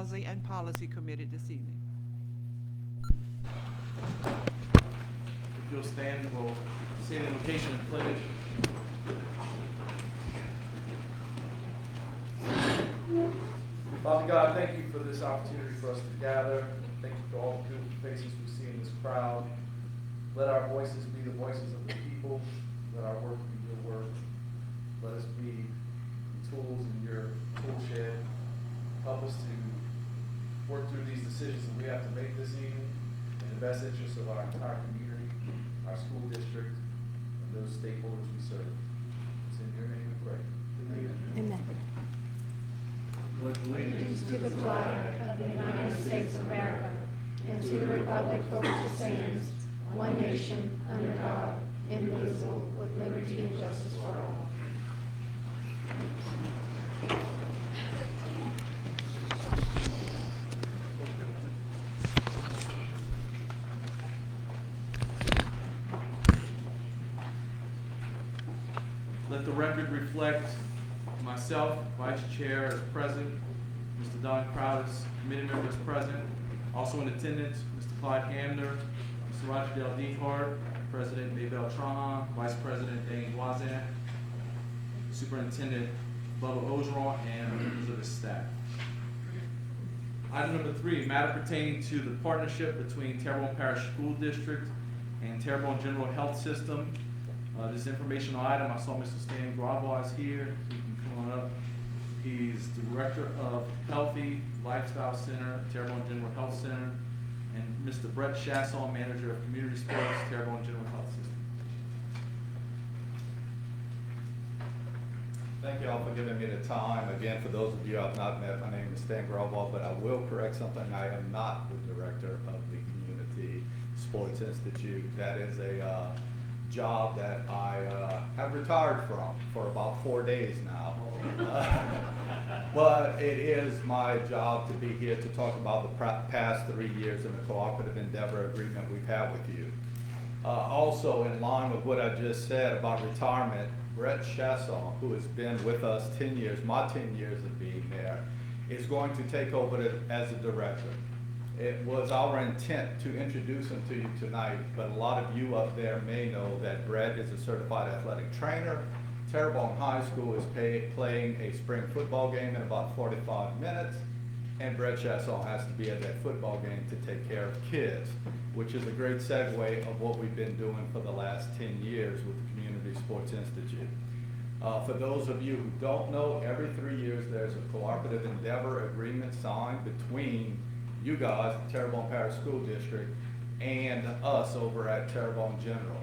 Housing and Policy Committee this evening. If you'll stand, we'll say the invocation and pledge. Father God, thank you for this opportunity for us to gather. Thank you for all the beautiful faces we see in this crowd. Let our voices be the voices of the people. Let our work be your work. Let us be tools in your tool shed. Help us to work through these decisions that we have to make this evening in the best interest of our entire community, our school district, and those stakeholders we serve. It's in your name we pray. Amen. Allegiance to the flag of the United States of America and to the republic for which it stands, one nation, under God, indivisible, with liberty and justice for all. Let the record reflect myself, Vice Chair, is present. Mr. Don Crowder, committee members present. Also in attendance, Mr. Clyde Hamner, Mr. Roger Del Dehart, President Maybelle Trahan, Vice President Dane Voisin, Superintendent Bubba Ogeron, and members of his staff. Item number 3, matter pertaining to the partnership between Terrebonne Parish School District and Terrebonne General Health System. This informational item, I saw Mr. Stan Gravois here. He can come on up. He's Director of Healthy Lifestyle Center, Terrebonne General Health Center, and Mr. Brett Chasson, Manager of Community Sports, Terrebonne General Health System. Thank you all for giving me the time. Again, for those of you I've not met, my name is Stan Gravois, but I will correct something. I am not the director of the Community Sports Institute. That is a job that I have retired from for about 4 days now. But it is my job to be here to talk about the past 3 years in the cooperative endeavor agreement we've had with you. Also, in line with what I just said about retirement, Brett Chasson, who has been with us 10 years, my 10 years of being there, is going to take over as a director. It was our intent to introduce him to you tonight, but a lot of you up there may know that Brett is a certified athletic trainer. Terrebonne High School is playing a spring football game in about 45 minutes, and Brett Chasson has to be at that football game to take care of kids, which is a great segue of what we've been doing for the last 10 years with the Community Sports Institute. For those of you who don't know, every 3 years there's a cooperative endeavor agreement signed between you guys, the Terrebonne Parish School District, and us over at Terrebonne General.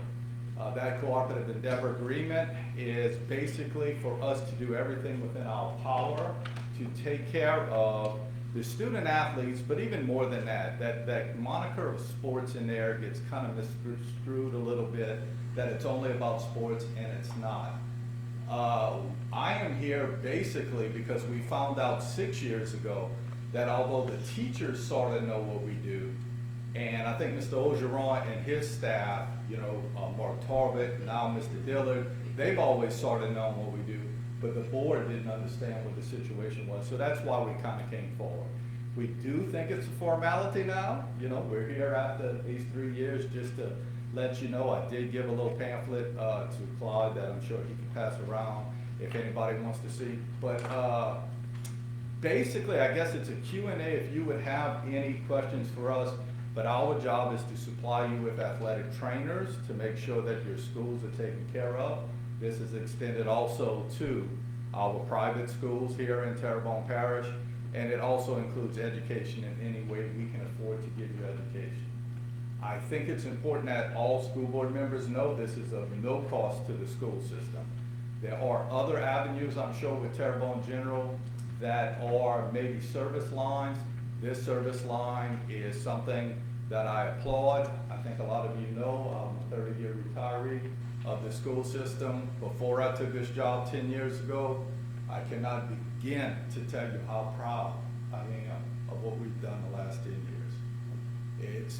That cooperative endeavor agreement is basically for us to do everything within our power to take care of the student athletes, but even more than that, that moniker of sports in there gets kind of misconstrued a little bit, that it's only about sports, and it's not. I am here basically because we found out 6 years ago that although the teachers sort of know what we do, and I think Mr. Ogeron and his staff, you know, Mark Tarbett, now Mr. Dillard, they've always sort of known what we do, but the board didn't understand what the situation was, so that's why we kind of came forward. We do think it's a formality now. You know, we're here after these 3 years just to let you know. I did give a little pamphlet to Claude that I'm sure he can pass around if anybody wants to see. But basically, I guess it's a Q&A if you would have any questions for us. But our job is to supply you with athletic trainers to make sure that your schools are taken care of. This is extended also to our private schools here in Terrebonne Parish, and it also includes education in any way we can afford to give you education. I think it's important that all school board members know this is of no cost to the school system. There are other avenues, I'm sure, with Terrebonne General that are maybe service lines. This service line is something that I applaud. I think a lot of you know I'm a 30-year retiree of the school system. Before I took this job 10 years ago, I cannot begin to tell you how proud I am of what we've done the last 10 years.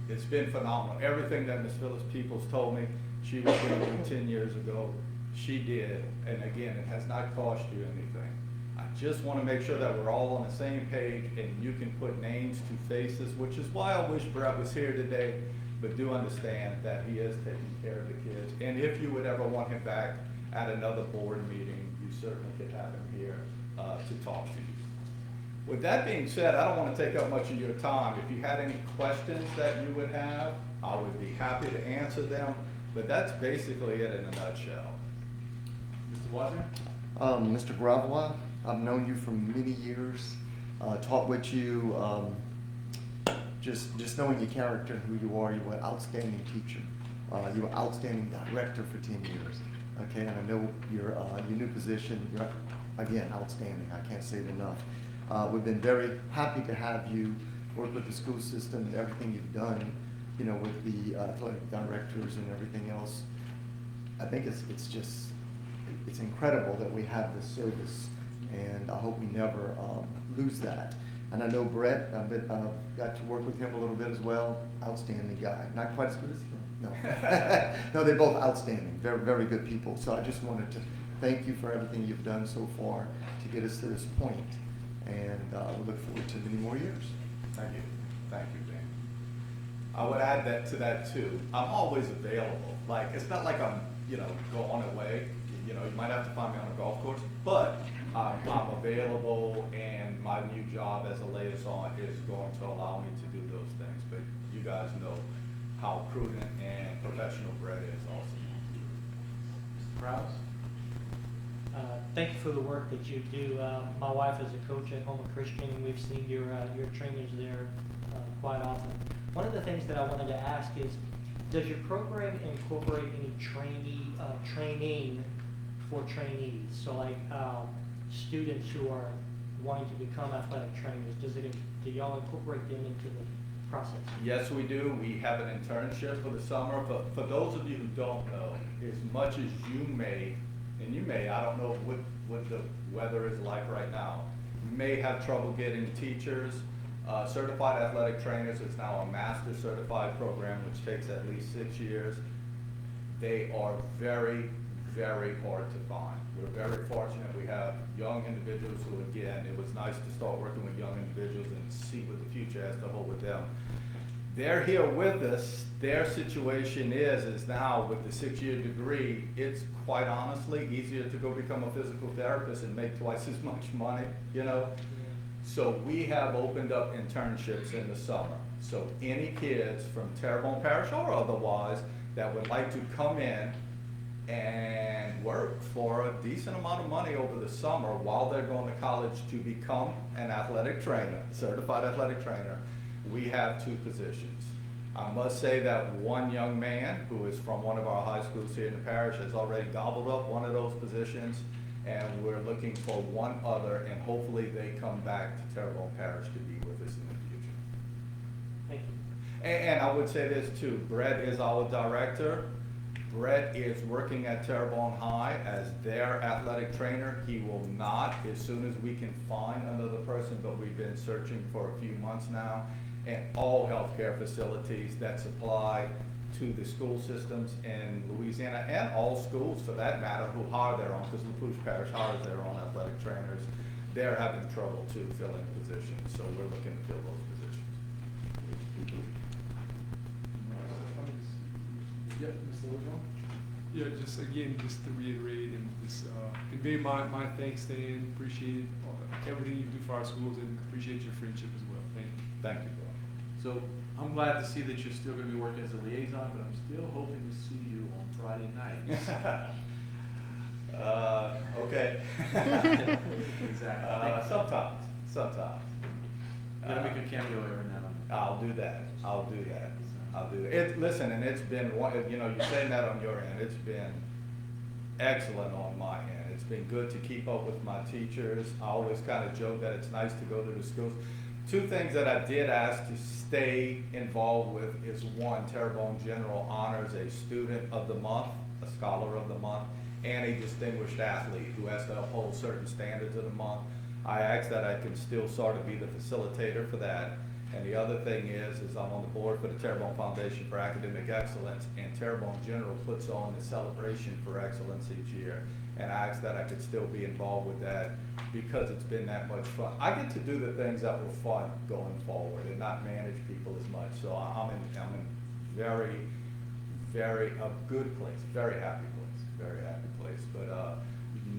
It's been phenomenal. Everything that Ms. Phyllis Peoples told me she was going to do 10 years ago, she did. And again, it has not cost you anything. I just want to make sure that we're all on the same page and you can put names to faces, which is why I wish Brett was here today, but do understand that he is taking care of the kids. And if you would ever want him back at another board meeting, you certainly could have him here to talk to you. With that being said, I don't want to take up much of your time. If you had any questions that you would have, I would be happy to answer them, but that's basically it in a nutshell. Mr. Wazner? Mr. Gravois, I've known you for many years, taught with you, just knowing your character and who you are. You were an outstanding teacher. You were an outstanding director for 10 years. Okay, and I know your new position, you're, again, outstanding. I can't say it enough. We've been very happy to have you work with the school system and everything you've done, you know, with the athletic directors and everything else. I think it's incredible that we have this service, and I hope we never lose that. And I know Brett, I've got to work with him a little bit as well. Outstanding guy. Not quite as good as him. No. No, they're both outstanding. Very, very good people. So I just wanted to thank you for everything you've done so far to get us to this point. And we look forward to many more years. Thank you. Thank you, Dan. I would add that to that too. I'm always available. Like, it's not like I'm, going away. You might have to find me on a golf course, but I'm available, and my new job as a liaison is going to allow me to do those things. But you guys know how prudent and professional Brett is also. Mr. Prowse? Thank you for the work that you do. My wife is a coach at Homa Christian, and we've seen your trainings there quite often. One of the things that I wanted to ask is, does your program incorporate any training for trainees? So like students who are wanting to become athletic trainers, do y'all incorporate them into the process? Yes, we do. We have an internship for the summer, but for those of you who don't know, as much as you may, I don't know what the weather is like right now, you may have trouble getting teachers. Certified athletic trainers is now a master certified program, which takes at least 6 years. They are very, very hard to find. We're very fortunate we have young individuals who, again, it was nice to start working with young individuals and see what the future has to hold with them. They're here with us. Their situation is now with the 6-year degree, it's quite honestly easier to go become a physical therapist and make twice as much money, So we have opened up internships in the summer. So any kids from Terrebonne Parish or otherwise that would like to come in and work for a decent amount of money over the summer while they're going to college to become an athletic trainer, certified athletic trainer, we have 2 positions. I must say that one young man who is from one of our high schools here in the parish has already gobbled up one of those positions, and we're looking for one other, and hopefully they come back to Terrebonne Parish to be with us in the future. Thank you. And I would say this too, Brett is our director. Brett is working at Terrebonne High as their athletic trainer. He will not, as soon as we can find another person, but we've been searching for a few months now, and all healthcare facilities that supply to the school systems in Louisiana, and all schools for that matter who hire their own, because LaPouche Parish hires their own athletic trainers, they're having trouble too filling positions, so we're looking to fill those positions. Yeah, Mr. Woodrow? Yeah, just to reiterate and just convey my thanks, Dan. Appreciate everything you do for our schools, and appreciate your friendship as well. Thank you. Thank you, Bill. So I'm glad to see that you're still going to be working as a liaison, but I'm still hoping to see you on Friday nights. Okay. Exactly. Sometimes. Gotta make a cameo every now and then. I'll do that. Listen, and it's been one, you're saying that on your end, it's been excellent on my end. It's been good to keep up with my teachers. I always kind of joke that it's nice to go to the schools. 2 things that I did ask to stay involved with is, one, Terrebonne General honors a student of the month, a scholar of the month, and a distinguished athlete who has to uphold certain standards of the month. I asked that I can still sort of be the facilitator for that. And the other thing is I'm on the board for the Terrebonne Foundation for Academic Excellence, and Terrebonne General puts on the celebration for excellence each year. and I asked that I could still be involved with that because it's been that much fun. I get to do the things that were fun going forward and not manage people as much. So I'm in very, a good place, very happy place. But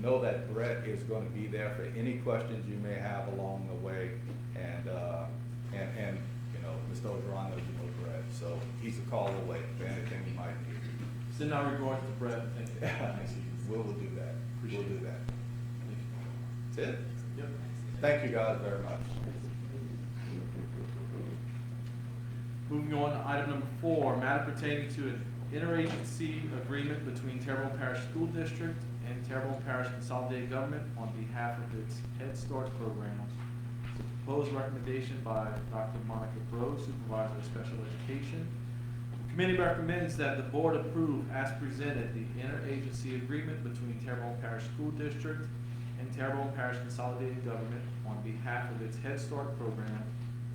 know that Brett is going to be there for any questions you may have along the way, and you know, Mr. Ogeron knows you know Brett, so he's a call away for anything you might need. Send our regards to Brett. We'll do that. We'll do that. That's it? Yep. Thank you guys very much. Moving on to item number 4, matter pertaining to an interagency agreement between Terrebonne Parish School District and Terrebonne Parish Consolidated Government on behalf of its Head Start programs. Proposed recommendation by Dr. Monica Bro, Supervisor of Special Education. The committee recommends that the board approve as presented the interagency agreement between Terrebonne Parish School District and Terrebonne Parish Consolidated Government on behalf of its Head Start program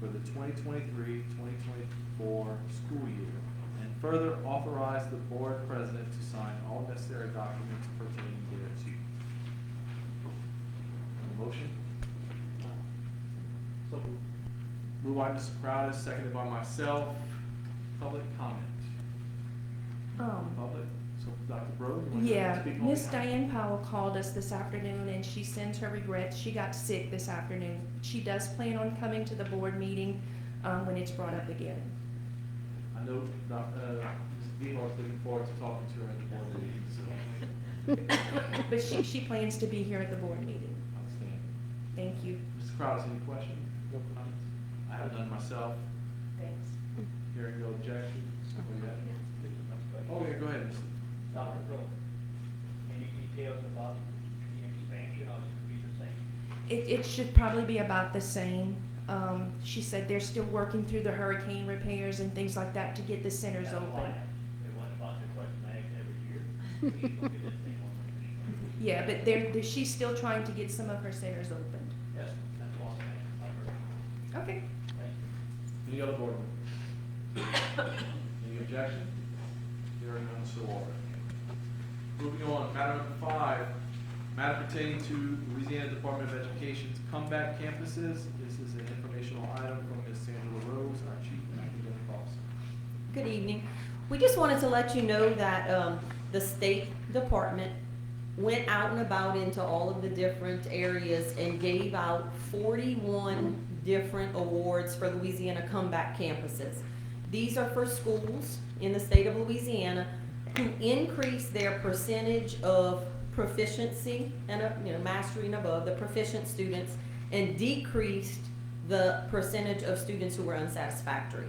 for the 2023-2024 school year, and further authorize the board president to sign all necessary documents pertaining thereto. Motion? So, Moved by Mr. Crowder, seconded by myself. Public comment. Public. So, Dr. Bro, you want to Yeah, speak on Miss behalf? Diane Powell called us this afternoon and she sends her regrets. She got sick this afternoon. She does plan on coming to the board meeting when it's brought up again. I know Mrs. Beehort's looking forward to talking to her at the board meeting, so. But she plans to be here at the board meeting. Outstanding. Thank you. Mr. Crowder, any questions? No comments? I have none myself. Thanks. Hearing no objections. Oh, yeah, go ahead, Mr. Dr. Brooke, any details about the expansion of the same? It should probably be about the same. She said they're still working through the hurricane repairs and things like that to get the centers That's open. fine. It wasn't about the question I ask every year. She's gonna get this thing on. Yeah, but she's still trying to get some of her centers opened. Yes, that's all I'm asking. Okay. Thank you. Any other board members? Any objections? Hearing none, so ordered. Moving on, matter number 5, matter pertaining to Louisiana Department of Education's comeback campuses. This is an informational item from Ms. Sandra Rose, our Chief Academic Officer. Good evening. We just wanted to let you know that the State Department went out and about into all of the different areas and gave out 41 different awards for Louisiana comeback campuses. These are for schools in the state of Louisiana who increased their percentage of proficiency and mastery and above, the proficient students, and decreased the percentage of students who were unsatisfactory.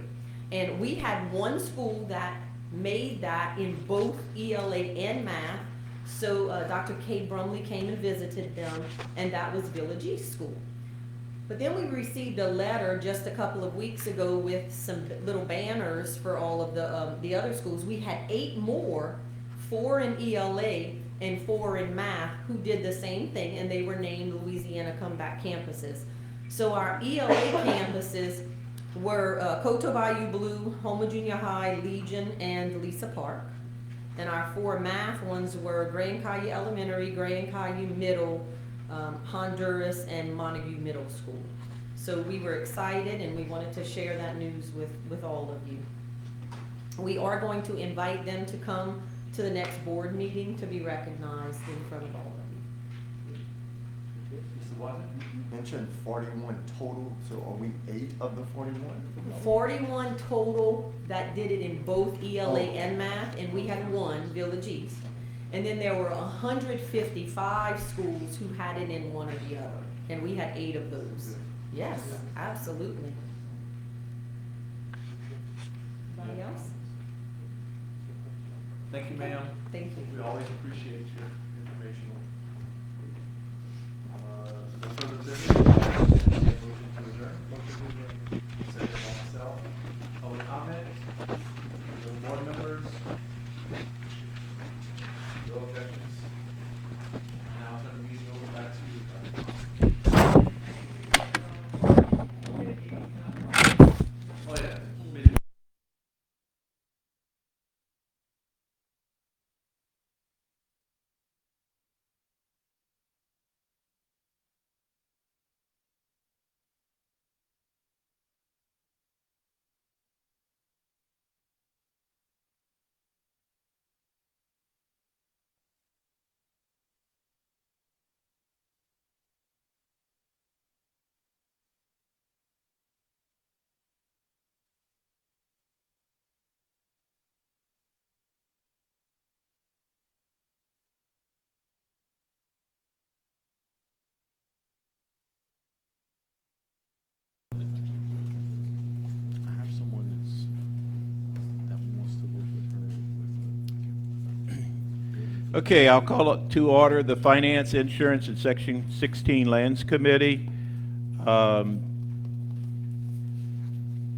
And we had one school that made that in both ELA and math. So Dr. Kay Brumley came and visited them, and that was Village East School. But then we received a letter just a couple of weeks ago with some little banners for all of the other schools. We had 8 more, 4 in ELA and 4 in math, who did the same thing, and they were named Louisiana Comeback Campuses. So our ELA campuses were Coteau Bayou Blue, Houma Junior High, Legion, and Lisa Park. And our 4 math ones were Grand Caillou Elementary, Grand Caillou Middle, Honduras, and Montague Middle School. So we were excited and we wanted to share that news with all of you. We are going to invite them to come to the next board meeting to be recognized in front of all of you. Mr. Watson? You mentioned 41 total, so are we 8 of the 41? 41 total that did it in both ELA Oh. and math, and we had 1, Village East. And then there were 155 schools who had it in one or the other, and we had 8 of those. Yes, absolutely. Anybody else? Thank you, ma'am. Thank you. We always appreciate your information. No further business. Motion to adjourn. Second by myself. Public comment? No board members? No objections? Now I'll turn the meeting over back to you. Oh, yeah. Okay, I'll call it to order the Finance, Insurance, and Section 16 Lands Committee.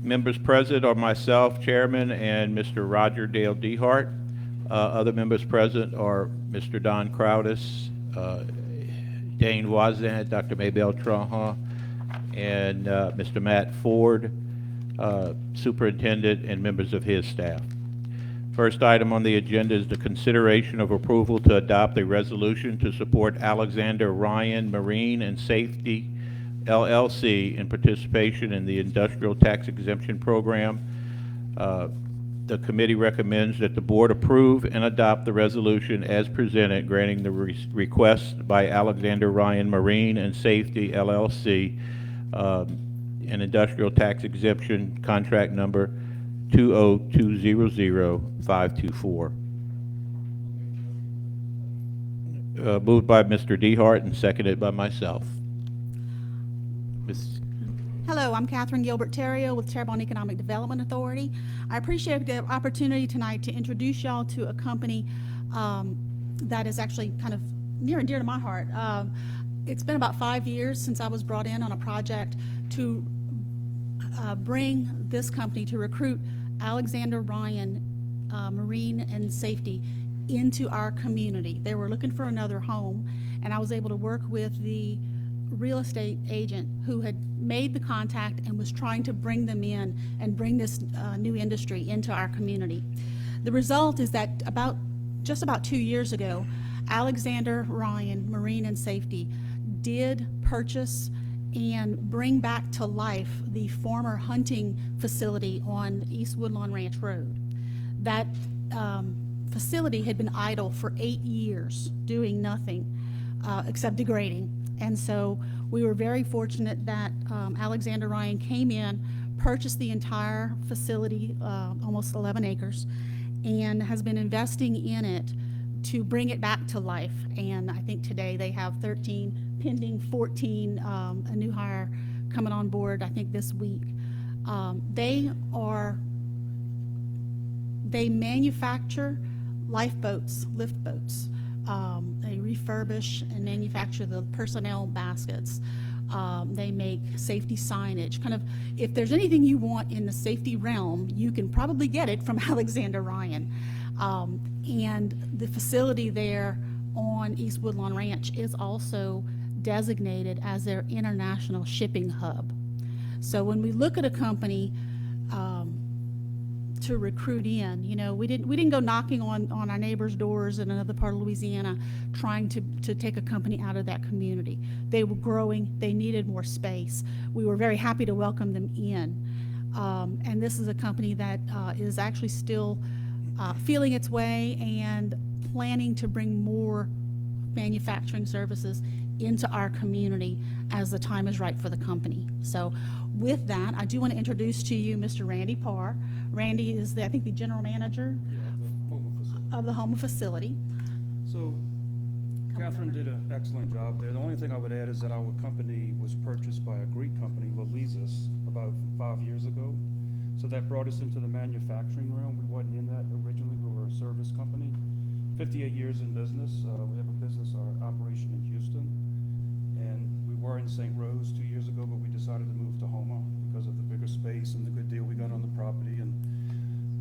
Members present are myself, Chairman, and Mr. Roger Dale Dehart. Other members present are Mr. Don Crowdis, Dane Wazan, Dr. Maybelle Trahan, and Mr. Matt Ford, Superintendent, and members of his staff. First item on the agenda is the consideration of approval to adopt a resolution to support Alexander Ryan Marine and Safety LLC in participation in the Industrial Tax Exemption Program. The committee recommends that the board approve and adopt the resolution as presented, granting the request by Alexander Ryan Marine and Safety LLC, an industrial tax exemption contract number 20200-524. Moved by Mr. Dehart and seconded by myself. Ms. Hello, I'm Catherine Gilbert Terrio with Terrebonne Economic Development Authority. I appreciate the opportunity tonight to introduce y'all to a company that is actually kind of near and dear to my heart. It's been about 5 years since I was brought in on a project to bring this company to recruit Alexander Ryan Marine and Safety into our community. They were looking for another home, and I was able to work with the real estate agent who had made the contact and was trying to bring them in and bring this new industry into our community. The result is that just about 2 years ago, Alexander Ryan Marine and Safety did purchase and bring back to life the former hunting facility on East Woodlawn Ranch Road. That facility had been idle for 8 years, doing nothing except degrading. And so we were very fortunate that Alexander Ryan came in, purchased the entire facility, almost 11 acres, and has been investing in it to bring it back to life. And I think today they have 13, pending 14, a new hire coming on board, I think this week. They manufacture lifeboats, lift boats. They refurbish and manufacture the personnel baskets. They make safety signage. Kind of, if there's anything you want in the safety realm, you can probably get it from Alexander Ryan. And the facility there on East Woodlawn Ranch is also designated as their international shipping hub. So when we look at a company to recruit in, you know, we didn't go knocking on our neighbors' doors in another part of Louisiana trying to take a company out of that community. They were growing, they needed more space. We were very happy to welcome them in. And this is a company that is actually still feeling its way and planning to bring more manufacturing services into our community as the time is right for the company. So with that, I do want to introduce to you Mr. Randy Parr. Randy is, I think, the general manager of the Houma facility. So Catherine did an excellent job there. The only thing I would add is that our company was purchased by a Greek company, Lalises, about 5 years ago. So that brought us into the manufacturing realm. We wasn't in that originally. We were a service company. 58 years in business. We have a business, our operation in Houston. And we were in St. Rose 2 years ago, but we decided to move to Houma because of the bigger space and the good deal we got on the property and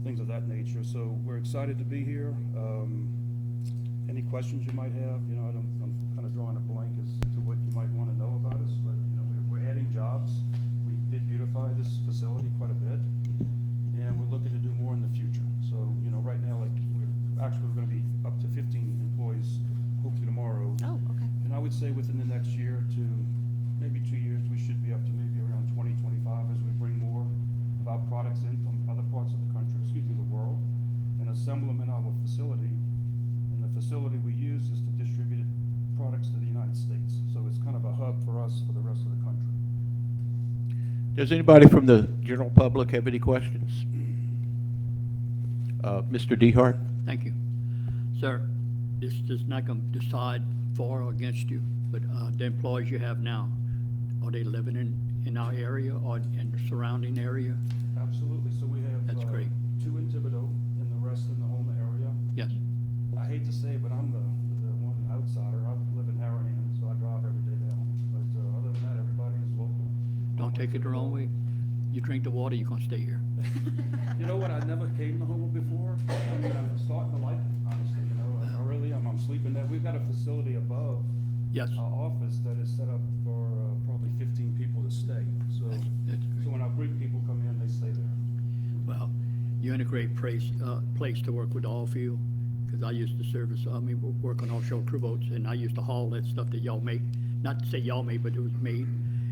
things of that nature. So we're excited to be here. Any questions you might have? You know, I'm kind of drawing a blank as to what you might want to know about us, but you know, we're adding jobs. We did beautify this facility quite a bit, and we're looking to do more in the future. So, you know, right now, like we're going to be up to 15 employees hopefully tomorrow. Oh, okay. And I would say within the next year to maybe 2 years, we should be up to maybe around 20, 25 as we bring more of our products in from other parts of the country, the world, and assemble them in our facility. And the facility we use is to distribute products to the United States. So it's kind of a hub for us for the rest of the country. Does anybody from the general public have any questions? Mr. Dehart? Thank you. Sir, this is not going to decide for or against you, but the employees you have now, are they living in our area or in the surrounding area? Absolutely. So we have That's great. 2 in Thibodeau and the rest in the Houma area. Yes. I hate to say it, but I'm the outsider. I live in Harahan, so I drive every day down. But other than that, everybody is local. Don't take it the wrong way. You drink the water, you're gonna stay here. You know what? I never came to Houma before. I mean, I'm starting to like it, honestly. You know, I really am. I'm sleeping there. We've got a facility above Yes. our office that is set up for probably 15 people to stay. So, That's great. so when our Greek people come in, they stay there. Well, you're in a great place to work with the oil field, because I used to work on offshore crew boats, and I used to haul that stuff that y'all make. Not to say y'all made, but it was made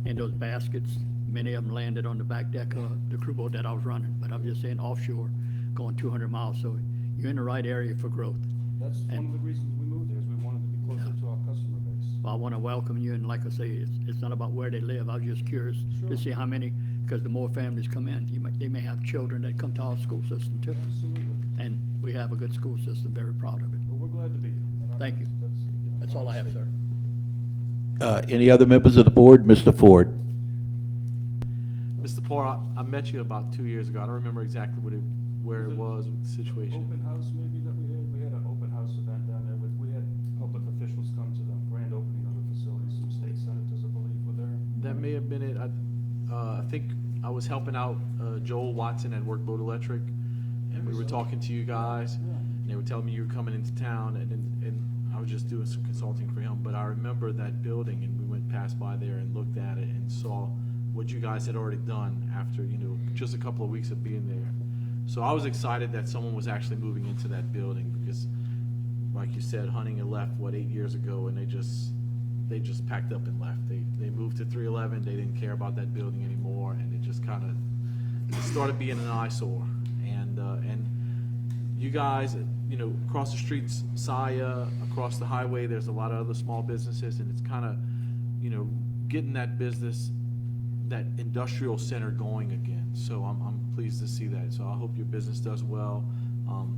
in those baskets. Many of them landed on the back deck of the crew boat that I was running, but I'm just saying offshore, going 200 miles, so you're in the right area for growth. That's one of the reasons we moved there, is we wanted to be closer to our customer base. Well, I want to welcome you, and like I say, it's not about where they live. I was just curious Sure. to see how many, because the more families come in, they may have children that come to our school system too. Absolutely. And we have a good school system, very proud of it. Well, we're glad to be here. And I Thank think you. That's all I have, sir. Any other members of the board? Mr. Ford? Mr. Poor, I met you about 2 years ago. I don't remember exactly where it was with the situation. Open house maybe that we had? We had an open house event down there we had public officials come to the grand opening of the facility. Some state senators, I believe, were there. That may have been it. I think I was helping out Joel Watson at Workboat Electric, and we were talking to you guys, and they were telling me you were coming into town, and I was just doing some consulting for him. But I remember that building, and we went past by there and looked at it and saw what you guys had already done after, just a couple of weeks of being there. So I was excited that someone was actually moving into that building, because, like you said, Hunting had left, 8 years ago, and they just packed up and left. They moved to 311. They didn't care about that building anymore, and it just kind of started being an eyesore. And you guys, across the street, Saya, across the highway, there's a lot of other small businesses, and it's kind of, getting that business, that industrial center going again. So I'm pleased to see that. So I hope your business does well. I'm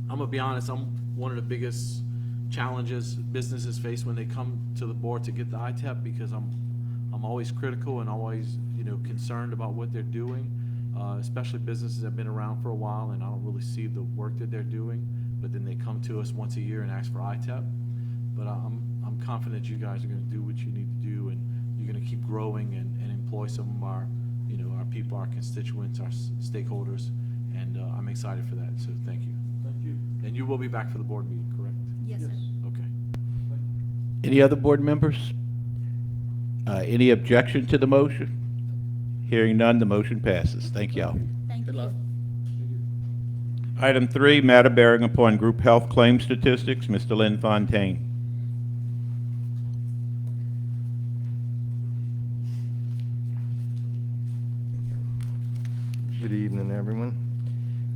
gonna be honest, I'm one of the biggest challenges businesses face when they come to the board to get the ITEP, because I'm always critical and always concerned about what they're doing, especially businesses that have been around for a while, and I don't really see the work that they're doing, but then they come to us once a year and ask for ITEP. But I'm confident you guys are going to do what you need to do, and you're going to keep growing and employ some of our our people, our constituents, our stakeholders, and I'm excited for that. So thank you. Thank you. And you will be back for the board meeting, correct? Yes, sir. Okay. Any other board members? Any objection to the motion? Hearing none, the motion passes. Thank y'all. Thank Good you. luck. Item 3, matter bearing upon group health claim statistics. Mr. Lynn Fontaine. Good evening, everyone.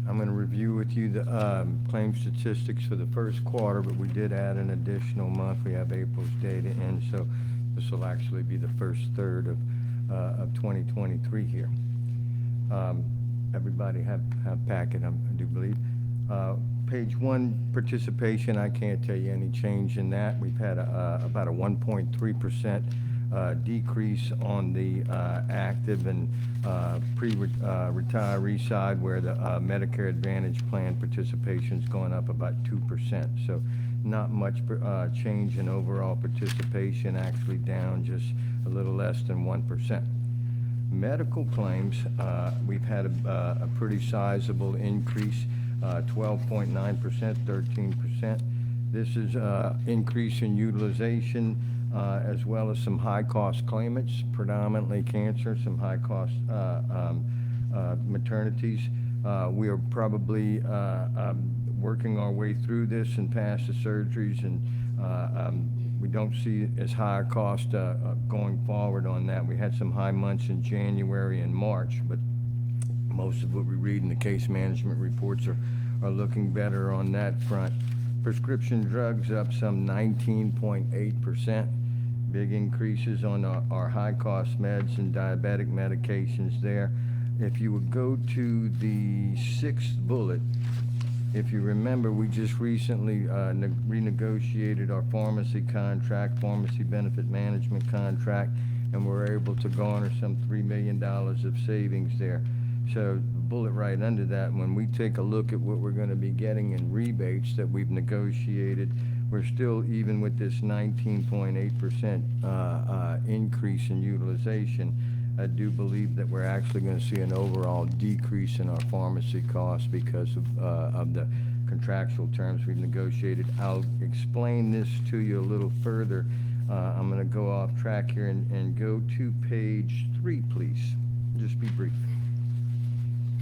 I'm going to review with you the claim statistics for the first quarter, but we did add an additional month. We have April's data in, so this will actually be the first third of 2023 here. Everybody have packet, I do believe. Page 1, participation, I can't tell you any change in that. We've had about a 1.3% decrease on the active and pre-retiree side, where the Medicare Advantage plan participation is going up about 2%. So not much change in overall participation, actually down just a little less than 1%. Medical claims, we've had a pretty sizable increase, 12.9%, 13%. This is increase in utilization, as well as some high-cost claimants, predominantly cancer, some high-cost maternities. We are probably working our way through this and past the surgeries, and we don't see as high a cost going forward on that. We had some high months in January and March, but most of what we read in the case management reports are looking better on that front. Prescription drugs up some 19.8%. Big increases on our high-cost meds and diabetic medications there. If you would go to the 6th bullet, if you remember, we just recently renegotiated our pharmacy contract, pharmacy benefit management contract, and we're able to garner some $3 million of savings there. So bullet right under that, when we take a look at what we're going to be getting in rebates that we've negotiated we're still, even with this 19.8% increase in utilization, I do believe that we're actually going to see an overall decrease in our pharmacy costs because of the contractual terms we've negotiated. I'll explain this to you a little further. I'm going to go off track here and go to page 3, please. Just be brief.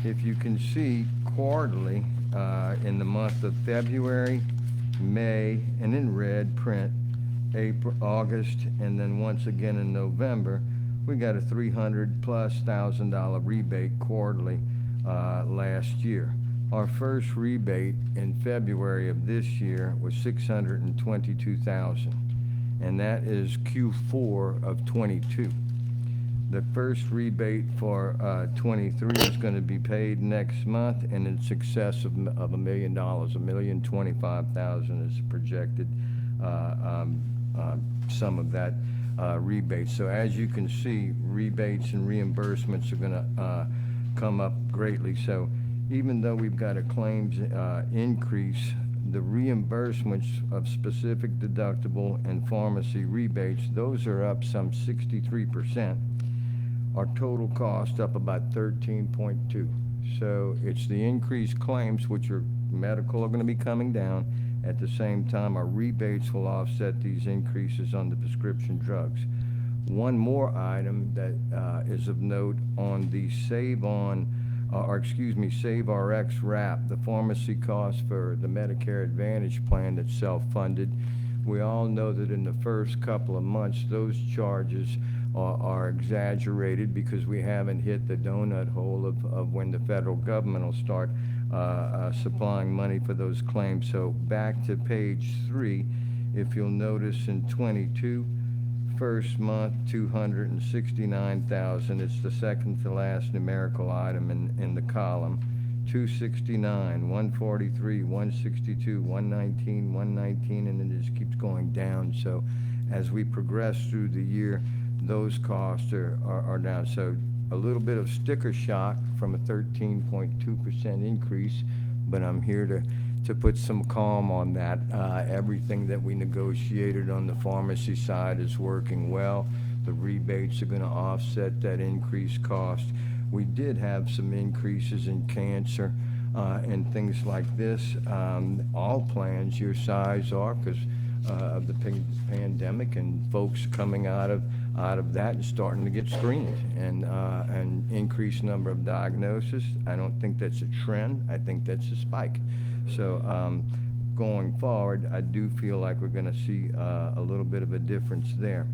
If you can see quarterly, in the month of February, May, and in red print, April, August, and then once again in November, we got a $300,000+ rebate quarterly last year. Our first rebate in February of this year was $622,000, and that is Q4 of '22. The first rebate for '23 is going to be paid next month, and in excess of $1 million, $1,025,000 is the projected sum of that rebate. So as you can see, rebates and reimbursements are going to come up greatly. So even though we've got a claims increase, the reimbursements of specific deductible and pharmacy rebates, those are up some 63%. Our total cost up about 13.2. So it's the increased claims, which are medical, are going to be coming down. At the same time, our rebates will offset these increases on the prescription drugs. One more item that is of note on the Save RX wrap, the pharmacy cost for the Medicare Advantage plan that's self-funded. We all know that in the first couple of months, those charges are exaggerated because we haven't hit the donut hole of when the federal government will start supplying money for those claims. So back to page 3, if you'll notice in '22, first month, $269,000. It's the second to last numerical item in the column. 269, 143, 162, 119, 119, and it just keeps going down. So as we progress through the year, those costs are down. So a little bit of sticker shock from a 13.2% increase, but I'm here to put some calm on that. Everything that we negotiated on the pharmacy side is working well. The rebates are going to offset that increased cost. We did have some increases in cancer and things like this. All plans your size are because of the pandemic and folks coming out of that and starting to get screened, and an increased number of diagnoses. I don't think that's a trend. I think that's a spike. So going forward, I do feel like we're going to see a little bit of a difference there.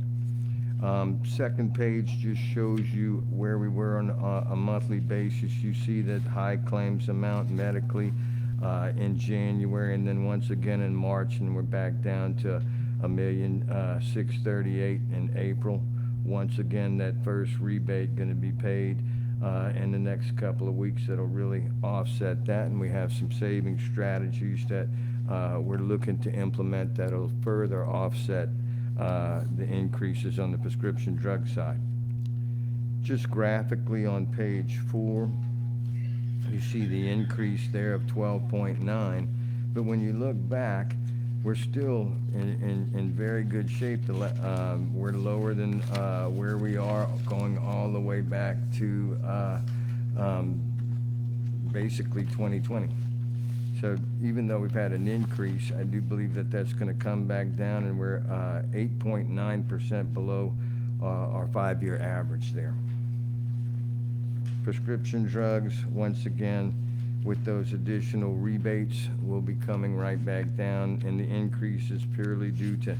Second page just shows you where we were on a monthly basis. You see that high claims amount medically in January, and then once again in March, and we're back down to $1,638,000 in April. Once again, that first rebate going to be paid in the next couple of weeks. That'll really offset that, and we have some saving strategies that we're looking to implement that'll further offset the increases on the prescription drug side. Just graphically on page 4, you see the increase there of 12.9, but when you look back, we're still in very good shape. We're lower than where we are, going all the way back to basically 2020. So even though we've had an increase, I do believe that that's going to come back down, and we're 8.9% below our 5-year average there. Prescription drugs, once again, with those additional rebates, will be coming right back down, and the increase is purely due to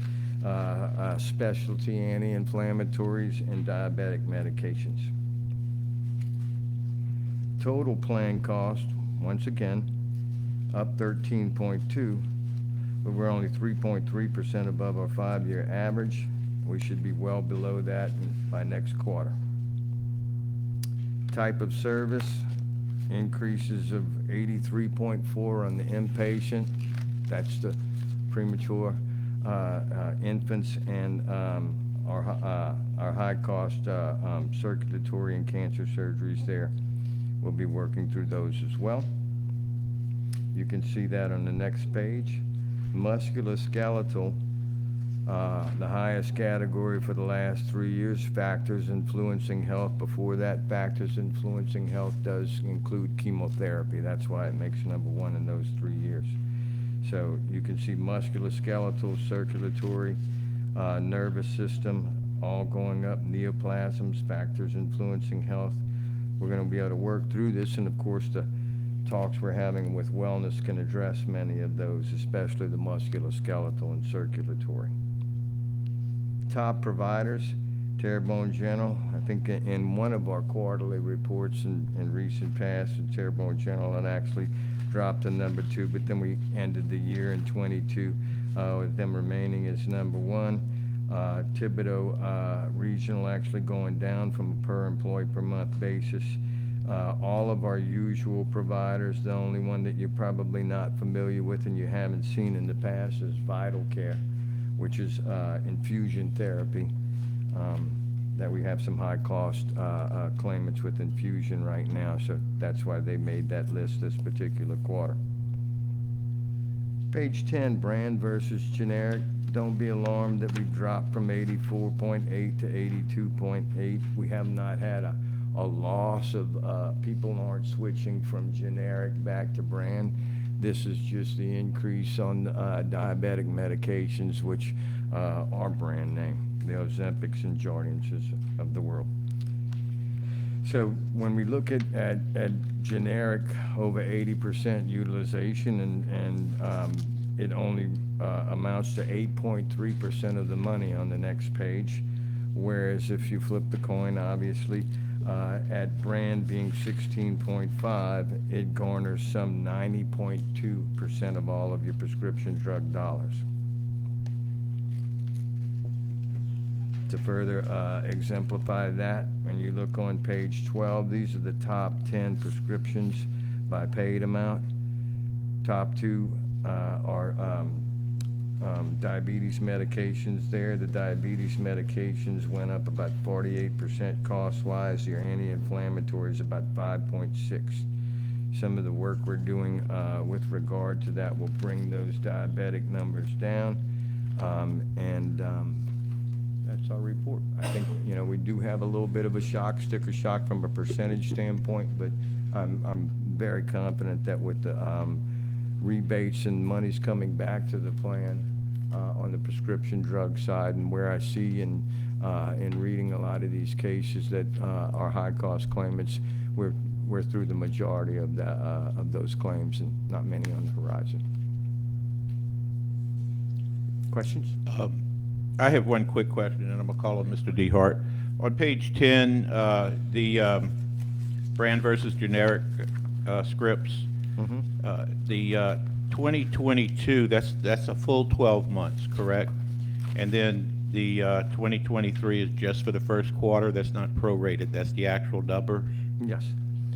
specialty anti-inflammatories and diabetic medications. Total plan cost, once again, up 13.2, but we're only 3.3% above our 5-year average. We should be well below that by next quarter. Type of service, increases of 83.4 on the inpatient. That's the premature infants and our high-cost circulatory and cancer surgeries there. We'll be working through those as well. You can see that on the next page. Musculoskeletal, the highest category for the last 3 years, factors influencing health. Before that, factors influencing health does include chemotherapy. That's why it makes number 1 in those 3 years. So you can see musculoskeletal, circulatory, nervous system, all going up, neoplasms, factors influencing health. We're going to be able to work through this, and of course the talks we're having with wellness can address many of those, especially the musculoskeletal and circulatory. Top providers, Terrebonne General. I think in one of our quarterly reports in recent past, Terrebonne General had actually dropped to number 2, but then we ended the year in 22 with them remaining as number 1. Thibodeau Regional actually going down from a per employee per month basis. All of our usual providers, the only one that you're probably not familiar with and you haven't seen in the past is Vital Care, which is infusion therapy. That we have some high cost claimants with infusion right now, so that's why they made that list this particular quarter. Page 10, brand versus generic. Don't be alarmed that we've dropped from 84.8 to 82.8. We have not had a loss of people aren't switching from generic back to brand. This is just the increase on diabetic medications, which are brand name, the Ozempics and Jardians of the world. So when we look at generic, over 80% utilization, and it only amounts to 8.3% of the money on the next page, whereas if you flip the coin, obviously, at brand being 16.5, it garners some 90.2% of all of your prescription drug dollars. To further exemplify that, when you look on page 12, these are the top 10 prescriptions by paid amount. Top 2 are diabetes medications there. The diabetes medications went up about 48% cost-wise. Your anti-inflammatories about 5.6. Some of the work we're doing with regard to that will bring those diabetic numbers down, that's our report. I think, we do have a little bit of a sticker shock from a percentage standpoint, but I'm very confident that with the rebates and monies coming back to the plan on the prescription drug side, and where I see in reading a lot of these cases that our high-cost claimants, we're through the majority of those claims, and not many on the horizon. Questions? I have one quick question, and I'm going to call on Mr. DeHart. On page 10, the brand versus generic scripts, the 2022, that's a full 12 months, correct? And then the 2023 is just for the first quarter. That's not prorated. That's the actual number. Yes.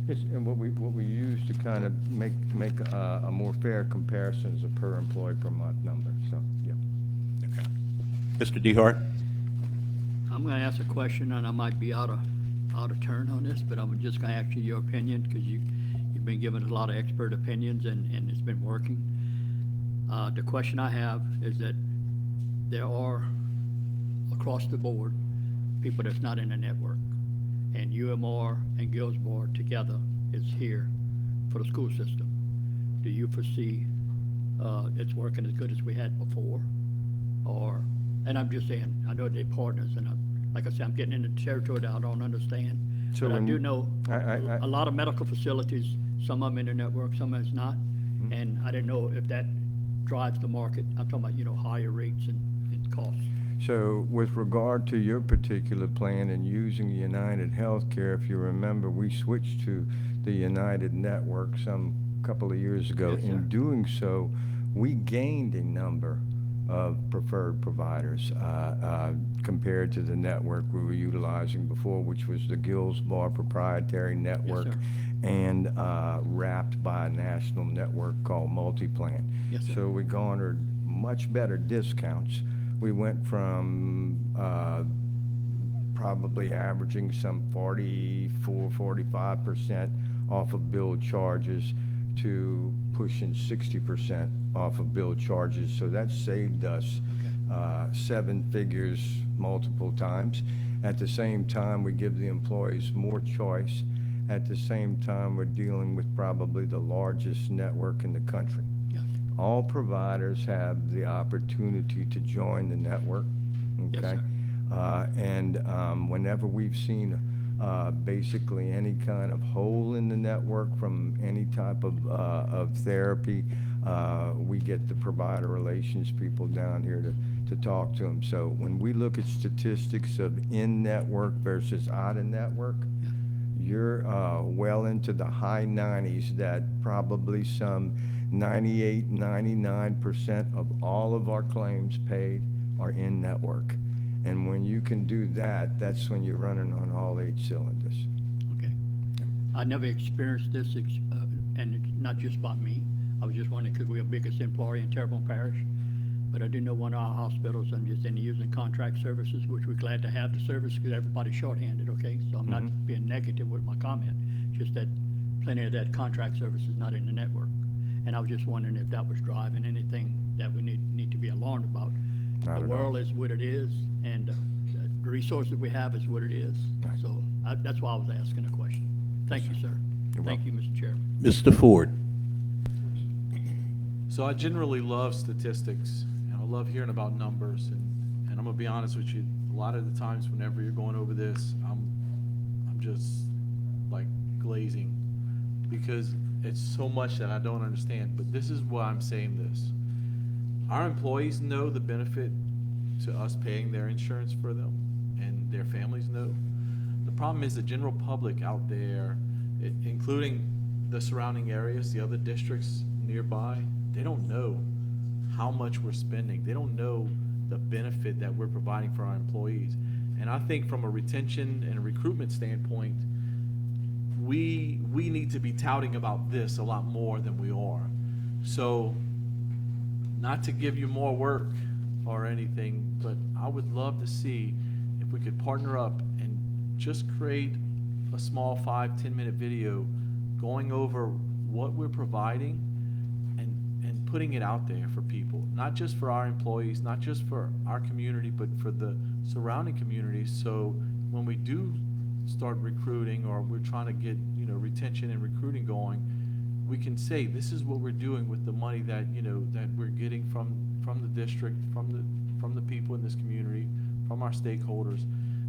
And what we use to kind of make a more fair comparison is a per employee per month number. So yeah. Okay. Mr. DeHart. I'm going to ask a question, and I might be out of turn on this, but I'm just going to ask you your opinion, because you've been giving a lot of expert opinions, and it's been working. The question I have is that there are, across the board, people that's not in the network, and UMR and Guilds Board together is here for the school system. Do you foresee it's working as good as we had before? And I'm just saying, I know they're partners, and like I said, I'm getting into territory that I don't understand. So but I do know a lot of medical facilities, some of them in the network, some of them not. And I didn't know if that drives the market. I'm talking about, higher rates and costs. So with regard to your particular plan and using United Healthcare, if you remember, we switched to the United Network some couple of years ago. Yes, sir. In doing so, we gained a number of preferred providers compared to the network we were utilizing before, which was the Guilds Bar proprietary network, Yes, and wrapped by a national network called Multiplan. Yes, sir. So we garnered much better discounts. We went from probably averaging some 45% off of billed charges to pushing 60% off of bill charges, so that saved us 7 figures multiple times. At the same time, we give the employees more choice. At the same time, we're dealing with probably the largest network in the country. All providers have the opportunity to join the network, okay? Whenever we've seen basically any kind of hole in the network from any type of therapy, we get the provider relations people down here to talk to them. So when we look at statistics of in-network versus out-of-network, you're well into the high 90s that probably some 98, 99% of all of our claims paid are in-network. And when you can do that, that's when you're running on all 8 cylinders. Okay. I never experienced this, and it's not just by me. I was just wondering, because we're the biggest employer in Terrebonne Parish. But I do know one of our hospitals, I'm just in using contract services, which we're glad to have the service because everybody's shorthanded, okay? So I'm not being negative with my comment, just that plenty of that contract service is not in the network. And I was just wondering if that was driving anything that we need to be alarmed about. The world is what it is, and the resources we have is what it is. So that's why I was asking a question. Thank you, sir. Thank you, Mr. Chairman. Mr. Ford. So I generally love statistics, and I love hearing about numbers, and I'm gonna be honest with you, a lot of the times whenever you're going over this, I'm just like glazing, because it's so much that I don't understand. But this is why I'm saying this. Our employees know the benefit to us paying their insurance for them, and their families know. The problem is the general public out there, including the surrounding areas, the other districts nearby, they don't know how much we're spending. They don't know the benefit that we're providing for our employees. And I think from a retention and a recruitment standpoint, we need to be touting about this a lot more than we are. So, not to give you more work or anything, but I would love to see if we could partner up and just create a small 5-10 minute video going over what we're providing and putting it out there for people, not just for our employees, not just for our community, but for the surrounding communities. So when we do start recruiting, or we're trying to get, you know, retention and recruiting going, we can say this is what we're doing with the money that, you know, that we're getting from the district, from the people in this community, from our stakeholders.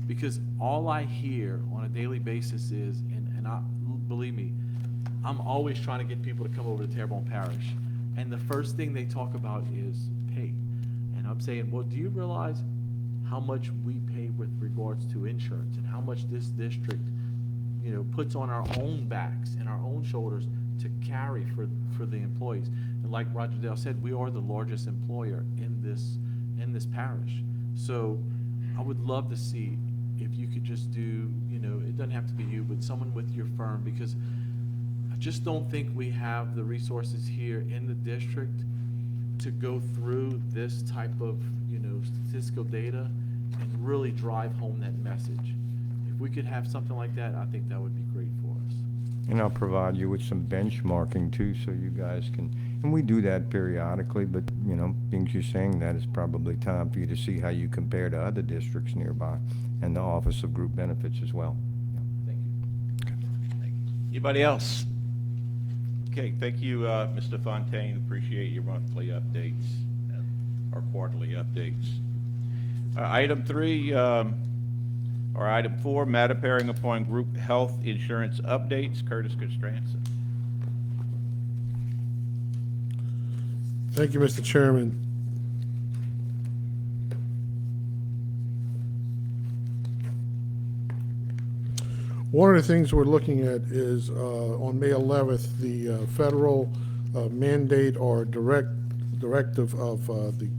Because all I hear on a daily basis is, and believe me, I'm always trying to get people to come over to Terrebonne Parish, and the first thing they talk about is pay. And I'm saying, well, do you realize how much we pay with regards to insurance, and how much this district, you know, puts on our own backs and our own shoulders to carry for the employees? And like Roger Dale said, we are the largest employer in this parish. So I would love to see if you could just do, you know, it doesn't have to be you, but someone with your firm, because I just don't think we have the resources here in the district to go through this type of, you know, statistical data and really drive home that message. If we could have something like that, I think that would be great for us. And I'll provide you with some benchmarking too, so you guys can, and we do that periodically, but, you know, being you're saying that, it's probably time for you to see how you compare to other districts nearby, and the Office of Group Benefits as well. Thank you. Anybody else? Okay, thank you, Mr. Fontaine. Appreciate your monthly updates, or quarterly updates. Item 3, or item 4, Mattaparing upon group health insurance updates. Curtis Costranson. Thank you, Mr. Chairman. One of the things we're looking at is on May 11th, the federal mandate or directive of the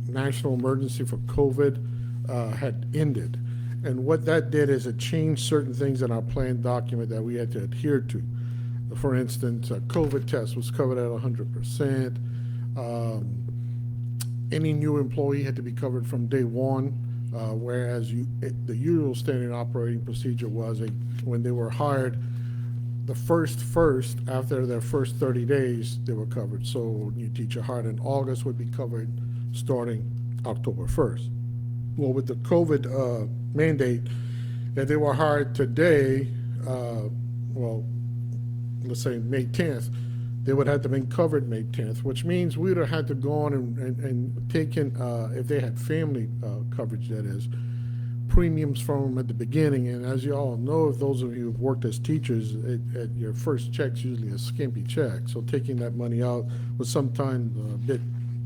national emergency for COVID had ended. And what that did is it changed certain things in our plan document that we had to adhere to. For instance, a COVID test was covered at 100%. Any new employee had to be covered from day one, whereas the usual standard operating procedure was when they were hired, the first, after their first 30 days, they were covered. So new teacher hired in August would be covered starting October 1st. Well, with the COVID mandate, if they were hired today, well, let's say May 10th, they would have to be covered May 10th, which means we would have had to go on and taken, if they had family coverage, that is, premiums from them at the beginning. And as you all know, if those of you who've worked as teachers, your first check's usually a skimpy check. So taking that money out was sometimes a bit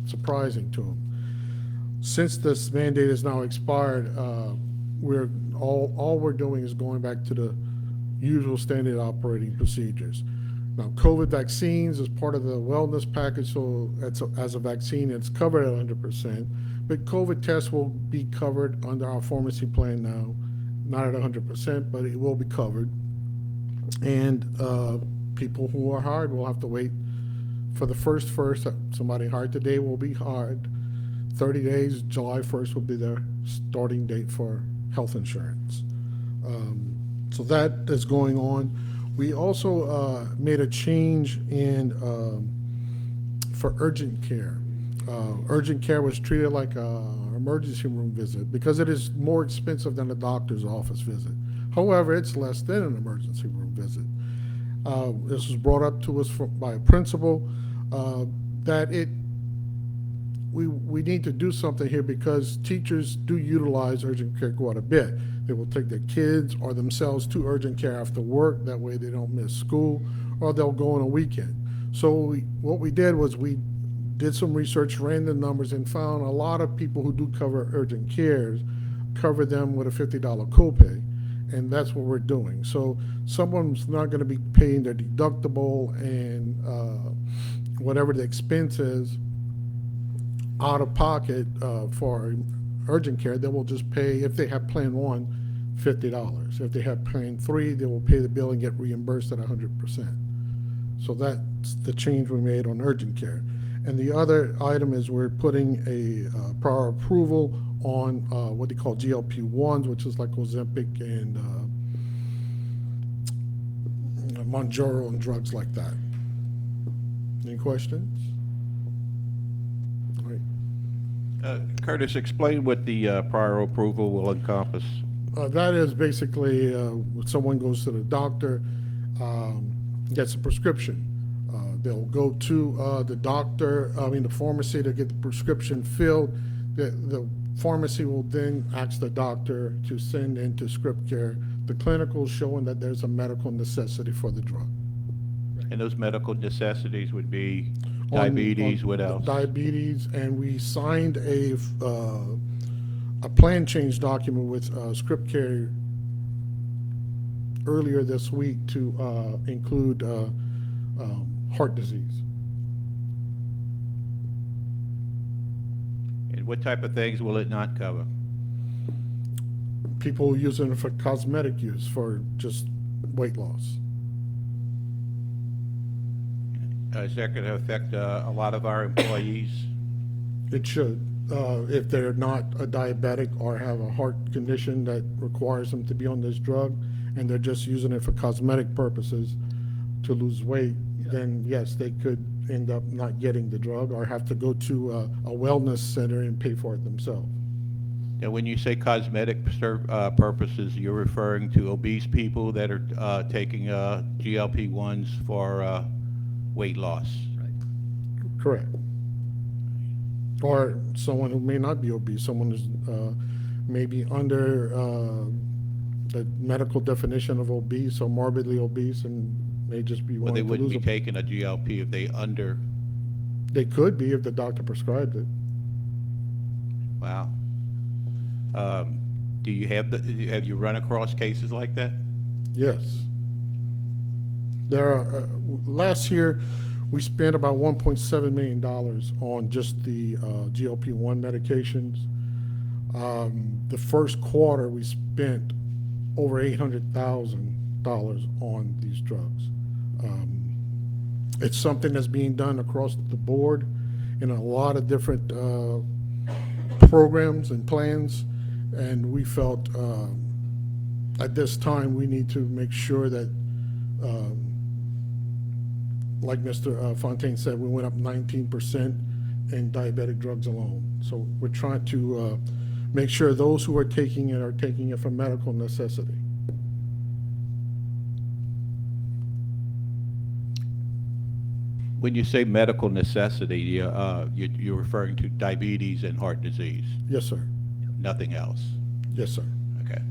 surprising to them. Since this mandate is now expired, all we're doing is going back to the usual standard operating procedures. Now, COVID vaccines is part of the wellness package, so as a vaccine, it's covered at 100%. But COVID tests will be covered under our pharmacy plan now, not at 100%, but it will be covered. And people who are hired will have to wait for the first. Somebody hired today will be hired 30 days. July 1st will be their starting date for health insurance. So that is going on. We also made a change in for urgent care. Urgent care was treated like an emergency room visit because it is more expensive than a doctor's office visit. However, it's less than an emergency room visit. This was brought up to us by a principal that we need to do something here because teachers do utilize urgent care quite a bit. They will take their kids or themselves to urgent care after work. That way they don't miss school, or they'll go on a weekend. So what we did was we did some research, ran the numbers, and found a lot of people who do cover urgent cares cover them with a $50 copay, and that's what we're doing. So someone's not going to be paying their deductible and whatever the expense is out of pocket for urgent care. They will just pay, if they have Plan 1, $50. If they have Plan 3, they will pay the bill and get reimbursed at 100%. So that's the change we made on urgent care. And the other item is we're putting a prior approval on what they call GLP-1s, which is like Ozempic and Mounjaro and drugs like that. Any questions? All right. Curtis, explain what the prior approval will encompass. That is basically when someone goes to the doctor, gets a prescription. They'll go to the the pharmacy to get the prescription filled. The pharmacy will then ask the doctor to send into script care the clinicals showing that there's a medical necessity for the drug. And those medical necessities would be diabetes, what else? Diabetes, and we signed a plan change document with script care earlier this week to include heart disease. And what type of things will it not cover? People using it for cosmetic use, for just weight loss. Is that going to affect a lot of our employees? It should. If they're not a diabetic or have a heart condition that requires them to be on this drug, and they're just using it for cosmetic purposes to lose weight, then yes, they could end up not getting the drug or have to go to a wellness center and pay for it themselves. Now, when you say cosmetic purposes, you're referring to obese people that are taking GLP-1s for weight loss. Right. Correct. Or someone who may not be obese, someone who's maybe under the medical definition of obese or morbidly obese and may just be Well, wanting they to wouldn't lose be taking a GLP if they under. They could be if the doctor prescribed it. Wow. Do you have have you run across cases like that? Yes. There are, last year, we spent about $1.7 million on just the GLP-1 medications. The first quarter, we spent over $800,000 on these drugs. It's something that's being done across the board in a lot of different programs and plans, and we felt at this time we need to make sure that like Mr. Fontaine said, we went up 19% in diabetic drugs alone. So we're trying to make sure those who are taking it for medical necessity. When you say medical necessity, you're referring to diabetes and heart disease, Yes, sir. nothing else? Yes, sir. Okay.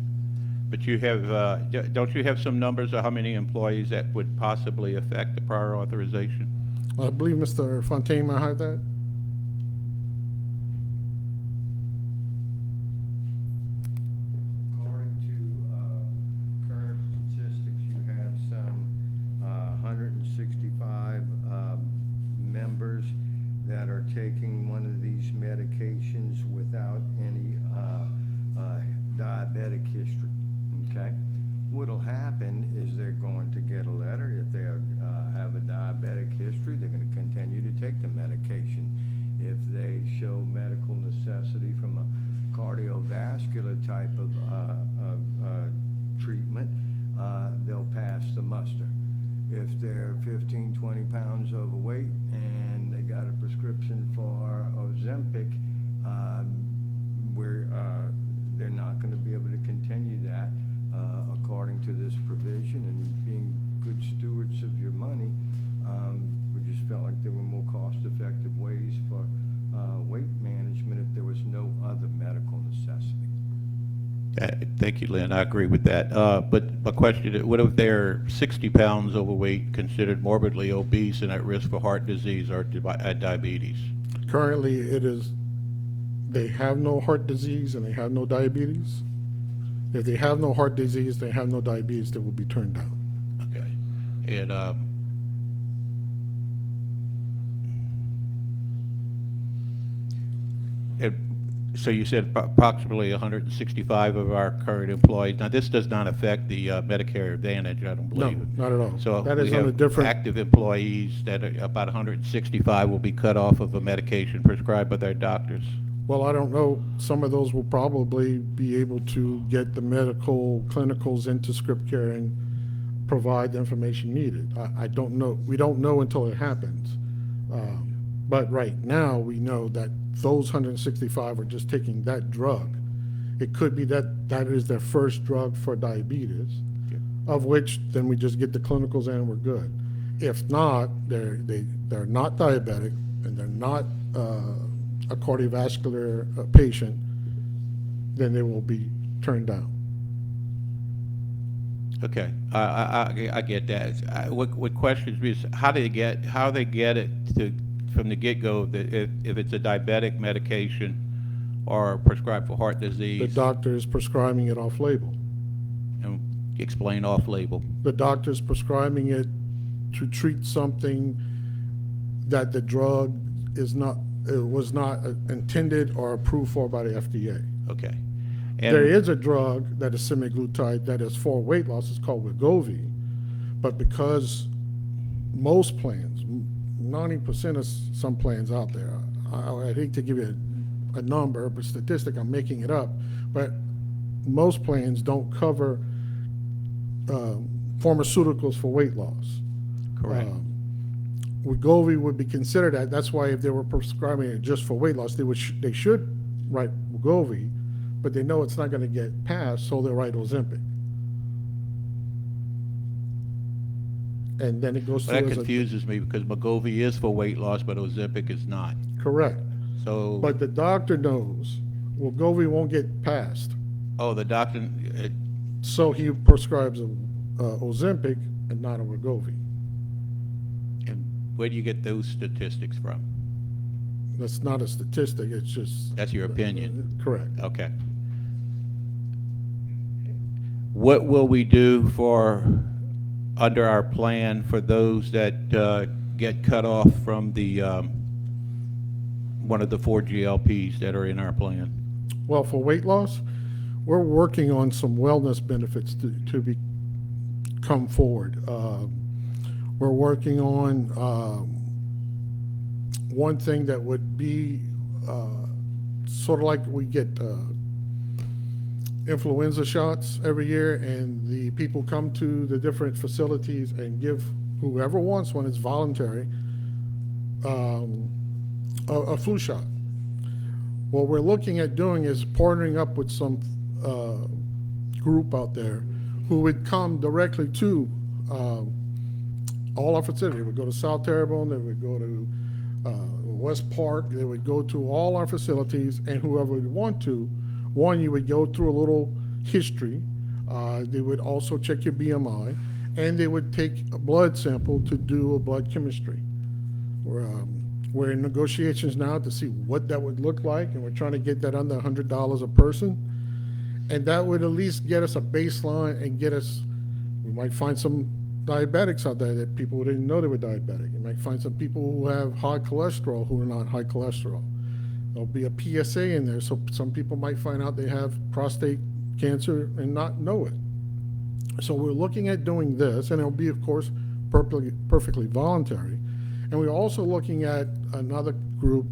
But you have, don't you have some numbers of how many employees that would possibly affect the prior authorization? I believe Mr. Fontaine might have that. According to current statistics, you have some 165 members that are taking one of these medications without any diabetic history, okay? What'll happen is they're going to get a letter. If they have a diabetic history, they're going to continue to take the medication. If they show medical necessity from a cardiovascular type of treatment, they'll pass the muster. If they're 15, 20 pounds overweight and they got a prescription for Ozempic, they're not going to be able to continue that according to this provision, and being good stewards of your money, we just felt like there were more cost-effective ways for weight management if there was no other medical necessity. Thank you, Lynn. I agree with that. But my question is, what if they're 60 pounds overweight, considered morbidly obese and at risk for heart disease or diabetes? Currently, it is, they have no heart disease and they have no diabetes. If they have no heart disease, they have no diabetes, they will be turned down. Okay. And so you said approximately 165 of our current employees. Now, this does not affect the Medicare Advantage, I don't believe. No, not at all. So That is we on a have different. active employees that are about 165 will be cut off of a medication prescribed by their doctors. Well, I don't know, some of those will probably be able to get the medical clinicals into script care and provide the information needed. I don't know, we don't know until it happens. But right now, we know that those 165 are just taking that drug. It could be that that is their first drug for diabetes, of which then we just get the clinicals and we're good. If not, they're not diabetic and they're not a cardiovascular patient, then they will be turned down. Okay, I get that. What questions me is how they get it to from the get-go that if it's a diabetic medication or prescribed for heart disease. The doctor is prescribing it off-label. And explain off-label. The doctor is prescribing it to treat something that the drug is not, it was not intended or approved for by the FDA. Okay. And there is a drug that is semaglutide that is for weight loss. It's called Wegovy, but because most plans, 90% of some plans out there, I hate to give you a number, but statistic, I'm making it up, but most plans don't cover pharmaceuticals for weight loss. Correct. Wegovy would be considered that. That's why if they were prescribing it just for weight loss, they should write Wegovy, but they know it's not going to get passed, so they'll write Ozempic. And then it goes through. That confuses me because Wegovy is for weight loss, but Ozempic is not. Correct. So. But the doctor knows Wegovy won't get passed. Oh, the doctor. So he prescribes Ozempic and not a Wegovy. And where do you get those statistics from? That's not a statistic. It's just. That's your opinion. Correct. Okay. What will we do for, under our plan, for those that get cut off from the one of the 4 GLPs that are in our plan? Well, for weight loss, we're working on some wellness benefits to come forward. We're working on one thing that would be sort of like we get influenza shots every year, and the people come to the different facilities and give whoever wants one, it's voluntary, a flu shot. What we're looking at doing is partnering up with some group out there who would come directly to all our facilities. They would go to South Terrebonne, they would go to West Park, they would go to all our facilities, and whoever would want to, one, you would go through a little history. They would also check your BMI, and they would take a blood sample to do a blood chemistry. We're in negotiations now to see what that would look like, and we're trying to get that under $100 a person. And that would at least get us a baseline and get us, we might find some diabetics out there that people didn't know they were diabetic. You might find some people who have high cholesterol who are not high cholesterol. There'll be a PSA in there, so some people might find out they have prostate cancer and not know it. So we're looking at doing this, and it'll be, of course, perfectly voluntary. And we're also looking at another group,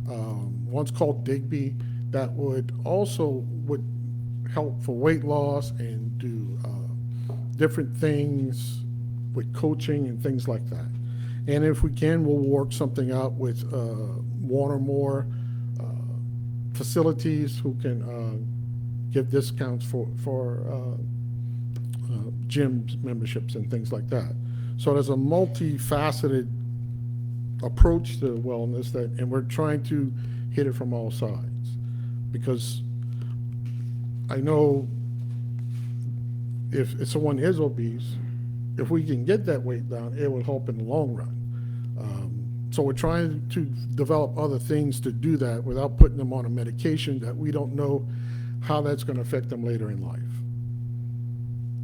one's called Digby, that would help for weight loss and do different things with coaching and things like that. And if we can, we'll work something out with one or more facilities who can give discounts for gym memberships and things like that. So there's a multifaceted approach to wellness and we're trying to hit it from all sides, because I know if someone is obese, if we can get that weight down, it will help in the long run. So we're trying to develop other things to do that without putting them on a medication that we don't know how that's going to affect them later in life.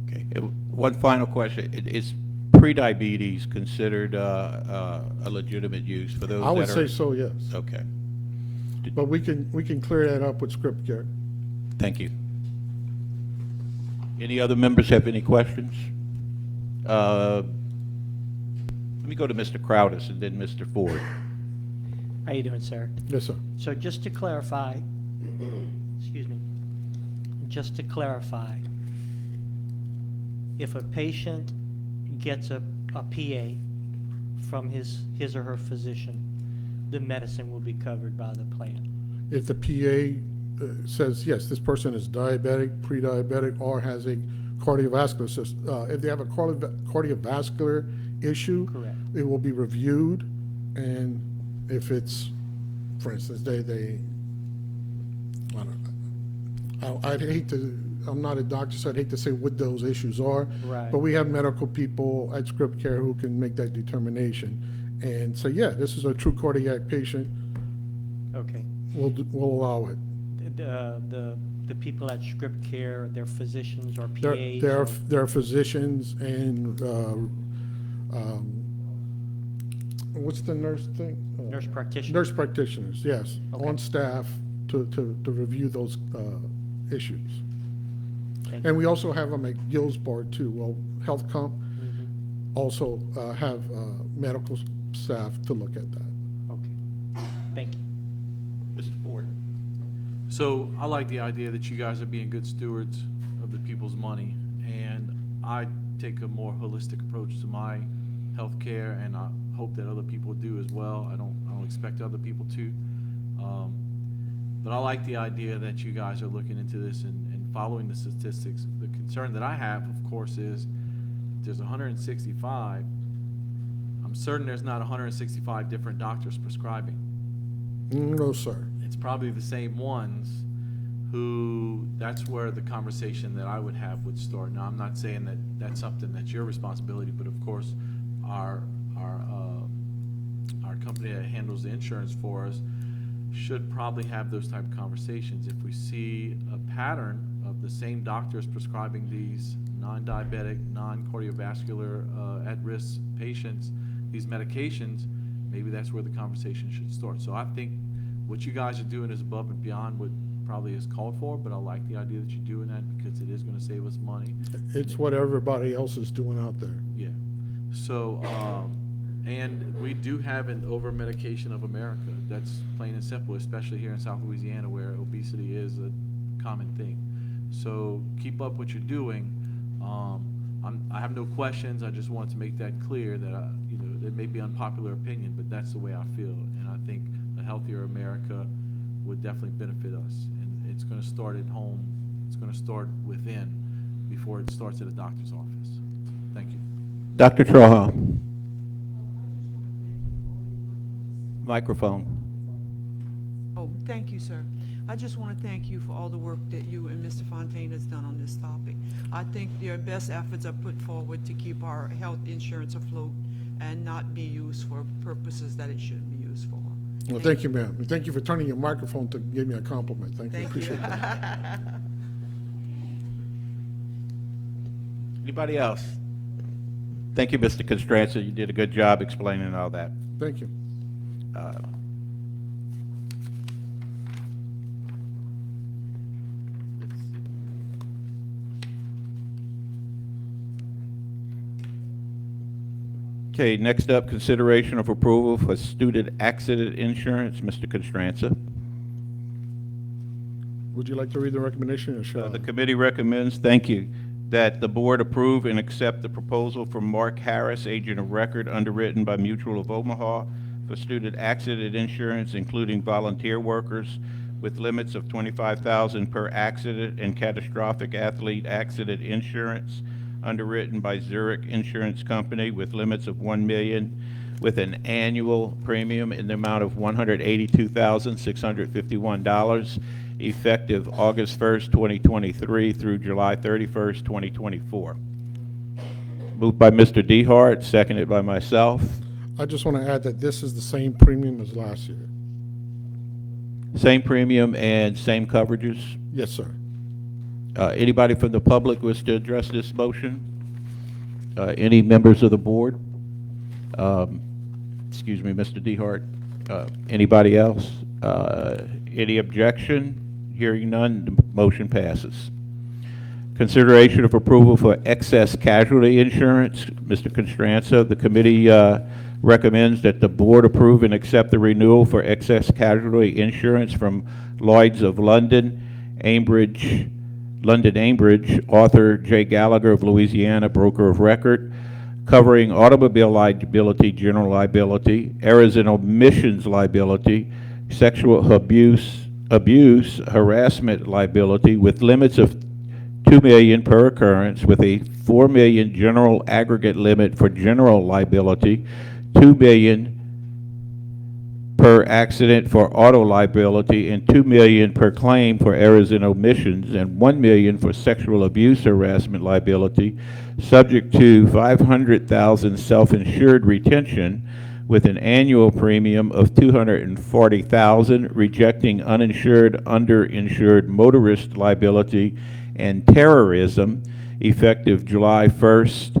Okay, one final question. Is prediabetes considered a legitimate use for those I would that say are? so, yes. Okay. But we can clear that up with script care. Thank you. Any other members have any questions? Let me go to Mr. Crowdis and then Mr. Ford. How you doing, sir? Yes, sir. So just to clarify, excuse me, just to clarify, if a patient gets a PA from his or her physician, the medicine will be covered by the plan. If the PA says, yes, this person is diabetic, pre-diabetic, or has a cardiovascular system, if they have a cardiovascular issue, correct, it will be reviewed, and if it's, for instance, I'd hate to, I'm not a doctor, so I'd hate to say what those issues are, right, but we have medical people at Script Care who can make that determination and say, yeah, this is a true cardiac patient. okay. We'll allow it. The people at Script Care, they're physicians or PAs? They're physicians and, what's the nurse thing? Nurse practitioners? Nurse practitioners, yes, Okay. on staff to review those issues. Thank And you. we also have them at Gills Board too. Well, Health Comp also have medical staff to look at that. Okay, thank you. Mr. Ford. So I like the idea that you guys are being good stewards of the people's money, and I take a more holistic approach to my health care, and I hope that other people do as well. I don't expect other people to. But I like the idea that you guys are looking into this and following the statistics. The concern that I have, of course, is there's 165. I'm certain there's not 165 different doctors prescribing. No, sir. It's probably the same ones who, that's where the conversation that I would have would start. Now, I'm not saying that that's something that's your responsibility, but of course, our company that handles the insurance for us should probably have those type of conversations. If we see a pattern of the same doctors prescribing these non-diabetic, non-cardiovascular at-risk patients these medications, maybe that's where the conversation should start. So I think what you guys are doing is above and beyond what probably is called for, but I like the idea that you're doing that because it is going to save us money. It's what everybody else is doing out there. Yeah. So, and we do have an over-medication of America. That's plain and simple, especially here in South Louisiana where obesity is a common thing. So keep up what you're doing. I have no questions. I just wanted to make that clear that, you know, it may be unpopular opinion, but that's the way I feel. And I think a healthier America would definitely benefit us. And it's going to start at home. It's going to start within before it starts at a doctor's office. Thank you. Dr. Traha. Microphone. Oh, thank you, sir. I just want to thank you for all the work that you and Mr. Fontaine has done on this topic. I think your best efforts are put forward to keep our health insurance afloat and not be used for purposes that it shouldn't be used for. Well, thank you, ma'am. And thank you for turning your microphone to give me a compliment. Thank you. Appreciate that. Anybody else? Thank you, Mr. Constranza. You did a good job explaining all that. Thank you. Okay, next up, consideration of approval for student accident insurance. Mr. Constranza. Would you like to read the recommendation or shall I? The committee recommends, thank you, that the board approve and accept the proposal from Mark Harris, agent of record, underwritten by Mutual of Omaha for student accident insurance, including volunteer workers, with limits of $25,000 per accident and catastrophic athlete accident insurance, underwritten by Zurich Insurance Company with limits of $1 million, with an annual premium in the amount of $182,651, effective August 1st, 2023 through July 31st, 2024. Moved by Mr. Dehart, seconded by myself. I just want to add that this is the same premium as last year. Same premium and same coverages? Yes, sir. Anybody from the public wish to address this motion? Any members of the board? Excuse me, Mr. Dehart. Anybody else? Any objection? Hearing none, the motion passes. Consideration of approval for excess casualty insurance. Mr. Constranza, the committee recommends that the board approve and accept the renewal for excess casualty insurance from Lloyd's of London, Ambridge, Arthur J. Gallagher of Louisiana, broker of record, covering automobile liability, general liability, errors and omissions liability, sexual abuse, harassment liability, with limits of $2 million per occurrence, with a $4 million general aggregate limit for general liability, $2 million per accident for auto liability, and $2 million per claim for errors and omissions, and $1 million for sexual abuse harassment liability, subject to $500,000 self-insured retention, with an annual premium of $240,000, rejecting uninsured, underinsured motorist liability and terrorism, effective July 1st,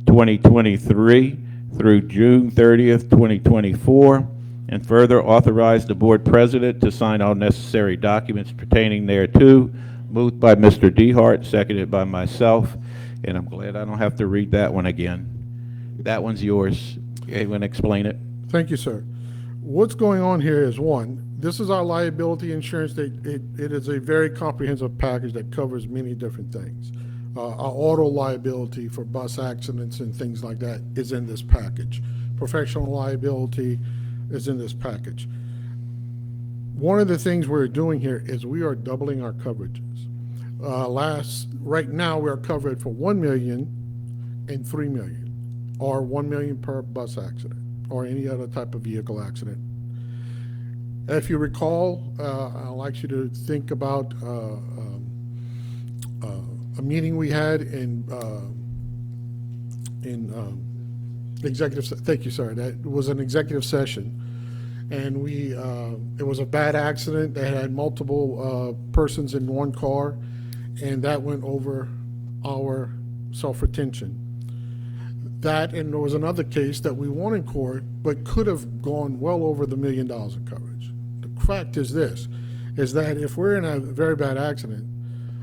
2023 through June 30th, 2024, and further authorize the board president to sign all necessary documents pertaining thereto. Moved by Mr. Dehart, seconded by myself, and I'm glad I don't have to read that one again. That one's yours. Anyone explain it? Thank you, sir. What's going on here is, one, this is our liability insurance. It is a very comprehensive package that covers many different things. Our auto liability for bus accidents and things like that is in this package. Professional liability is in this package. One of the things we're doing here is we are doubling our coverages. Right now we're covered for $1 million and $3 million, or $1 million per bus accident or any other type of vehicle accident. If you recall, I'd like you to think about a meeting we had in executive. Thank you, sir. That was an executive session, and it was a bad accident that had multiple persons in one car, and that went over our self-retention. That, and there was another case that we won in court, but could have gone well over the $1 million in coverage. The fact is this, is that if we're in a very bad accident,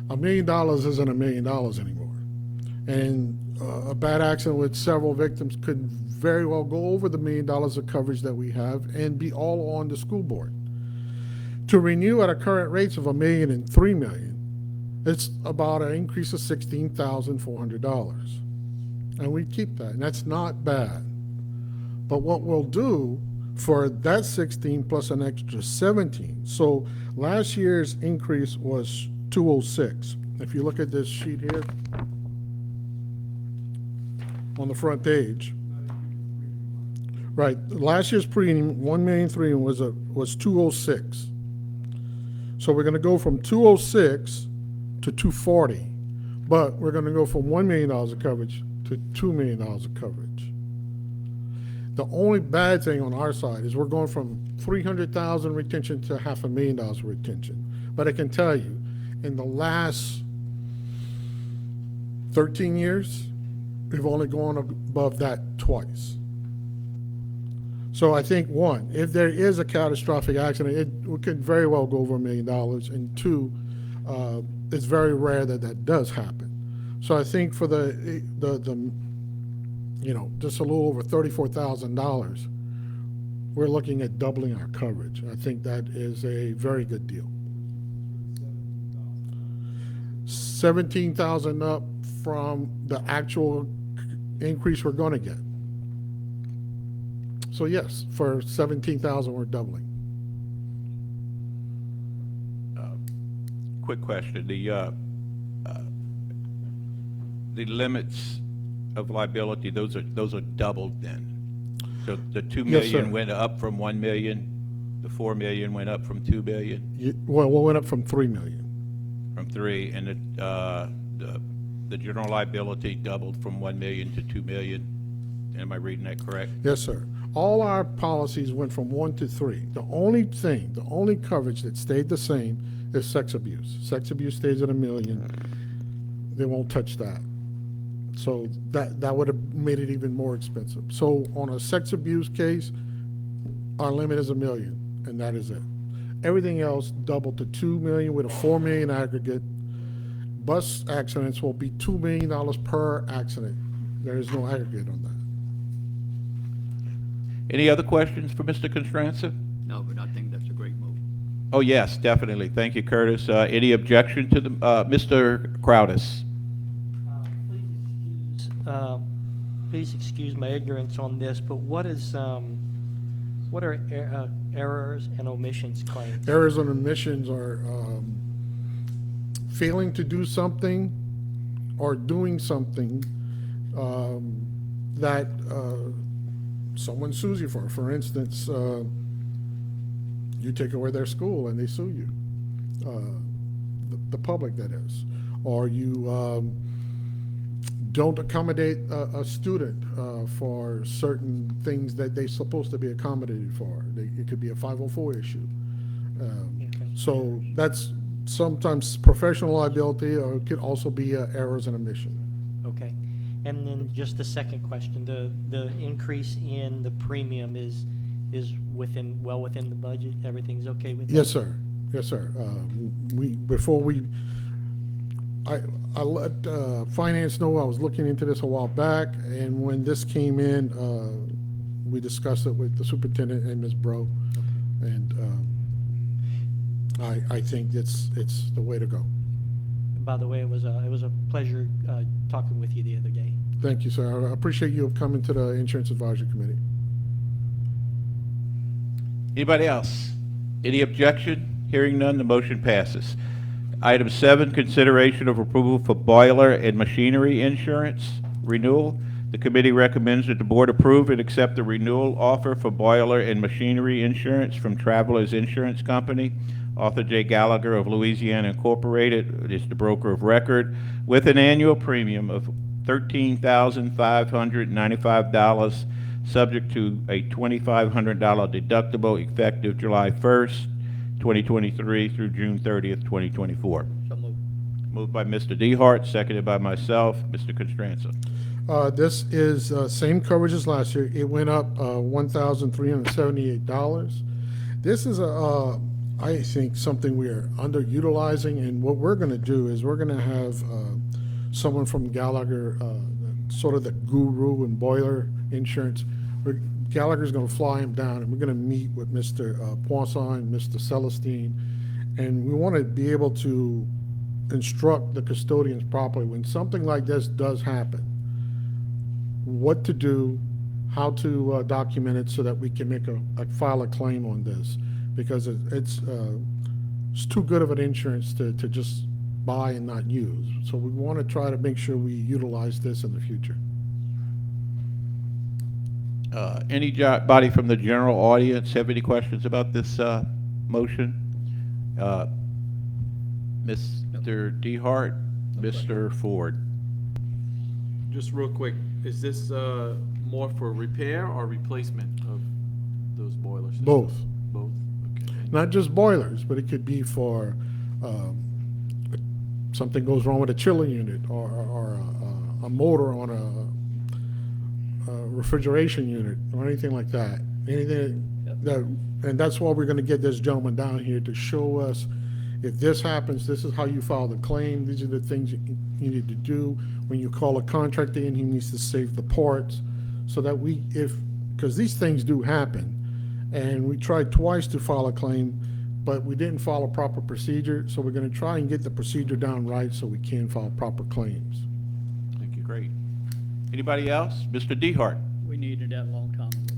$1 million isn't $1 million anymore. And a bad accident with several victims could very well go over the $1 million of coverage that we have and be all on the school board. To renew at our current rates of $1 million and $3 million, it's about an increase of $16,400. And we keep that, and that's not bad. But what we'll do for that 16 plus an extra 17, so last year's increase was 206. If you look at this sheet here on the front page, right, last year's premium, 1,000,003 was 206. So we're gonna go from 206 to 240, but we're gonna go from $1 million of coverage to $2 million of coverage. The only bad thing on our side is we're going from 300,000 retention to $500,000 retention. But I can tell you, in the last 13 years, we've only gone above that twice. So I think, one, if there is a catastrophic accident, it could very well go over $1 million, and two, it's very rare that that does happen. So I think for the just a little over $34,000, we're looking at doubling our coverage. I think that is a very good deal. 17,000 up from the actual increase we're going to get. So yes, for 17,000, we're doubling. Quick question, the limits of liability, those are doubled then? So the 2 Yes, million sir. went up from 1 million, the 4 million went up from 2 million? Well, we went up from 3 million. From 3, and the general liability doubled from 1 million to 2 million? Am I reading that correct? Yes, sir. All our policies went from 1 to 3. The only coverage that stayed the same is sex abuse. Sex abuse stays at $1 million. They won't touch that. So that would have made it even more expensive. So on a sex abuse case, our limit is $1 million, and that is it. Everything else doubled to $2 million with a $4 million aggregate. Bus accidents will be $2 million per accident. There is no aggregate on that. Any other questions for Mr. Constranza? No, but I think that's a great move. Oh, yes, definitely. Thank you, Curtis. Any objection to the, Mr. Crowdis? Please excuse my ignorance on this, but what are errors and omissions claims? Errors and omissions are failing to do something or doing something that someone sues you for. For instance, you take away their school and they sue you, the public that is, or you don't accommodate a student for certain things that they're supposed to be accommodated for. It could be a 504 issue. So that's sometimes professional liability, or it could also be errors and omission. Okay. And then just the second question, the increase in the premium is well within the budget? Everything's okay with that? Yes, sir. Yes, sir. I let finance know I was looking into this a while back, and when this came in, we discussed it with the superintendent and Ms. Bro, and I think it's the way to go. By the way, it was a pleasure talking with you the other day. Thank you, sir. I appreciate you coming to the Insurance Advisory Committee. Anybody else? Any objection? Hearing none, the motion passes. Item 7, consideration of approval for boiler and machinery insurance renewal. The committee recommends that the board approve and accept the renewal offer for boiler and machinery insurance from Travelers Insurance Company. Arthur J. Gallagher of Louisiana Incorporated is the broker of record, with an annual premium of $13,595, subject to a $2,500 deductible, effective July 1st, 2023 through June 30th, 2024. So moved. Moved by Mr. Dehart, seconded by myself. Mr. Constranza. This is same coverage as last year. It went up $1,378. This is I think something we are underutilizing, and what we're going to do is we're going to have someone from Gallagher, sort of the guru in boiler insurance. Gallagher's going to fly him down, and we're going to meet with Mr. Poisson and Mr. Celestine, and we want to be able to instruct the custodians properly when something like this does happen. what to do, how to document it so that we can file a claim on this. Because it's too good of an insurance to just buy and not use. So we want to try to make sure we utilize this in the future. Anybody from the general audience have any questions about this motion? Mr. DeHart, Mr. Ford. Just real quick, is this more for repair or replacement of those boilers? Both. Both? Okay. Not just boilers, but it could be for something goes wrong with a chiller unit or a motor on a refrigeration unit or anything like that. Anything that, and that's why we're going to get this gentleman down here to show us if this happens, this is how you file the claim. These are the things you need to do. When you call a contractor in, he needs to save the parts so that because these things do happen. And we tried twice to file a claim, but we didn't follow proper procedure. So we're going to try and get the procedure down right so we can file proper claims. Thank you, great. Anybody else? Mr. DeHart. We needed that a long time ago,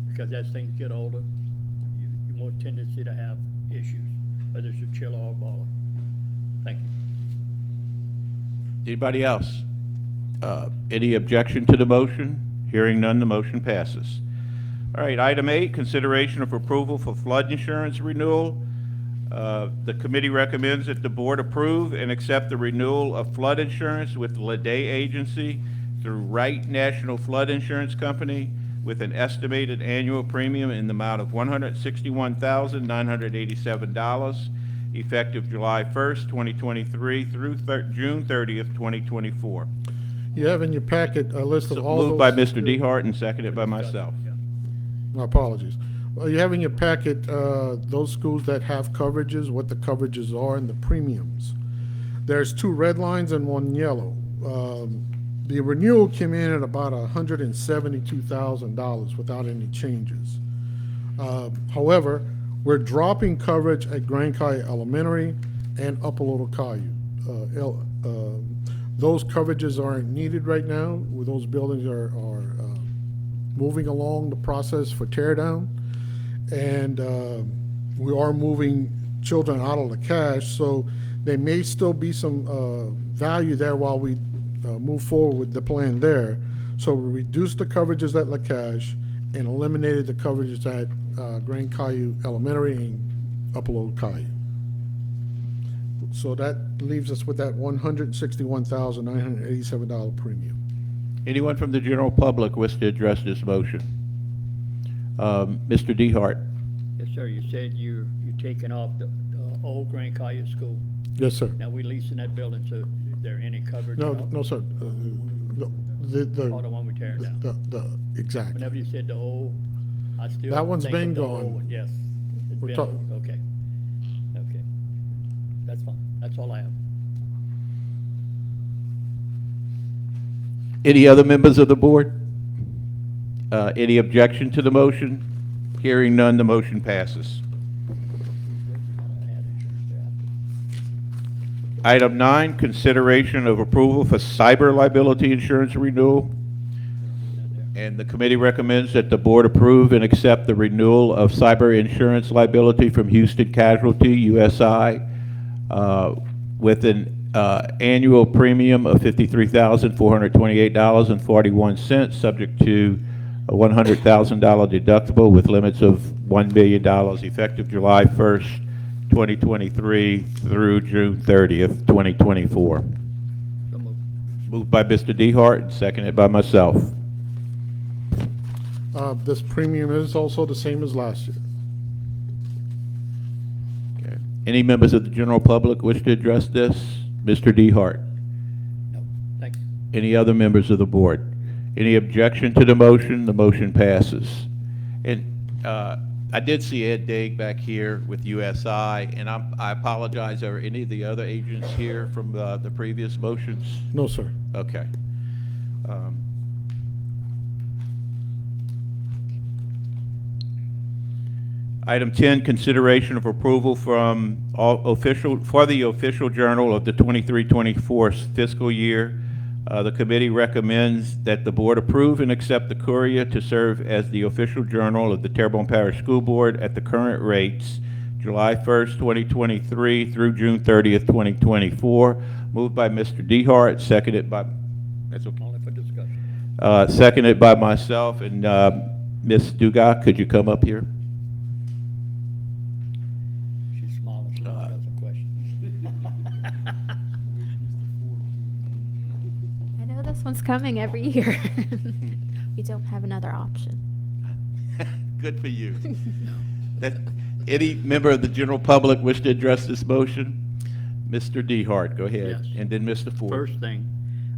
because as things get older, you're more tendency to have issues, whether it's a chiller or a boiler. Thank you. Anybody else? Any objection to the motion? Hearing none, the motion passes. All right, item 8, consideration of approval for flood insurance renewal. The committee recommends that the board approve and accept the renewal of flood insurance with the Lede Agency through Wright National Flood Insurance Company with an estimated annual premium in the amount of $161,987, effective July 1st, 2023 through June 30th, 2024. You have in your packet a list of all those. Moved by Mr. DeHart and seconded by myself. My apologies. Well, you have in your packet those schools that have coverages, what the coverages are, and the premiums. There's 2 red lines and 1 yellow. The renewal came in at about $172,000 without any changes. However, we're dropping coverage at Grand Caillou Elementary and Upper Little Caillou. Those coverages aren't needed right now. Those buildings are moving along the process for tear down. And we are moving children out of the cash, so there may still be some value there while we move forward with the plan there. So we reduced the coverages at LaCache and eliminated the coverages at Grand Caillou Elementary and Upper Little Caillou. So that leaves us with that $161,987 premium. Anyone from the general public wish to address this motion? Mr. DeHart. Yes, sir. You said you're taking off the old Grand Caillou School. Yes, sir. Now we're leasing that building, so is there any coverage? No, sir. The Or the one we tear down? Exactly. Whenever you said the old, I still That one's think been of the old gone. one. Yes. It's We're been talk- old. Okay. Okay. That's fine. That's all I have. Any other members of the board? Any objection to the motion? Hearing none, the motion passes. Item 9, consideration of approval for cyber liability insurance renewal. And the committee recommends that the board approve and accept the renewal of cyber insurance liability from Houston Casualty, USI, with an annual premium of $53,428.41, subject to a $100,000 deductible with limits of $1 million, effective July 1st, 2023 through June 30th, 2024. Moved by Mr. DeHart and seconded by myself. This premium is also the same as last year. Okay. Any members of the general public wish to address this? Mr. DeHart. No, thank you. Any other members of the board? Any objection to the motion? The motion passes. And I did see Ed Daig back here with USI, and I apologize. Are any of the other agents here from the previous motions? No, sir. Okay. Item 10, consideration of approval from the official journal of the 23-24 fiscal year The committee recommends that the board approve and accept the Courier to serve as the official journal of the Terrebonne Parish School Board at the current rates, July 1st, 2023 through June 30th, 2024. Moved by Mr. Dehart, seconded by, that's okay. Only for discussion. Seconded by myself, and Ms. Dugas, could you come up here? She's smiling, so she doesn't question. I know this one's coming every year. We don't have another option. Good for you. That, any member of the general public wish to address this motion? Mr. Dehart, go ahead. Yes. And then Mr. Ford. First thing,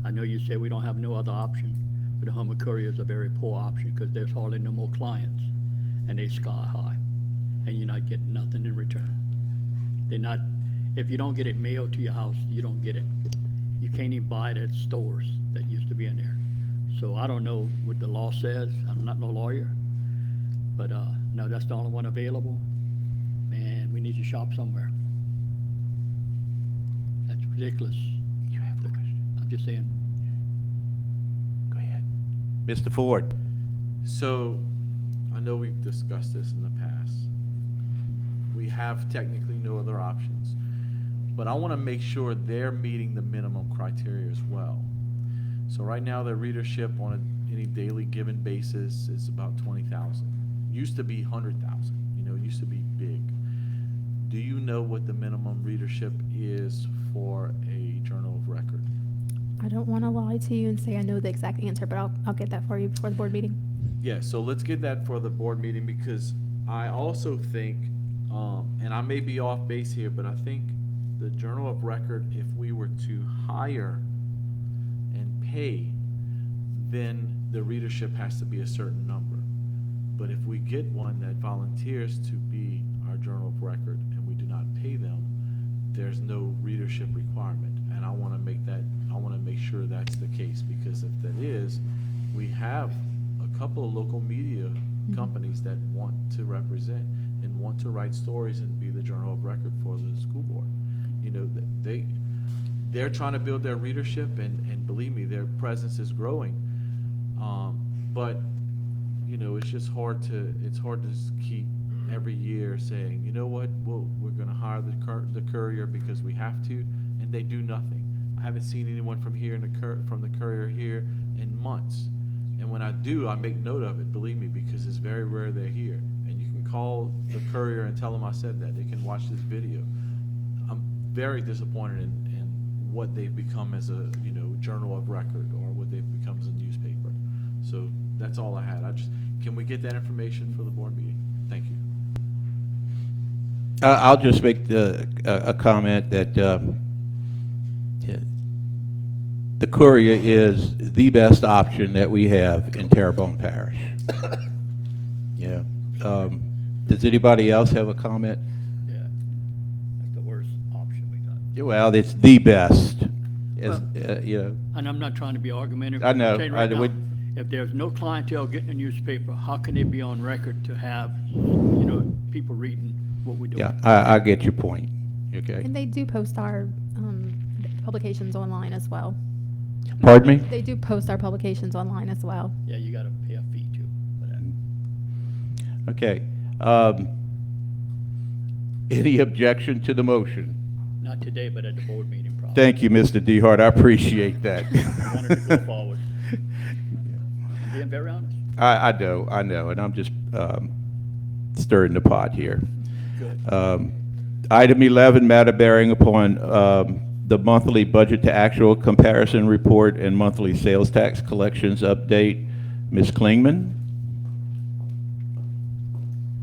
I know you said we don't have no other option, but the Hummer Courier is a very poor option because there's hardly no more clients, and they sky high, and you're not getting nothing in return. They're not, if you don't get it mailed to your house, you don't get it. You can't even buy it at stores that used to be in there. So I don't know what the law says. I'm not no lawyer, but no, that's the only one available. Man, we need to shop somewhere. That's ridiculous. You have the question. I'm just saying. Go ahead. Mr. Ford. So, I know we've discussed this in the past. We have technically no other options, but I want to make sure they're meeting the minimum criteria as well. So right now, their readership on any daily given basis is about 20,000. Used to be 100,000. You know, used to be big. Do you know what the minimum readership is for a journal of record? I don't want to lie to you and say I know the exact answer, but I'll get that for you before the board meeting. Yeah, so let's get that for the board meeting, because I also think, and I may be off base here, but I think the journal of record, if we were to hire and pay, then the readership has to be a certain number. But if we get one that volunteers to be our journal of record and we do not pay them, there's no readership requirement. And I want to make sure that's the case, because if that is, we have a couple of local media companies that want to represent and want to write stories and be the journal of record for the school board. You know, they're trying to build their readership, and believe me, their presence is growing. But you know, it's just hard to keep every year saying, you know what, we're going to hire the courier because we have to, and they do nothing. I haven't seen anyone from the courier here in months, and when I do, I make note of it. Believe me, because it's very rare they're here. And you can call the courier and tell them I said that. They can watch this video. I'm very disappointed in what they've become as a journal of record, or what they've become as a newspaper. So that's all I had. Can we get that information for the board meeting? Thank you. I'll just make a comment that the Courier is the best option that we have in Terrebonne Parish. Yeah. Does anybody else have a comment? Yeah, that's the worst option we got. Yeah, well, it's the best. You know. And I'm not trying to be argumentative. I know. I'm saying right I now, would- if there's no clientele getting a newspaper, how can it be on record to have, people reading what we're doing? Yeah, I get your point. Okay. And they do post our publications online as well. Pardon me? They do post our publications online as well. Yeah, you gotta pay a fee too for that. Okay. Any objection to the motion? Not today, but at the board meeting probably. Thank you, Mr. Dehart. I appreciate that. I wanted to go forward. I'm being very honest. I know, and I'm just stirring the pot here. Good. Item 11, matter bearing upon the monthly budget to actual comparison report and monthly sales tax collections update. Ms. Klingman?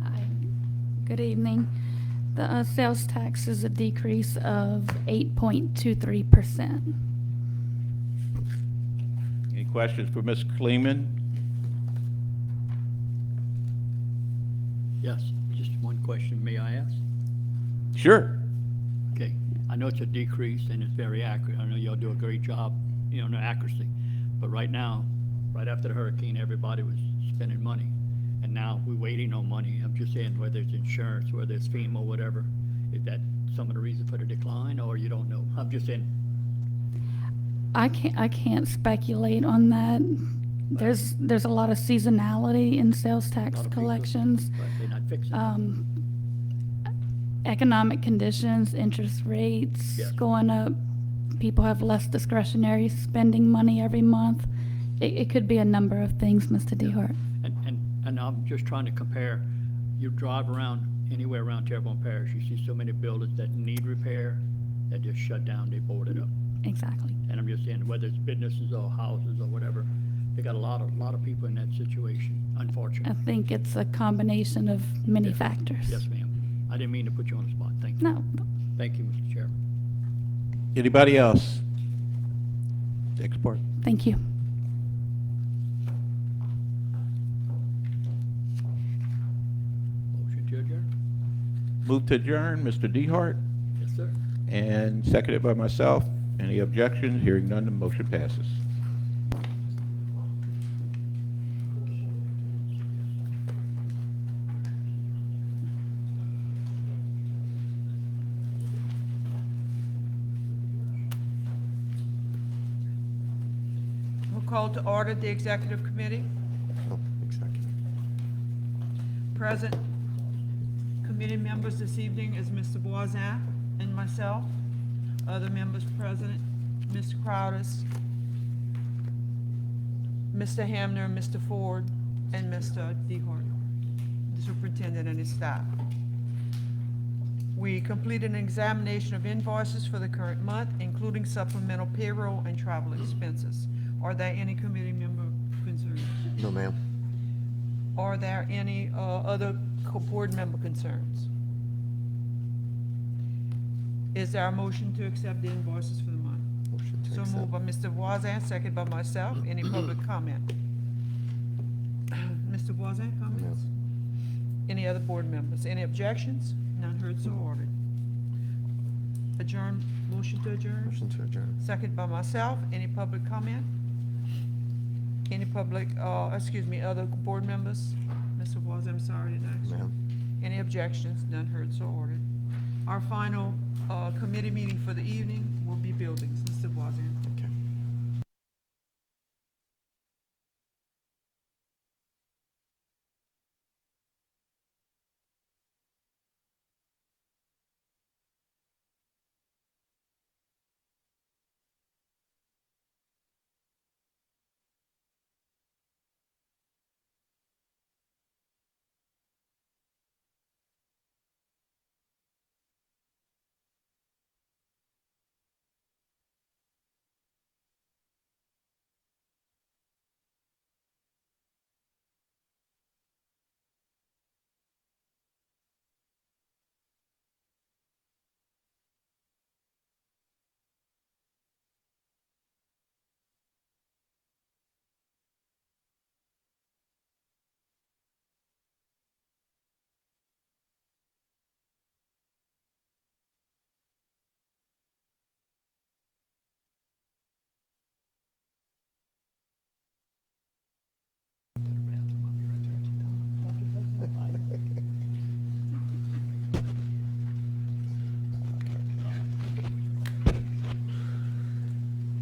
Hi, good evening. The sales tax is a decrease of 8.23%. Any questions for Ms. Klingman? Yes, just one question, may I ask? Sure. Okay, I know it's a decrease and it's very accurate. I know y'all do a great job, in accuracy. But right now, right after the hurricane, everybody was spending money. And now we're waiting on money. I'm just saying, whether it's insurance, whether it's FEMA, whatever, is that some of the reason for the decline, or you don't know? I'm just saying. I can't speculate on that. There's a lot of seasonality in sales tax collections. Right, they're not fixing it. Economic conditions, interest rates Yes. going up. People have less discretionary spending money every month. It could be a number of things, Mr. DeHart. And I'm just trying to compare, you drive around, anywhere around Terrebonne Parish, you see so many buildings that need repair, that just shut down, they boarded up. Exactly. And I'm just saying, whether it's businesses or houses or whatever, they got a lot of people in that situation, I unfortunately. think it's a combination of many factors. Yes, ma'am. I didn't mean to put you on the spot. Thank you. No. Thank you, Mr. Chairman. Anybody else? Next part. Thank you. Motion to adjourn? Move to adjourn, Mr. DeHart, Yes, sir. and seconded by myself. Any objections? Hearing none, the motion passes. We'll call to order the executive committee. Oh, executive. Present committee members this evening is Mr. Boizan and myself. Other members present, Mr. Crowdis, Mr. Hamner, Mr. Ford, and Mr. DeHart, the superintendent and his staff. We completed an examination of invoices for the current month, including supplemental payroll and travel expenses. Are there any committee member concerns? No, ma'am. Are there any other board member concerns? Is there a motion to accept the invoices for the month? Motion to So accept. moved by Mr. Voisin, second by myself. Any public comment? Mr. Voisin, comments? Any other board members? Any objections? None heard, so ordered. Adjourn, motion to adjourn? Motion to adjourn. Second by myself. Any public comment? Any public, other board members? Mr. Voisin, I'm sorry, didn't ask you. Ma'am. Any objections? None heard, so ordered. Our final committee meeting for the evening will be buildings. Mr. Voisin. Okay.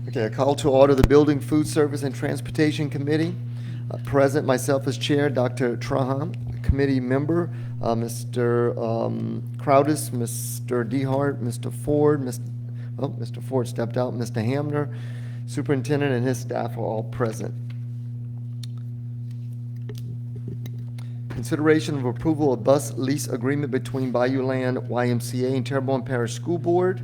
Okay, I call to order the Building, Food Service, and Transportation Committee. Present, myself as chair, Dr. Trahan, committee member, Mr. Crowdis, Mr. DeHart, Mr. Ford, Mr. Ford stepped out, Mr. Hamner, superintendent and his staff are all present. Consideration of approval of bus lease agreement between Bayou Land YMCA and Terrebonne Parish School Board.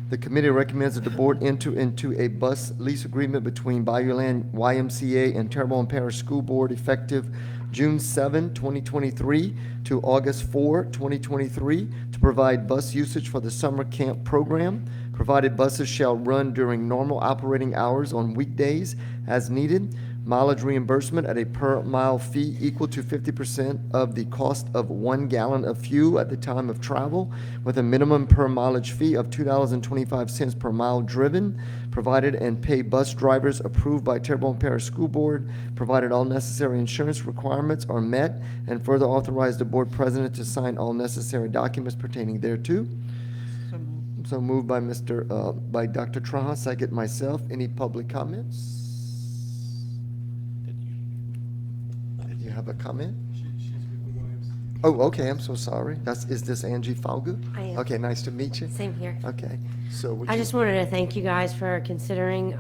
The committee recommends that the board enter into a bus lease agreement between Bayou Land YMCA and Terrebonne Parish School Board effective June 7, 2023 to August 4, 2023 to provide bus usage for the summer camp program, provided buses shall run during normal operating hours on weekdays as needed. Mileage reimbursement at a per mile fee equal to 50% of the cost of 1 gallon of fuel at the time of travel, with a minimum per mileage fee of $2.25 per mile driven, provided and pay bus drivers approved by Terrebonne Parish School Board, provided all necessary insurance requirements are met, and further authorize the board president to sign all necessary documents pertaining thereto. So moved. So moved by by Dr. Trahan, second myself. Any public comments? Did you have a comment? Oh, okay, I'm so sorry. Is this Angie Falgu? I am. Okay, nice to meet you. Same here. Okay, so would I you- just wanted to thank you guys for considering.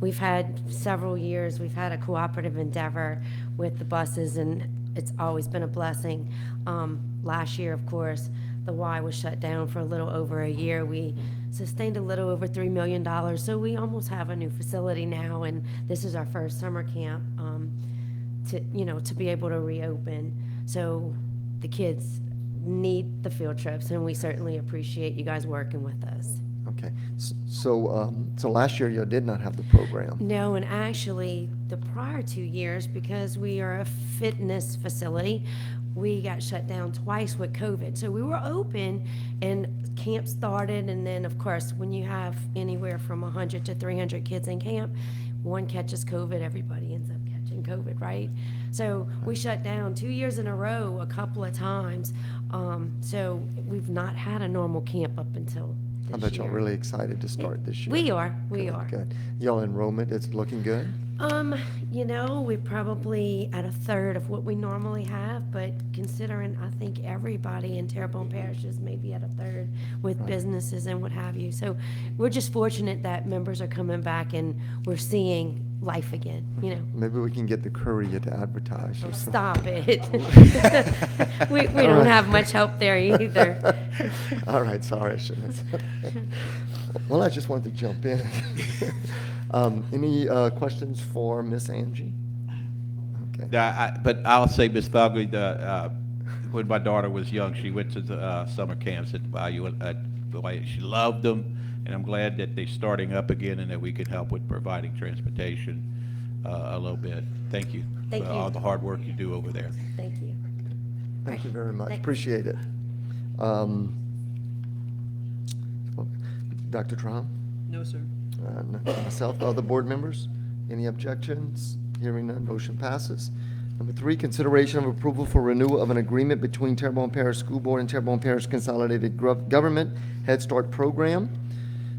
We've had several years, we've had a cooperative endeavor with the buses, and it's always been a blessing. Last year, of course, the Y was shut down for a little over a year. We sustained a little over $3 million, so we almost have a new facility now, and this is our first summer camp to be able to reopen. So the kids need the field trips, and we certainly appreciate you guys working with us. Okay, so last year you did not have the program. No, and actually, the prior 2 years, because we are a fitness facility, we got shut down twice with COVID. So we were open, and camp started, and then, of course, when you have anywhere from 100 to 300 kids in camp, one catches COVID, everybody ends up catching COVID, right? So we shut down 2 years in a row a couple of times. So we've not had a normal camp up until I this bet y'all year. really excited to start this year. We are. Good. Y'all enrollment, it's looking good? We're probably at a third of what we normally have, but considering I think everybody in Terrebonne Parish is maybe at a third with businesses and what have you. So we're just fortunate that members are coming back and we're seeing life again, Maybe we can get the Courier to advertise. or something. Stop it. We don't have much help there either. All right, sorry, I shouldn't have said that. Well, I just wanted to jump in. Any questions for Miss Angie? Okay. But I'll say, Ms. Falgood, when my daughter was young, she went to the summer camps at Bayou. She loved them, and I'm glad that they're starting up again and that we can help with providing transportation a little bit. Thank you Thank for you. all the hard work you do over there. Thank you. Thank you very much. Thanks. Appreciate it. Dr. Trahan? No, sir. Myself, other board members? Any objections? Hearing none, motion passes. Number 3, consideration of approval for renewal of an agreement between Terrebonne Parish School Board and Terrebonne Parish Consolidated Government Head Start Program.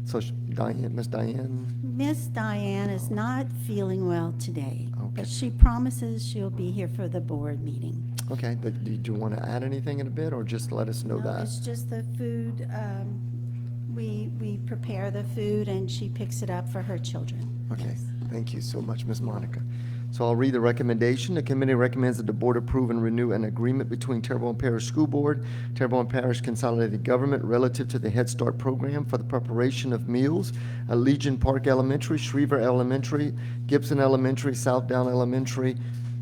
So Miss Diane? Miss Diane is not feeling well today, Okay. but she promises she'll be here for the board meeting. Okay, but do you want to add anything in a bit, or just let us know No, that? it's just the food. We prepare the food, and she picks it up for her children. Okay, thank you so much, Ms. Monica. So I'll read the recommendation. The committee recommends that the board approve and renew an agreement between Terrebonne Parish School Board, Terrebonne Parish Consolidated Government relative to the Head Start program for the preparation of meals at Legion Park Elementary, Schriever Elementary, Gibson Elementary, Southdown Elementary,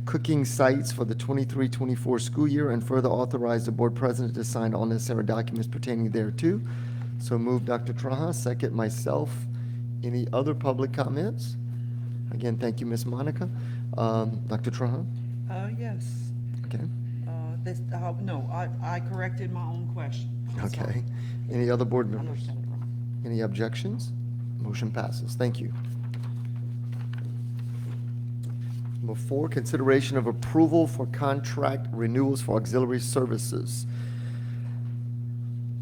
cooking sites for the 23-24 school year, and further authorize the board president to sign all necessary documents pertaining thereto. So move Dr. Trahan, second myself. Any other public comments? Again, thank you, Ms. Monica. Dr. Trahan? Yes. Okay. No, I corrected my own question. I'm sorry. Okay. Any other board I members? looked at it wrong. Any objections? Motion passes. Thank you. Number 4, consideration of approval for contract renewals for auxiliary services.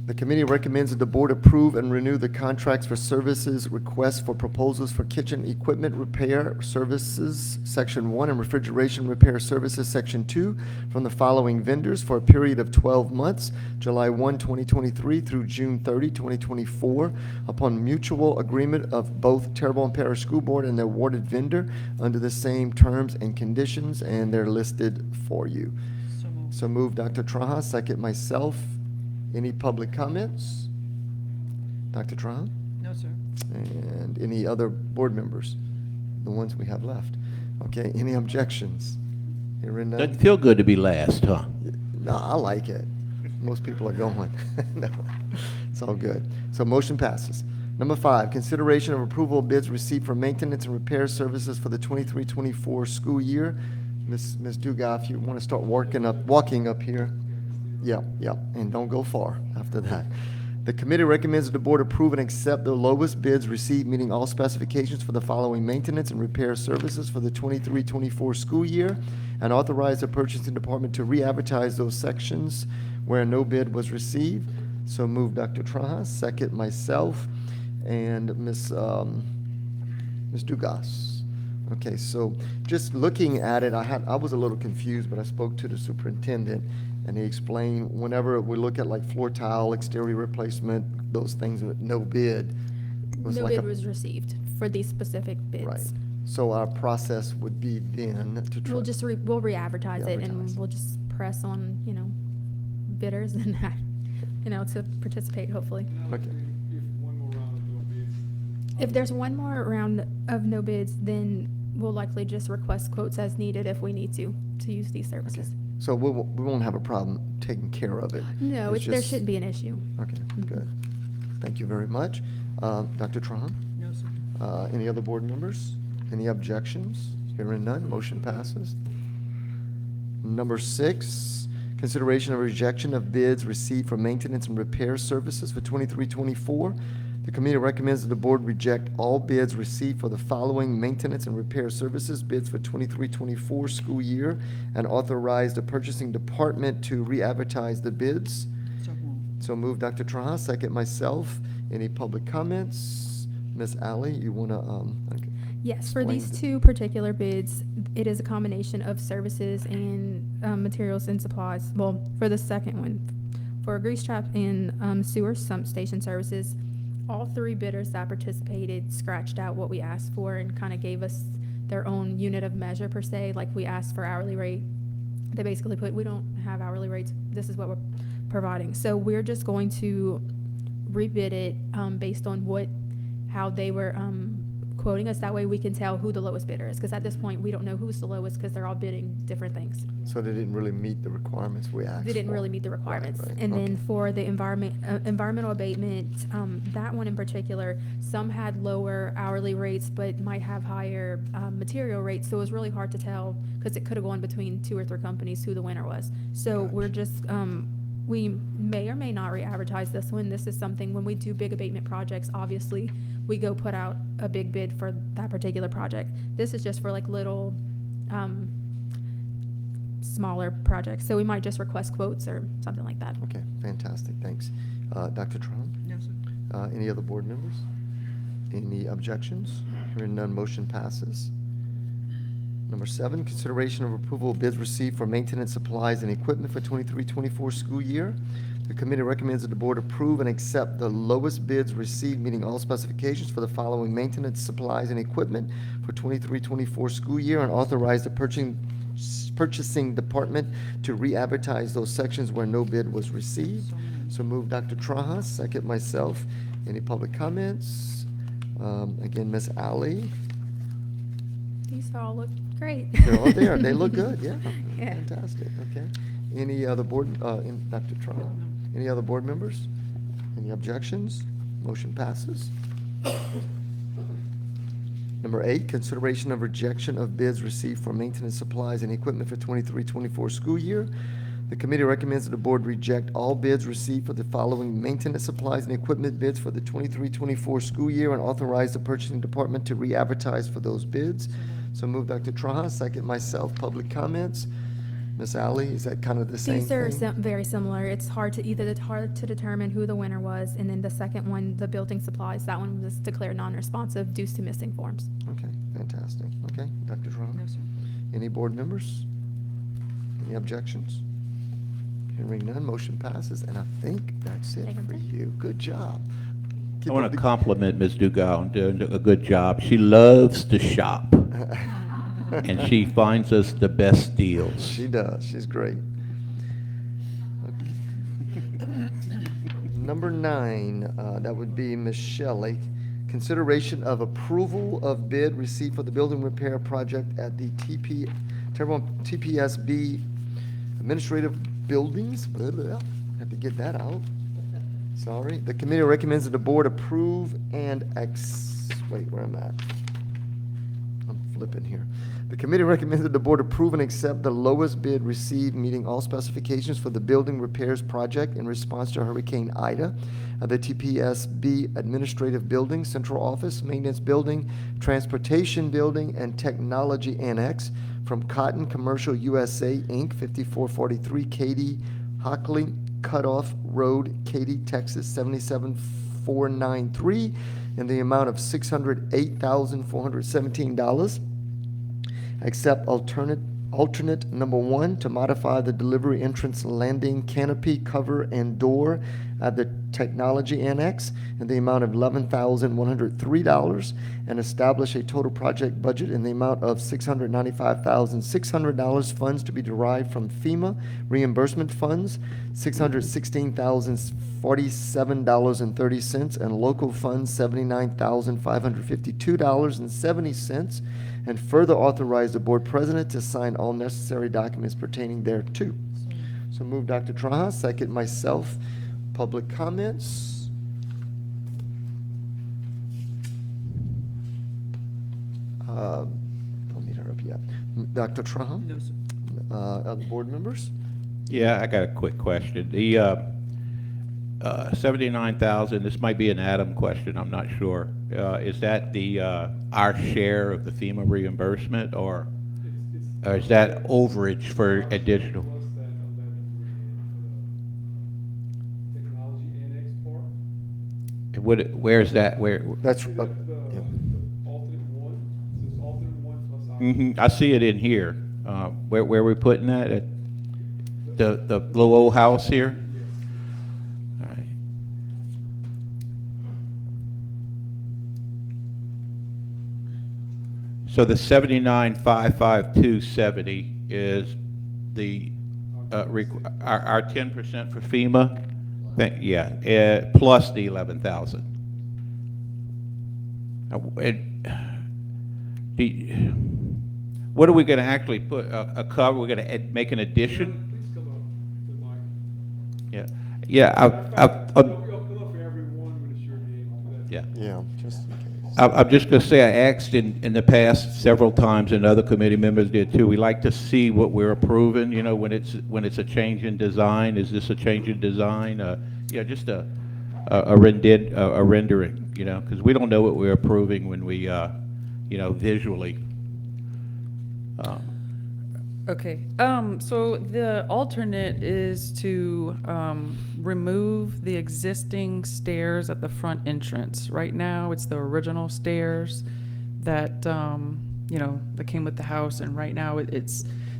The committee recommends that the board approve and renew the contracts for services requests for proposals for kitchen equipment repair services, Section 1, and refrigeration repair services, Section 2, from the following vendors for a period of 12 months, July 1, 2023 through June 30, 2024, upon mutual agreement of both Terrebonne Parish School Board and the awarded vendor under the same terms and conditions, and they're listed for you. So move Dr. Trahan, second myself. Any public comments? Dr. Trahan? No, sir. And any other board members? The ones we have left. Okay, any objections? Hearing none? Doesn't feel good to be last, huh? No, I like it. Most people are going. No, it's all good. So motion passes. Number 5, consideration of approval of bids received for maintenance and repair services for the 23-24 school year. Ms. Dugas, if you want to start walking up here. Yeah, and don't go far after that. The committee recommends that the board approve and accept the lowest bids received meeting all specifications for the following maintenance and repair services for the 23-24 school year, and authorize the purchasing department to re-advertise those sections where no bid was received. So moved Dr. Traha, second myself, and Ms. Dugas. Okay, so just looking at it, I was a little confused, but I spoke to the superintendent, and he explained whenever we look at like floor tile, exterior replacement, those things with no bid. it was No like bid a- was received for these specific bids. Right. So our process would be then to try. We'll re-advertise it, and Re-advertise. we'll just press on, bidders and, to participate, hopefully. Okay. If one more round of no bids. If there's one more round of no bids, then we'll likely just request quotes as needed if we need to use these services. So we won't have a problem taking care of it. No, It's there just- shouldn't be an issue. Okay, good. Thank you very much. Dr. Trahan? No, sir. Any other board members? Any objections? Hearing none, motion passes. Number 6, consideration of rejection of bids received for maintenance and repair services for 23-24. The committee recommends that the board reject all bids received for the following maintenance and repair services, bids for 23-24 school year, and authorize the purchasing department to re-advertise the bids. So moved. So move Dr. Trahan, second myself. Any public comments? Ms. Alley, you want to, Yes, for explain these the- 2 particular bids, it is a combination of services and materials and supplies. Well, for the second one, for grease trap and sewer sump station services, all 3 bidders that participated scratched out what we asked for and kind of gave us their own unit of measure per se, like we asked for hourly rate. They basically put, we don't have hourly rates, this is what we're providing. So we're just going to rebid it based on how they were quoting us. That way we can tell who the lowest bidder is, because at this point, we don't know who's the lowest because they're all bidding different things. so they didn't really meet the requirements we asked for? They didn't really meet the requirements. Right, And then okay. for the environmental abatement, that one in particular, some had lower hourly rates, but might have higher material rates. So it was really hard to tell, because it could have gone between 2 or 3 companies who the winner was. So we're just, we may or may not re-advertise this one. This is something, when we do big abatement projects, obviously, we go put out a big bid for that particular project. This is just for like little, smaller projects. So we might just request quotes or something like that. Okay, fantastic, thanks. Dr. Trahan? No, sir. Any other board members? Any objections? Hearing none, motion passes. Number 7, consideration of approval of bids received for maintenance supplies and equipment for 23-24 school year. The committee recommends that the board approve and accept the lowest bids received meeting all specifications for the following maintenance supplies and equipment for 23-24 school year, and authorize the purchasing department to re-advertise those sections where no bid was received. So move Dr. Traha, second myself. Any public comments? Again, Ms. Alley. These all look great. They're all there. They look good, yeah. Yeah. Fantastic, okay. Any other board, Dr. Traha? Any other board members? Any objections? Motion passes. Number 8, consideration of rejection of bids received for maintenance supplies and equipment for 23-24 school year. The committee recommends that the board reject all bids received for the following maintenance supplies and equipment bids for the 23-24 school year, and authorize the purchasing department to re-advertise for those bids. So move Dr. Traha, second myself. Public comments? Ms. Alley, is that kind of the same These are thing? very similar. It's hard to determine who the winner was, and then the second one, the building supplies, that one was declared non-responsive due to missing forms. Okay, fantastic. Okay, Dr. Traha? No, sir. Any board members? Any objections? Hearing none, motion passes, and I think that's it Thank for you. you. Good job. Keep I want up to the- compliment Ms. Dugas on doing a good job. She loves to shop, and she finds us the best deals. She does. She's great. Number 9, that would be Ms. Shelley. Consideration of approval of bid received for the building repair project at the TPSB Administrative Buildings. Blah, blah. Have to get that out. Sorry. The committee recommends that the board approve and wait, where I'm at. I'm flipping here. The committee recommends that the board approve and accept the lowest bid received meeting all specifications for the building repairs project in response to Hurricane Ida at the TPSB Administrative Building, Central Office, Maintenance Building, Transportation Building, and Technology Annex from Cotton Commercial USA, Inc., 5443 Katy Hockley Cutoff Road, Katy, Texas, 77493, in the amount of $608,417. Accept alternate number 1 to modify the delivery entrance landing canopy cover and door at the Technology Annex in the amount of $11,103, and establish a total project budget in the amount of $695,600, funds to be derived from FEMA reimbursement funds, $616,047.30, and local funds, $79,552.70, and further authorize the board president to sign all necessary documents pertaining thereto. So move Dr. Traha, second myself. Public comments? Don't need her up yet. Dr. Traha? No, sir. Other board members? Yeah, I got a quick question. The 79,000, this might be an Adam question, I'm not sure. Is that the our share of the FEMA reimbursement, or is that overage for additional? Technology Annex part. Where's that? Where? That's, The alternate one, says alternate one plus our. I see it in here. Where we putting that? At the little old house here? All right. So the 79,552.70 is the our 10% for FEMA? Yeah, plus the 11,000. What are we going to actually put, a cover, we're going to make an addition? Please come up to the mic. Yeah, We'll come up for everyone with a sure name. yeah. just in case. I'm just going to say, I asked in the past several times, and other committee members did too, we like to see what we're approving, you know, when it's a change in design. Is this a change in design? Yeah, just a rendering, you know, because we don't know what we're approving when we, you know, visually. Okay, so the alternate is to remove the existing stairs at the front entrance. Right now, it's the original stairs that, you know, that came with the house, and right now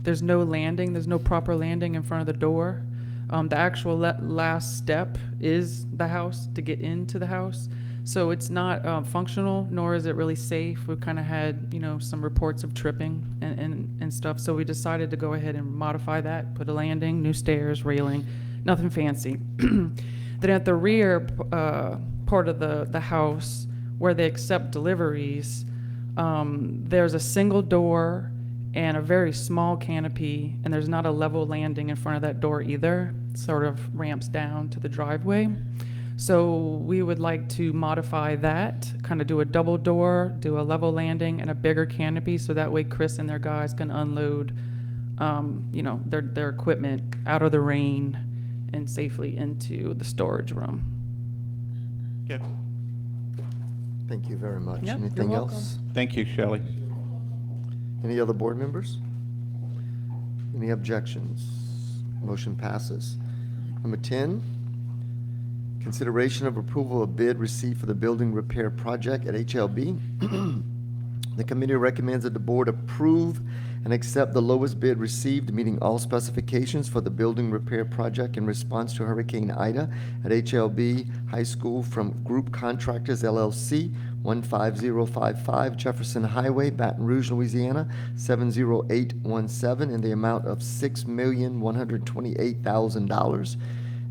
there's no landing, there's no proper landing in front of the door. The actual last step is the house to get into the house. So it's not functional, nor is it really safe. We've kind of had, you know, some reports of tripping and stuff. So we decided to go ahead and modify that, put a landing, new stairs, railing, nothing fancy. Then at the rear part of the house where they accept deliveries, there's a single door and a very small canopy, and there's not a level landing in front of that door either. It sort of ramps down to the driveway. So we would like to modify that, kind of do a double door, do a level landing, and a bigger canopy, so that way Chris and their guys can unload, you know, their equipment out of the rain and safely into the storage room. Yeah. Thank you very much. Yep, you're Anything welcome. else? Thank you, Shelley. Any other board members? Any objections? Motion passes. Number 10, consideration of approval of bid received for the building repair project at HLB. The committee recommends that the board approve and accept the lowest bid received, meeting all specifications for the building repair project in response to Hurricane Ida at HLB High School from Group Contractors LLC, 15055 Jefferson Highway, Baton Rouge, Louisiana, 70817, in the amount of $6,128,000,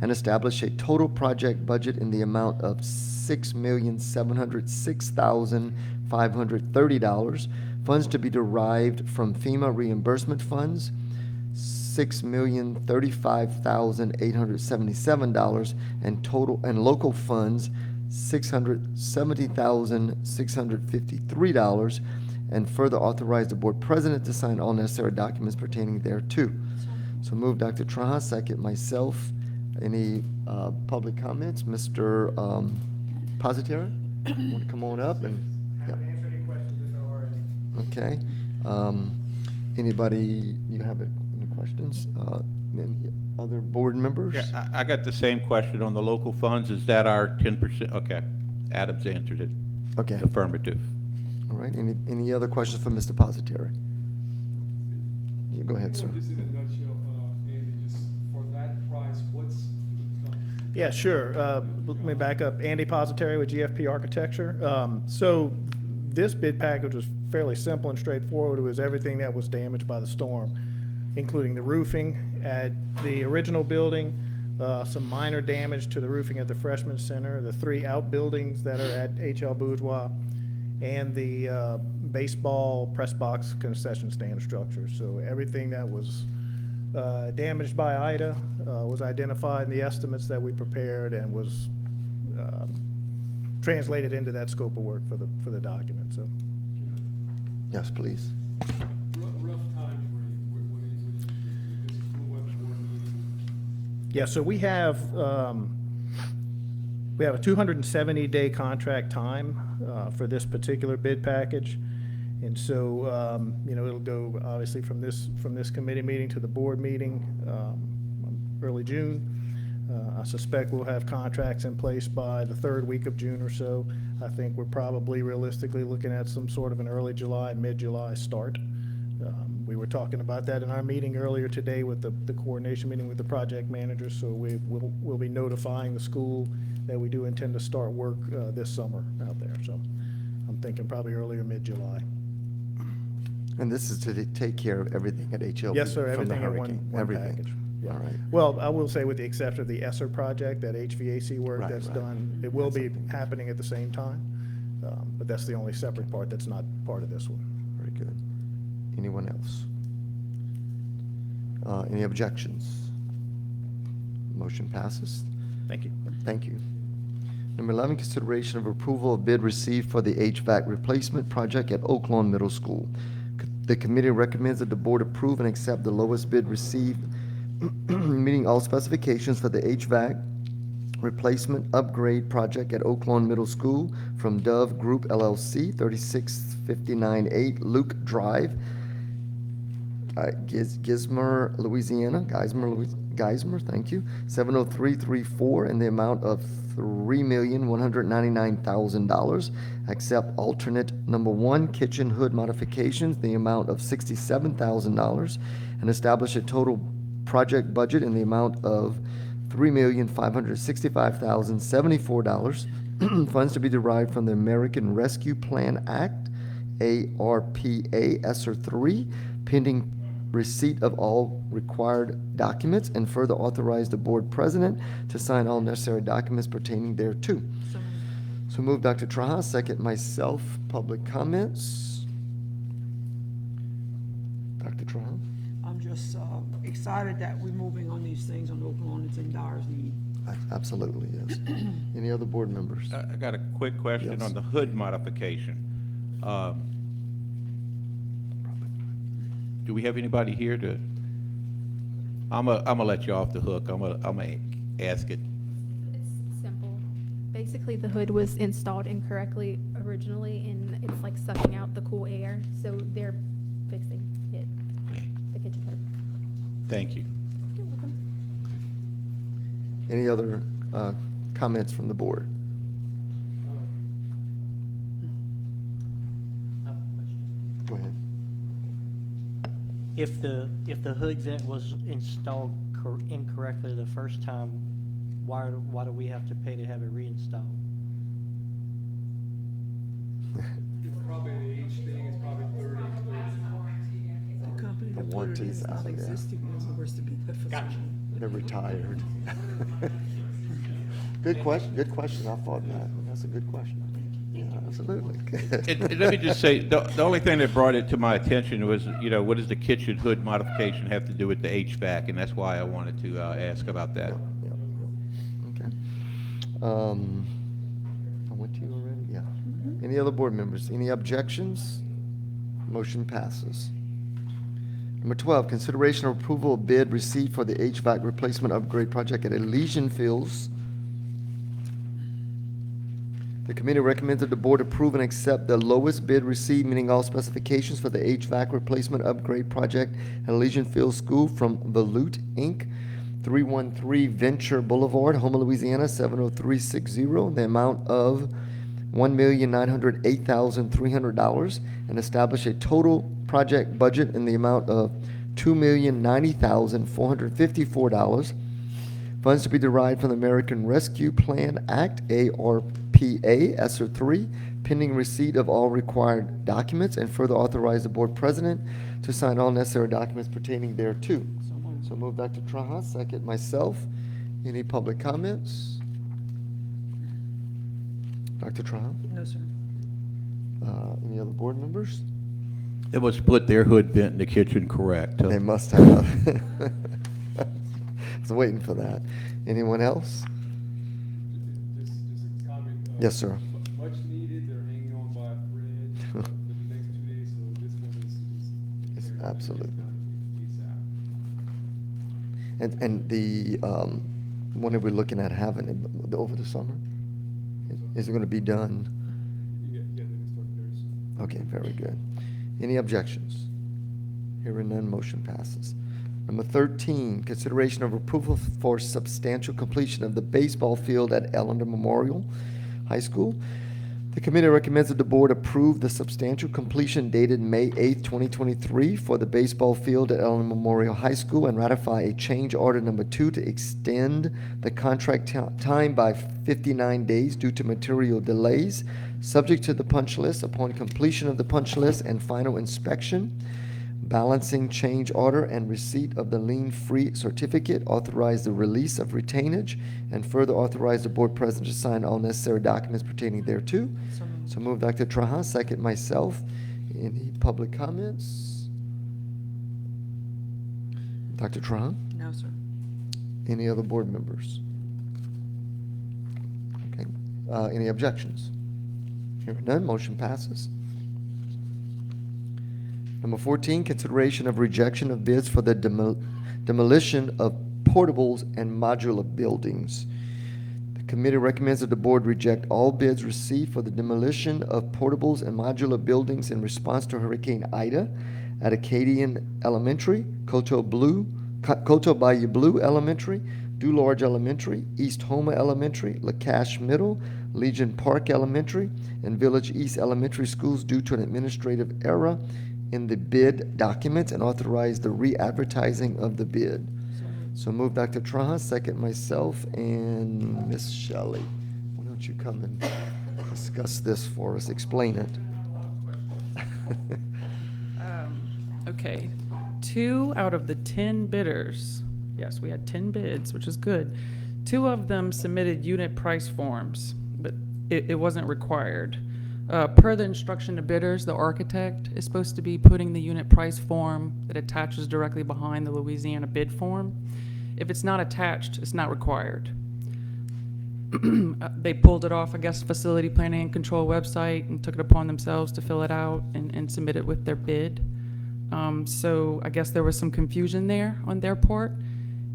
and establish a total project budget in the amount of $6,706,530. Funds to be derived from FEMA reimbursement funds, $6,035,877, and local funds, $670,653, and further authorize the board president to sign all necessary documents pertaining thereto. So move Dr. Traha, second myself. Any public comments? Mr. Positeri, want to come on up? And yeah. Okay. Anybody, you have any questions? Any other board members? Yeah, I got the same question on the local funds. Is that our 10%? Okay. Adams answered it. Okay. Affirmative. All right, any other questions for Mr. Positeri? You go ahead, sir. Just in a nutshell, Andy, just for that price, what's Yeah, sure. Let me back up. Andy Positeri with GFP Architecture. So this bid package was fairly simple and straightforward. It was everything that was damaged by the storm, including the roofing at the original building, some minor damage to the roofing at the Freshman Center, the 3 outbuildings that are at HL Bourgeois, and the baseball press box concession stand structure. So everything that was damaged by Ida was identified in the estimates that we prepared and was translated into that scope of work for the document. So, Yes, please. rough time frame? What is this full web board meeting? yeah, so we have a 270-day contract time for this particular bid package. And so, it'll go obviously from this committee meeting to the board meeting, early June. I suspect we'll have contracts in place by the 3rd week of June or so. I think we're probably realistically looking at some sort of an early July, mid-July start. We were talking about that in our meeting earlier today with the coordination meeting with the project manager. So we'll be notifying the school that we do intend to start work this summer out there. So I'm thinking probably early or mid-July. And this is to take care of everything at HL? Yes, sir, from the everything in hurricane, one everything. package. Yeah. All right. Well, I will say with the exception of the ESSER project, that HVAC work Right, that's right. done, it will be happening at the same time. But that's the only separate part that's not part of this one. Very good. Anyone else? Any objections? Motion passes. Thank you. Thank you. Number 11, consideration of approval of bid received for the HVAC replacement project at Oak Lawn Middle School. The committee recommends that the board approve and accept the lowest bid received, meeting all specifications for the HVAC replacement upgrade project at Oak Lawn Middle School from Dove Group LLC, 36598 Luke Drive, Geismar, Louisiana, Geismar, thank you, 70334, in the amount of $3,199,000. Accept alternate number 1, kitchen hood modifications, the amount of $67,000, and establish a total project budget in the amount of $3,565,074. Funds to be derived from the American Rescue Plan Act, ARPA ESSER 3, pending receipt of all required documents, and further authorize the board president to sign all necessary documents pertaining thereto. So move Dr. Traha, second myself. Public comments? Dr. Traha? I'm just excited that we're moving on these things on Oak Lawn. It's in dire need. Absolutely, yes. Any other board members? I got a quick question Yes. on the hood modification. Do we have anybody here to, I'm gonna let you off the hook. I'm gonna ask it. It's simple. Basically, the hood was installed incorrectly originally, and it's like sucking out the cool air, so they're fixing it, the kitchen hood. Thank you. You're welcome. Any other comments from the board? Go ahead. If the hood that was installed incorrectly the first time, why do we have to pay to have it reinstalled? It's probably an age thing, it's probably 30. The company The that put it warranty's in out is of there. existing, and we're to be there for some. They're retired. Good question. I thought that's a good question. Yeah, absolutely. Let me just say, the only thing that brought it to my attention was, what does the kitchen hood modification have to do with the HVAC? And that's why I wanted to ask about that. Okay. I went to you already? Yeah. Any other board members? Any objections? Motion passes. Number 12, consideration of approval of bid received for the HVAC replacement upgrade project at Elysian Fields The committee recommends that the board approve and accept the lowest bid received, meeting all specifications for the HVAC replacement upgrade project at Elysian Field School from Volute Inc., 313 Venture Boulevard, Houma, Louisiana, 70360, in the amount of $1,908,300, and establish a total project budget in the amount of $2,090,454. Funds to be derived from the American Rescue Plan Act, ARPA, ESSER 3, pending receipt of all required documents, and further authorize the board president to sign all necessary documents pertaining thereto. So move Dr. Trahan, second myself. Any public comments? Dr. Trahan? No, sir. Any other board members? It was split their hood vent in the kitchen, correct? They must have. I was waiting for that. Anyone else? Just a comment. Yes, sir. Much needed, they're hanging on by a thread for the next 2 days, so this one is. It's absolutely. ASAP. And the, when are we looking at having it, over the summer? Is it gonna be done? Yeah, they're gonna start very soon. Okay, very good. Any objections? Hearing none, motion passes. Number 13, consideration of approval for substantial completion of the baseball field at Ellender Memorial High School. The committee recommends that the board approve the substantial completion dated May 8th, 2023 for the baseball field at Ellender Memorial High School and ratify a change order number 2 to extend the contract time by 59 days due to material delays, subject to the punch list upon completion of the punch list and final inspection. Balancing change order and receipt of the lien-free certificate, authorize the release of retainage, and further authorize the board president to sign all necessary documents pertaining thereto. So move Dr. Trahan, second myself. Any public comments? Dr. Trahan? No, sir. Any other board members? Okay. Any objections? Hearing none, motion passes. Number 14, consideration of rejection of bids for the demolition of portables and modular buildings. The committee recommends that the board reject all bids received for the demolition of portables and modular buildings in response to Hurricane Ida at Acadian Elementary, Coteau Bayou Blue Elementary, Dularge Elementary, East Houma Elementary, LaCache Middle, Legion Park Elementary, and Village East Elementary Schools due to an administrative error in the bid documents, and authorize the re-advertising of the bid. So move Dr. Trahan, second myself, and Ms. Shelley. Why don't you come and discuss this for us, explain it. Okay, 2 out of the 10 bidders, yes, we had 10 bids, which is good. 2 of them submitted unit price forms, but it wasn't required. Per the instruction to bidders, the architect is supposed to be putting the unit price form that attaches directly behind the Louisiana bid form. If it's not attached, it's not required. They pulled it off, I guess, Facility Planning and Control website and took it upon themselves to fill it out and submit it with their bid. So I guess there was some confusion there on their part.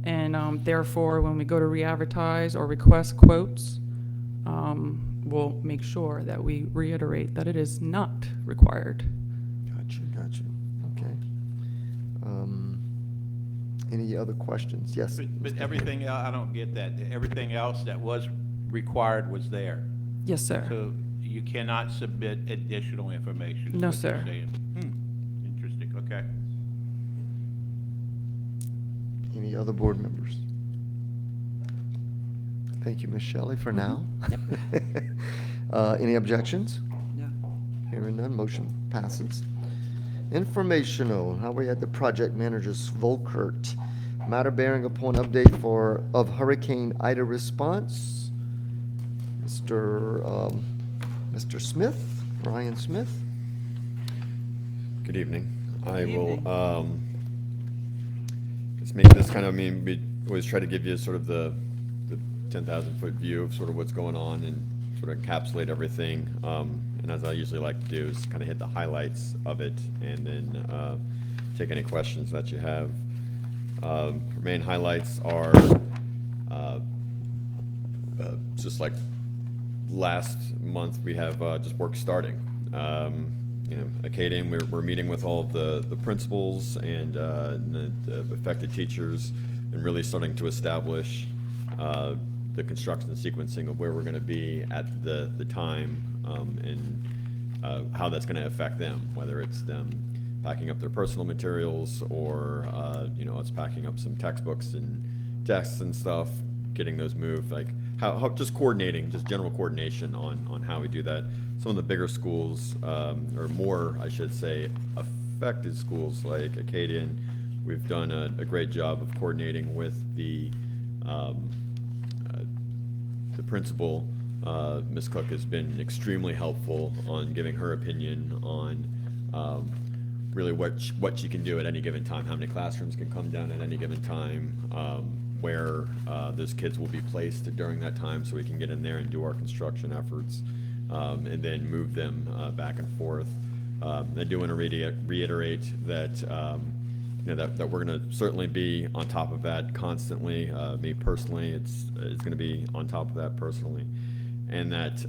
And therefore, when we go to re-advertise or request quotes, we'll make sure that we reiterate that it is not required. Gotcha. Okay. Any other questions? Yes. But everything, I don't get that. Everything else that was required was there. Yes, sir. So you cannot submit additional information. is No, what you're sir. saying. Interesting, okay. Any other board members? Thank you, Ms. Shelley, for now. Any objections? No. Hearing none, motion passes. Informational, how we had the project manager, Volkert. Matter bearing upon update of Hurricane Ida response. Mr. Smith, Ryan Smith. Good evening. I Good will evening. just make this kind of, we always try to give you sort of the 10,000-foot view of sort of what's going on and sort of encapsulate everything. And as I usually like to do is kind of hit the highlights of it and then take any questions that you have. Main highlights are just like last month, we have just work starting. You know, Acadian, we're meeting with all of the principals and the affected teachers and really starting to establish the construction sequencing of where we're going to be at the time and how that's going to affect them, whether it's them packing up their personal materials or, you know, us packing up some textbooks and desks and stuff, getting those moved, like how just coordinating, just general coordination on how we do that. Some of the bigger schools, or more, I should say, affected schools like Acadian, we've done a great job of coordinating with the principal. Ms. Cook has been extremely helpful on giving her opinion on really what she can do at any given time, how many classrooms can come down at any given time, where those kids will be placed during that time so we can get in there and do our construction efforts, and then move them back and forth. I do want to reiterate that you know, that we're going to certainly be on top of that constantly. Me personally, it's going to be on top of that personally, and that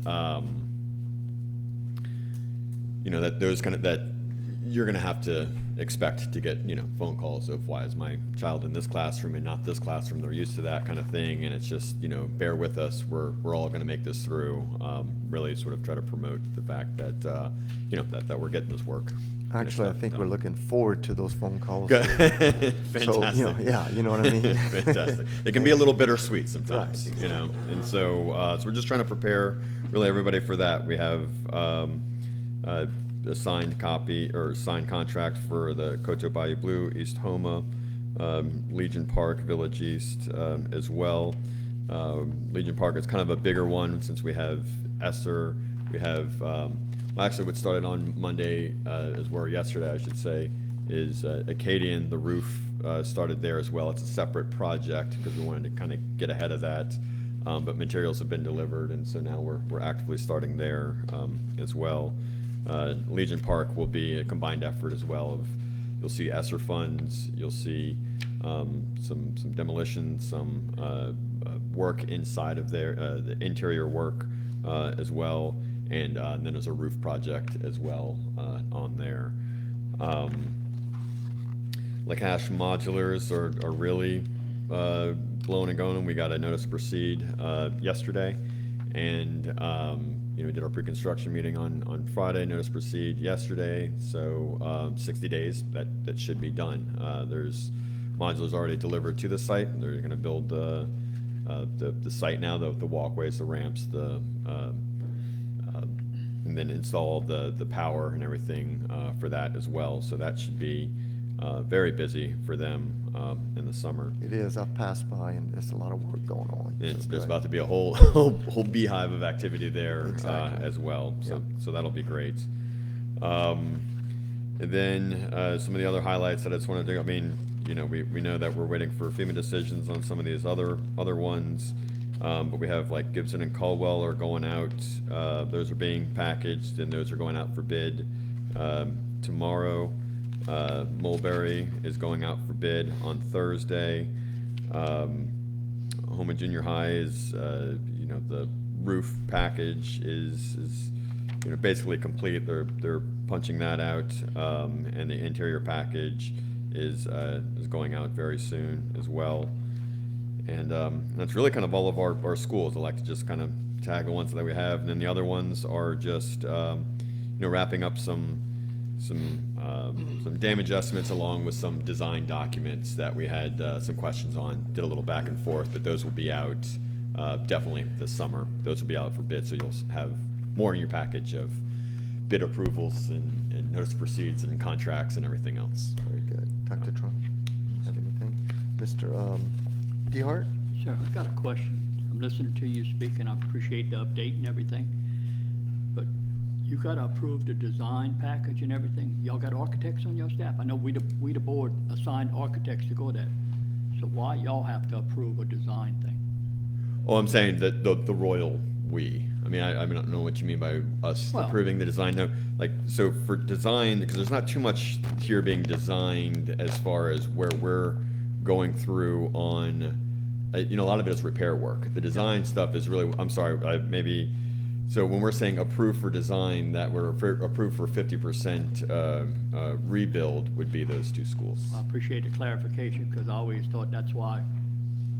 you know, that those kind of that you're going to have to expect to get, you know, phone calls of why is my child in this classroom and not this classroom. They're used to that kind of thing, and it's just, you know, bear with us. We're all going to make this through. Really sort of try to promote the fact that you know, that we're getting this work. Actually, I think we're looking forward to those phone calls. Good. So, Fantastic. you know, yeah, you know what I mean? Fantastic. It can be a little bittersweet sometimes, Right. you know, and so we're just trying to prepare really everybody for that. We have a signed copy or signed contract for the Coteau Bayou Blue, East Homa, Legion Park, Village East as well. Legion Park is kind of a bigger one since we have Esser. We have, well, actually what started on Monday, yesterday I should say, is Acadian. The roof started there as well. It's a separate project because we wanted to kind of get ahead of that. But materials have been delivered, and so now we're actively starting there as well. Legion Park will be a combined effort as well. You'll see ESSER funds, you'll see some demolition, some work inside of there, the interior work as well, and then there's a roof project as well on there. Lacache modulars are really blowing and going. We got a notice to proceed yesterday, and you know, we did our pre-construction meeting on Friday, notice to proceed yesterday, so 60 days, that should be done. There's modulars already delivered to the site. They're going to build the site now, the walkways, the ramps, and then install the power and everything for that as well. So that should be very busy for them in the summer. It is. I've passed by, and there's a lot of work going on. There's about to be a whole beehive of activity there. Exactly. As well. So that'll be great. And then some of the other highlights that I just wanted to do. I mean, you know, we know that we're waiting for FEMA decisions on some of these other ones. But we have like Gibson and Caldwell are going out. Those are being packaged, and those are going out for bid tomorrow. Mulberry is going out for bid on Thursday. Homa Junior High is, you know, the roof package is you know, basically complete. They're punching that out, and the interior package is going out very soon as well. And that's really kind of all of our schools. I like to just kind of tag the ones that we have, and then the other ones are just you know, wrapping up some damage estimates along with some design documents that we had some questions on. Did a little back and forth, but those will be out definitely this summer. Those will be out for bid, so you'll have more in your package of bid approvals and notice to proceeds and contracts and everything else. Very good. Dr. Trump, have anything? Mr. DeHart? Sir, I've got a question. I'm listening to you speak, and I appreciate the update and everything. But you got to approve the design package and everything. Y'all got architects on your staff? I know we the board assigned architects to go there. So why y'all have to approve a design thing? Oh, I'm saying that the royal we. I mean, I don't know what you mean by us approving the design. No, like, so for design, because there's not too much here being designed as far as where we're going through on, you know, a lot of it is repair work. The design stuff is really, I'm sorry, maybe So when we're saying approved for design, that we're approved for 50% rebuild would be those two schools. I appreciate the clarification, because I always thought that's why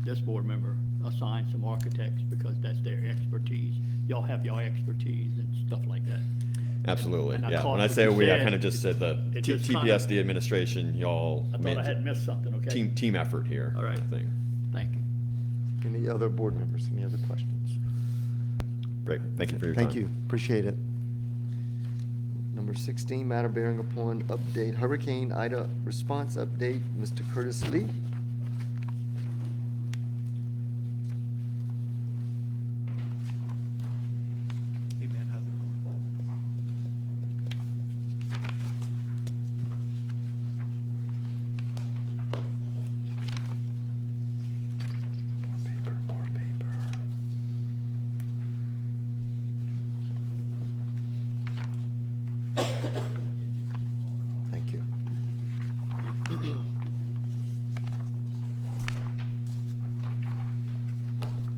this board member assigned some architects, because that's their expertise. Y'all have your expertise and stuff like that. Absolutely, And I yeah. caught When I what say you we, I said. kind of just said the It just TPSD administration, y'all. I thought I had missed something, okay? Team effort here. All right. I think. Thank you. Any other board members, any other questions? Great, thank you for your time. Thank you, appreciate it. Number 16, matter bearing upon update, Hurricane Ida response update, Mr. Curtis Lee. Hey man, how's it going? More paper. Thank you.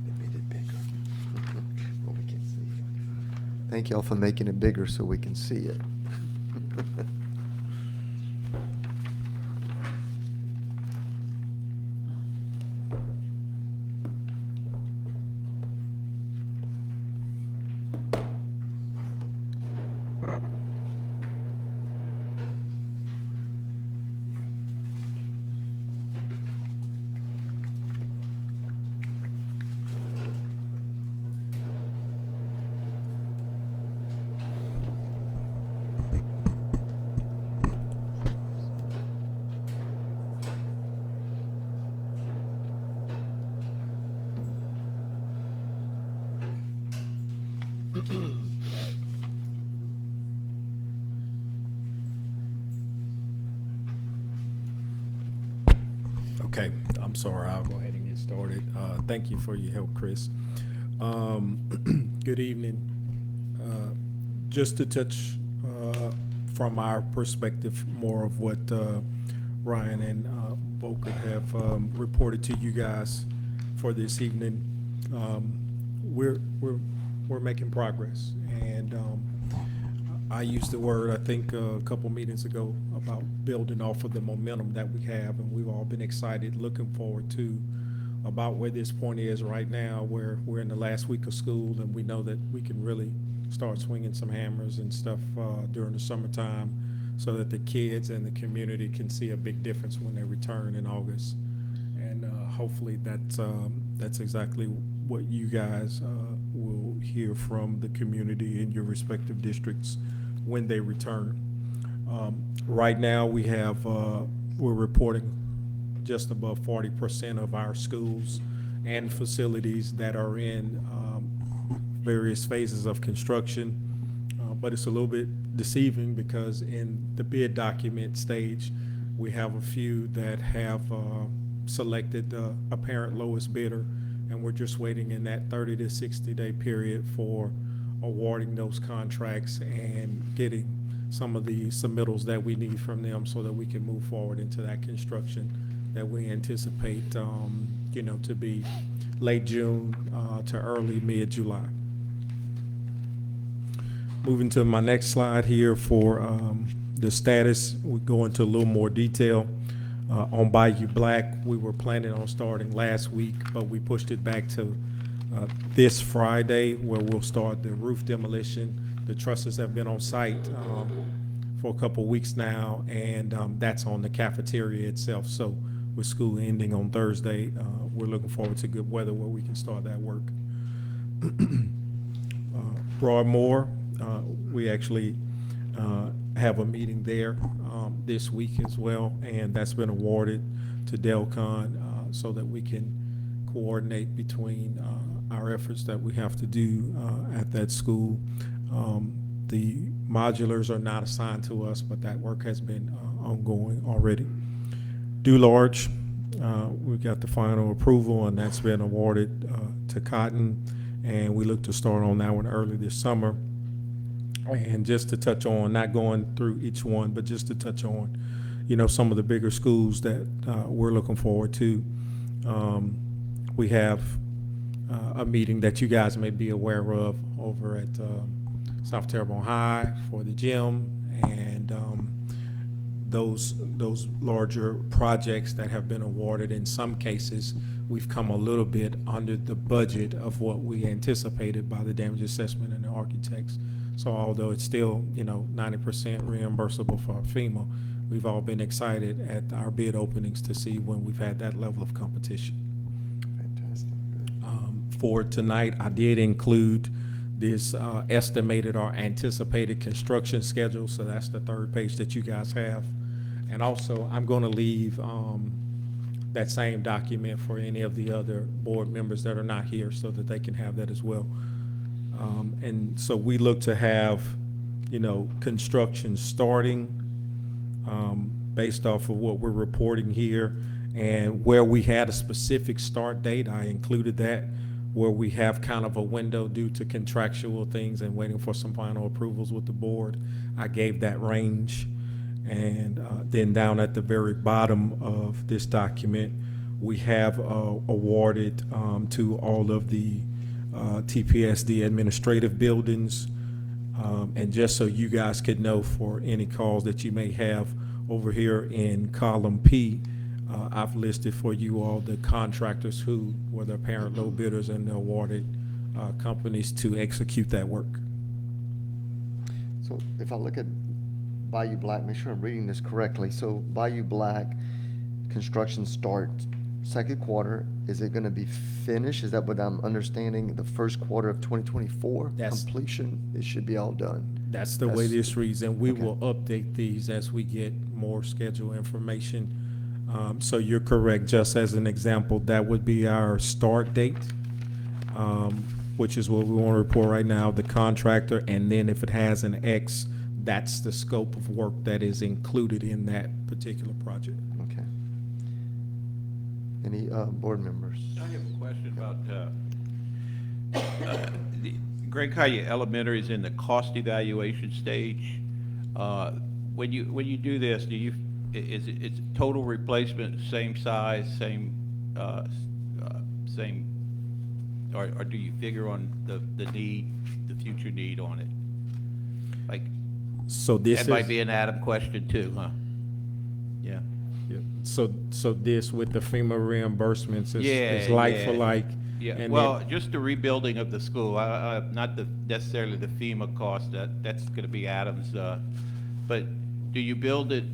They made it bigger. Well, we can't see it. Thank y'all for making it bigger so we can see it. Okay, I'm sorry, I'll go ahead and get started. Thank you for your help, Chris. Good evening. Just to touch from our perspective more of what Ryan and Volker have reported to you guys for this evening. We're making progress, and I used the word, I think, a couple meetings ago about building off of the momentum that we have, and we've all been excited, looking forward to about where this point is right now, where we're in the last week of school, and we know that we can really start swinging some hammers and stuff during the summertime, so that the kids and the community can see a big difference when they return in August. And hopefully that's exactly what you guys will hear from the community in your respective districts when they return. Right now, we have we're reporting just above 40% of our schools and facilities that are in various phases of construction. But it's a little bit deceiving, because in the bid document stage, we have a few that have selected the apparent lowest bidder, and we're just waiting in that 30 to 60-day period for awarding those contracts and getting some of the submittals that we need from them, so that we can move forward into that construction that we anticipate, to be late June to early mid-July. Moving to my next slide here for the status, we go into a little more detail. On Bayou Black, we were planning on starting last week, but we pushed it back to this Friday, where we'll start the roof demolition. The trusses have been on site for a couple weeks now, and that's on the cafeteria itself. So with school ending on Thursday, we're looking forward to good weather where we can start that work. Broadmoor, we actually have a meeting there this week as well, and that's been awarded to Delcon so that we can coordinate between our efforts that we have to do at that school. The modulars are not assigned to us, but that work has been ongoing already. Dularge, we got the final approval, and that's been awarded to Cotton, and we look to start on that one early this summer. And just to touch on, not going through each one, but just to touch on, some of the bigger schools that we're looking forward to. We have a meeting that you guys may be aware of over at South Terrebonne High for the gym, and those larger projects that have been awarded. In some cases, we've come a little bit under the budget of what we anticipated by the damage assessment and the architects. So although it's still, 90% reimbursable for FEMA, we've all been excited at our bid openings to see when we've had that level of competition. Fantastic. Good. For tonight, I did include this estimated or anticipated construction schedule, so that's the third page that you guys have. And also, I'm going to leave that same document for any of the other board members that are not here so that they can have that as well. And so we look to have, construction starting based off of what we're reporting here, and where we had a specific start date, I included that. Where we have kind of a window due to contractual things and waiting for some final approvals with the board, I gave that range. And then down at the very bottom of this document, we have awarded to all of the TPSD administrative buildings. And just so you guys could know, for any calls that you may have over here in column P, I've listed for you all the contractors who were the apparent low bidders and the awarded companies to execute that work. So if I look at Bayou Black, make sure I'm reading this correctly. So Bayou Black, construction starts second quarter. Is it gonna be finished? Is that what I'm understanding? The first quarter of 2024? Completion, it should be all done. That's the way this reads, and we will update these as we get more schedule information. So you're correct. Just as an example, that would be our start date, which is what we want to report right now, the contractor, and then if it has an X, that's the scope of work that is included in that particular project. Okay. Any board members? I have a question about the Grand Caillou Elementary is in the cost evaluation stage. When you do this, is it's total replacement, same size, same, or do you figure on the need, the future need on it? Like, so this that might be an Adam question too, huh? Yeah. Yeah. So this with the FEMA reimbursements is like for like. Yeah, and well, then, just the rebuilding of the school, not necessarily the FEMA cost, that's gonna be Adam's, but do you build it,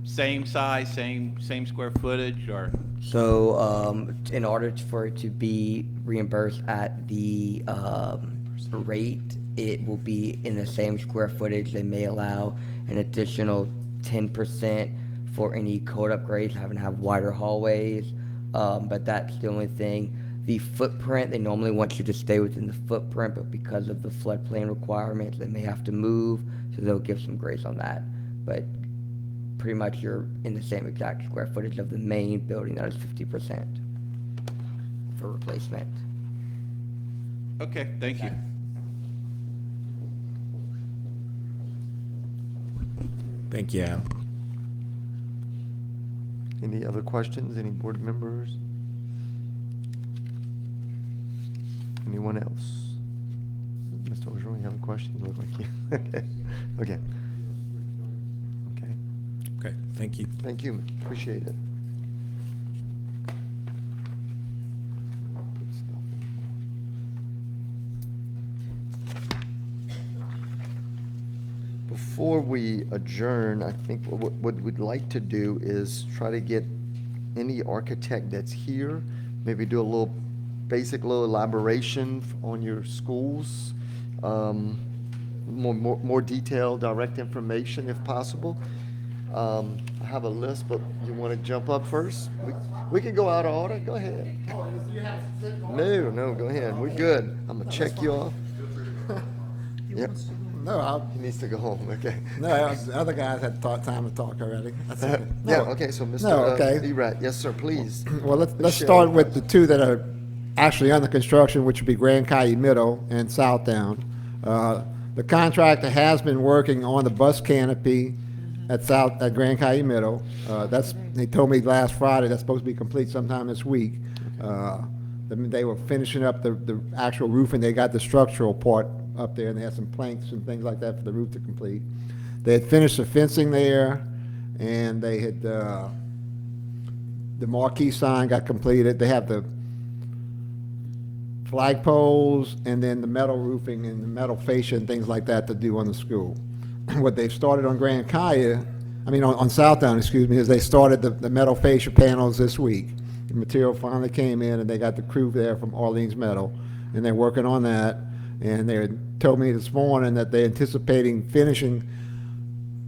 same size, same square footage, or? So, in order for it to be reimbursed at the, rate, it will be in the same square footage. They may allow an additional 10% for any code upgrades, having to have wider hallways. But that's the only thing. The footprint, they normally want you to stay within the footprint, but because of the floodplain requirements, they may have to move, so they'll give some grace on that. But pretty much you're in the same exact square footage of the main building, that is 50% for replacement. Okay, thank you. thank you, Al. Any other questions? Any board members? Anyone else? Mr. Ogeron, you have a question? You look like you. Okay. Okay. Okay, thank you. Thank you. Appreciate it. Before we adjourn, I think what we'd like to do is try to get any architect that's here, maybe do a little basic little elaboration on your schools, more detailed, direct information if possible. I have a list, but you want to jump up first? We can go out of order. Go ahead. No, go ahead. We're good. I'm going to check you off. Yep. No, He needs to go home, okay. no, the other guys had time to talk already. That's okay. Yeah, No. okay, so Mr. No, okay. Erat, yes, sir, please. Well, let's Michelle. start with the two that are actually under construction, which would be Grand Caillou Middle and Southdown. The contractor has been working on the bus canopy at Grand Caillou Middle. They told me last Friday that's supposed to be complete sometime this week. They were finishing up the actual roof, and they got the structural part up there, and they had some planks and things like that for the roof to complete. They had finished the fencing there, and they had, the marquee sign got completed. They have the flagpoles, and then the metal roofing and the metal fascia and things like that to do on the school. What they've started on Grand Kaya, on Southdown, excuse me, is they started the metal fascia panels this week. The material finally came in, and they got the crew there from Orleans Metal, and they're working on that. And they had told me this morning that they're anticipating finishing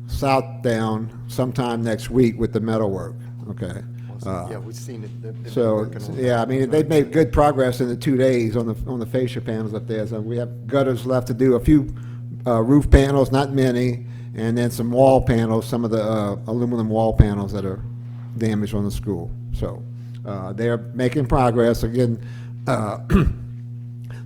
Southdown sometime next week with the metal work, okay? Yeah, we've seen it. They've been So, working on yeah, that. they've made good progress in the 2 days on the fascia panels up there. So we have gutters left to do, a few roof panels, not many, and then some wall panels, some of the aluminum wall panels that are damaged on the school. So they're making progress. Again,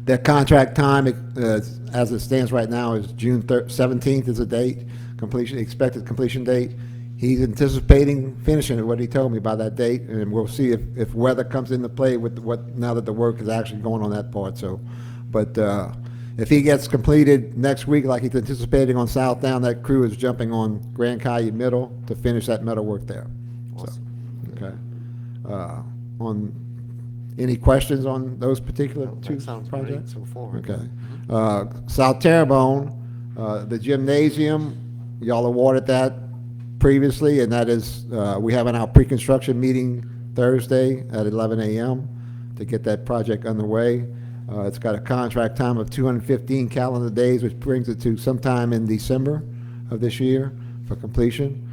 their contract time, as it stands right now, is June 17th is the date, expected completion date. He's anticipating finishing it, what he told me, by that date, and we'll see if weather comes into play with now that the work is actually going on that part. So, but if he gets completed next week, like he's anticipating on Southdown, that crew is jumping on Grand Caillou Middle to finish that metal work there. Awesome. So, okay. On any questions on those particular two That sounds projects? great so far. Okay. South Terrebonne, the gymnasium, y'all awarded that previously, and that is, we have our pre-construction meeting Thursday at 11 a.m. to get that project underway. It's got a contract time of 215 calendar days, which brings it to sometime in December of this year for completion,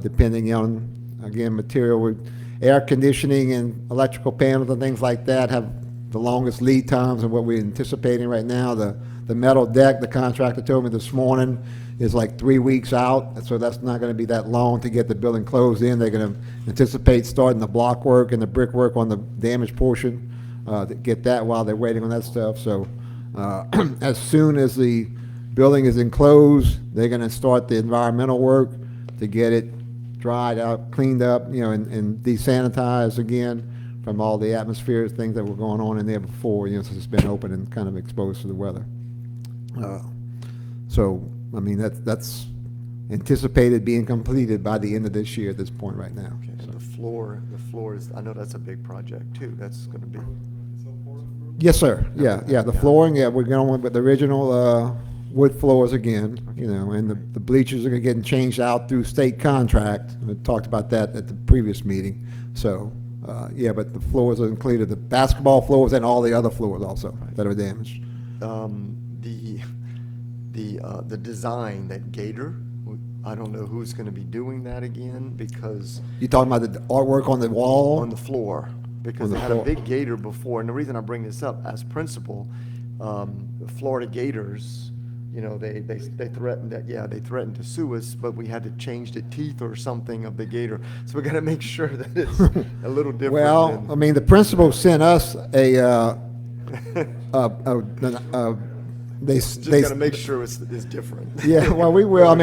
depending on, again, material. Air conditioning and electrical panels and things like that have the longest lead times, and what we're anticipating right now, the metal deck, the contractor told me this morning, is like 3 weeks out, so that's not going to be that long to get the building closed in. They're going to anticipate starting the block work and the brickwork on the damaged portion, to get that while they're waiting on that stuff. So as soon as the building is enclosed, they're going to start the environmental work to get it dried out, cleaned up, and desanitized again from all the atmospheres, things that were going on in there before, since it's been open and kind of exposed to the weather. So, that's anticipated being completed by the end of this year at this point right now. Okay, and the floor is, I know that's a big project too. That's going to be. Yes, sir. Yeah, the flooring, we're going with the original wood floors again, and the bleachers are getting changed out through state contract. We talked about that at the previous meeting. So, but the floors are included, the basketball floors and all the other floors also that are damaged. The design, that gator, I don't know who's going to be doing that again, because. You talking about the artwork on the wall? On the floor, because On the they had a floor. big gator before, and the reason I bring this up, as principal, the Florida Gators, they threatened that, they threatened to sue us, but we had to change the teeth or something of the gator, so we got to make sure that it's a little different. Well, than- the principal sent us Just got to make sure it's different. Yeah, well, we will.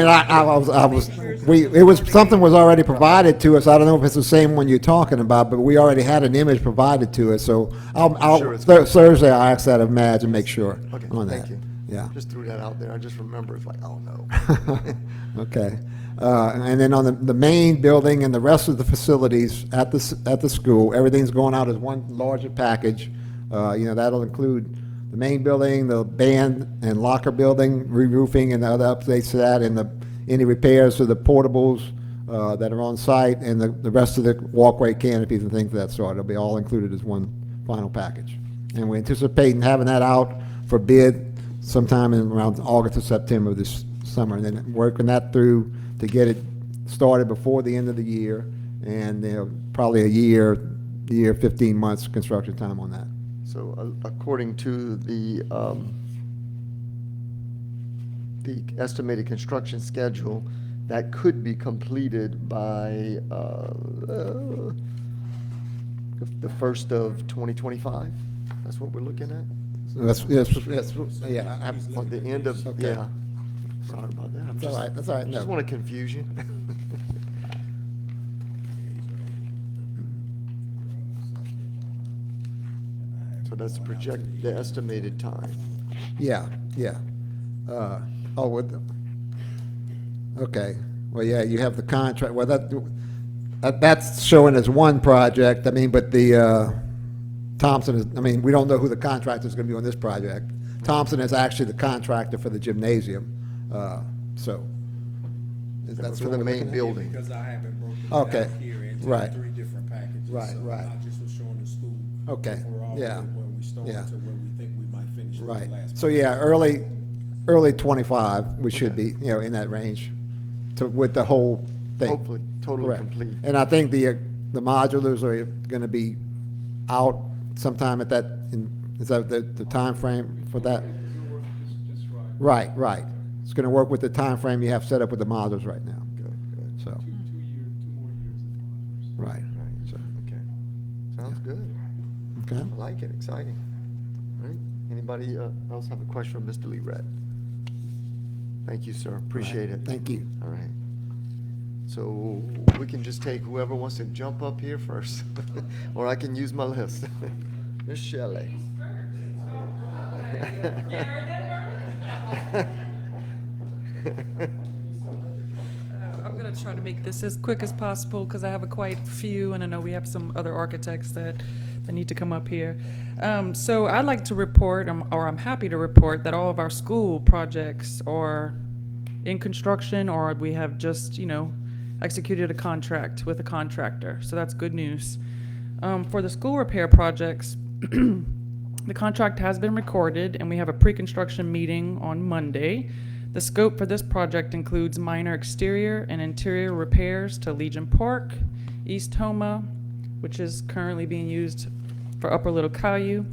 Something was already provided to us. I don't know if it's the same one you're talking about, but we already had an image provided to us. So Sure it's good. Thursday I'll ask that of Madge and make sure Okay, on thank that. you. Yeah. Just threw that out there. I just remember, it's like, oh no. Okay. And then on the main building and the rest of the facilities at the school, everything's going out as one larger package. That'll include the main building, the band and locker building, re-roofing and the other updates to that, and any repairs to the portables that are on site, and the rest of the walkway canopies and things of that sort. It'll be all included as one final package. And we're anticipating having that out for bid sometime in around August or September of this summer, and then working that through to get it started before the end of the year, and probably a year, 15 months construction time on that. So according to the estimated construction schedule, that could be completed by the first of 2025? That's what we're looking at? Yeah. On the end of, Okay. yeah. Sorry about that. That's all right, that's all right. Just No. want to confuse you. But that's the estimated time. Yeah, yeah. Okay, well, yeah, you have the contract, well, that's showing as one project, I mean, but the, Thompson is, I mean, we don't know who the contractor is gonna be on this project. Thompson is actually the contractor for the gymnasium, so. That's For what the we're main looking at. building. Because I haven't broken it Okay, out here into right. 3 different packages. Right, so right. I just was showing the school. Okay, overall yeah, Where we started yeah. to where we think we might finish with Right, the last. so yeah, early 25, we should be, you know, in that range, with the whole thing. Hopefully, totally Correct. complete. And I think the modulars are gonna be out sometime at that, is that the timeframe for that? Right, right. It's gonna work with the timeframe you have set up with the modulars right now. Good. So, 2 more years of right. Right, so, okay. Sounds good. Okay. I like it, exciting. All right, anybody else have a question for Mr. Lee Red? Thank you, sir, appreciate it. Thank you. All right. So we can just take whoever wants to jump up here first, or I can use my list. Miss Shelley. I'm going to try to make this as quick as possible because I have quite a few, and I know we have some other architects that need to come up here. So I'd like to report, or I'm happy to report, that all of our school projects are in construction, or we have just, executed a contract with a contractor. So that's good news. For the school repair projects, the contract has been recorded, and we have a pre-construction meeting on Monday. The scope for this project includes minor exterior and interior repairs to Legion Park, East Homa, which is currently being used for Upper Little Caillou,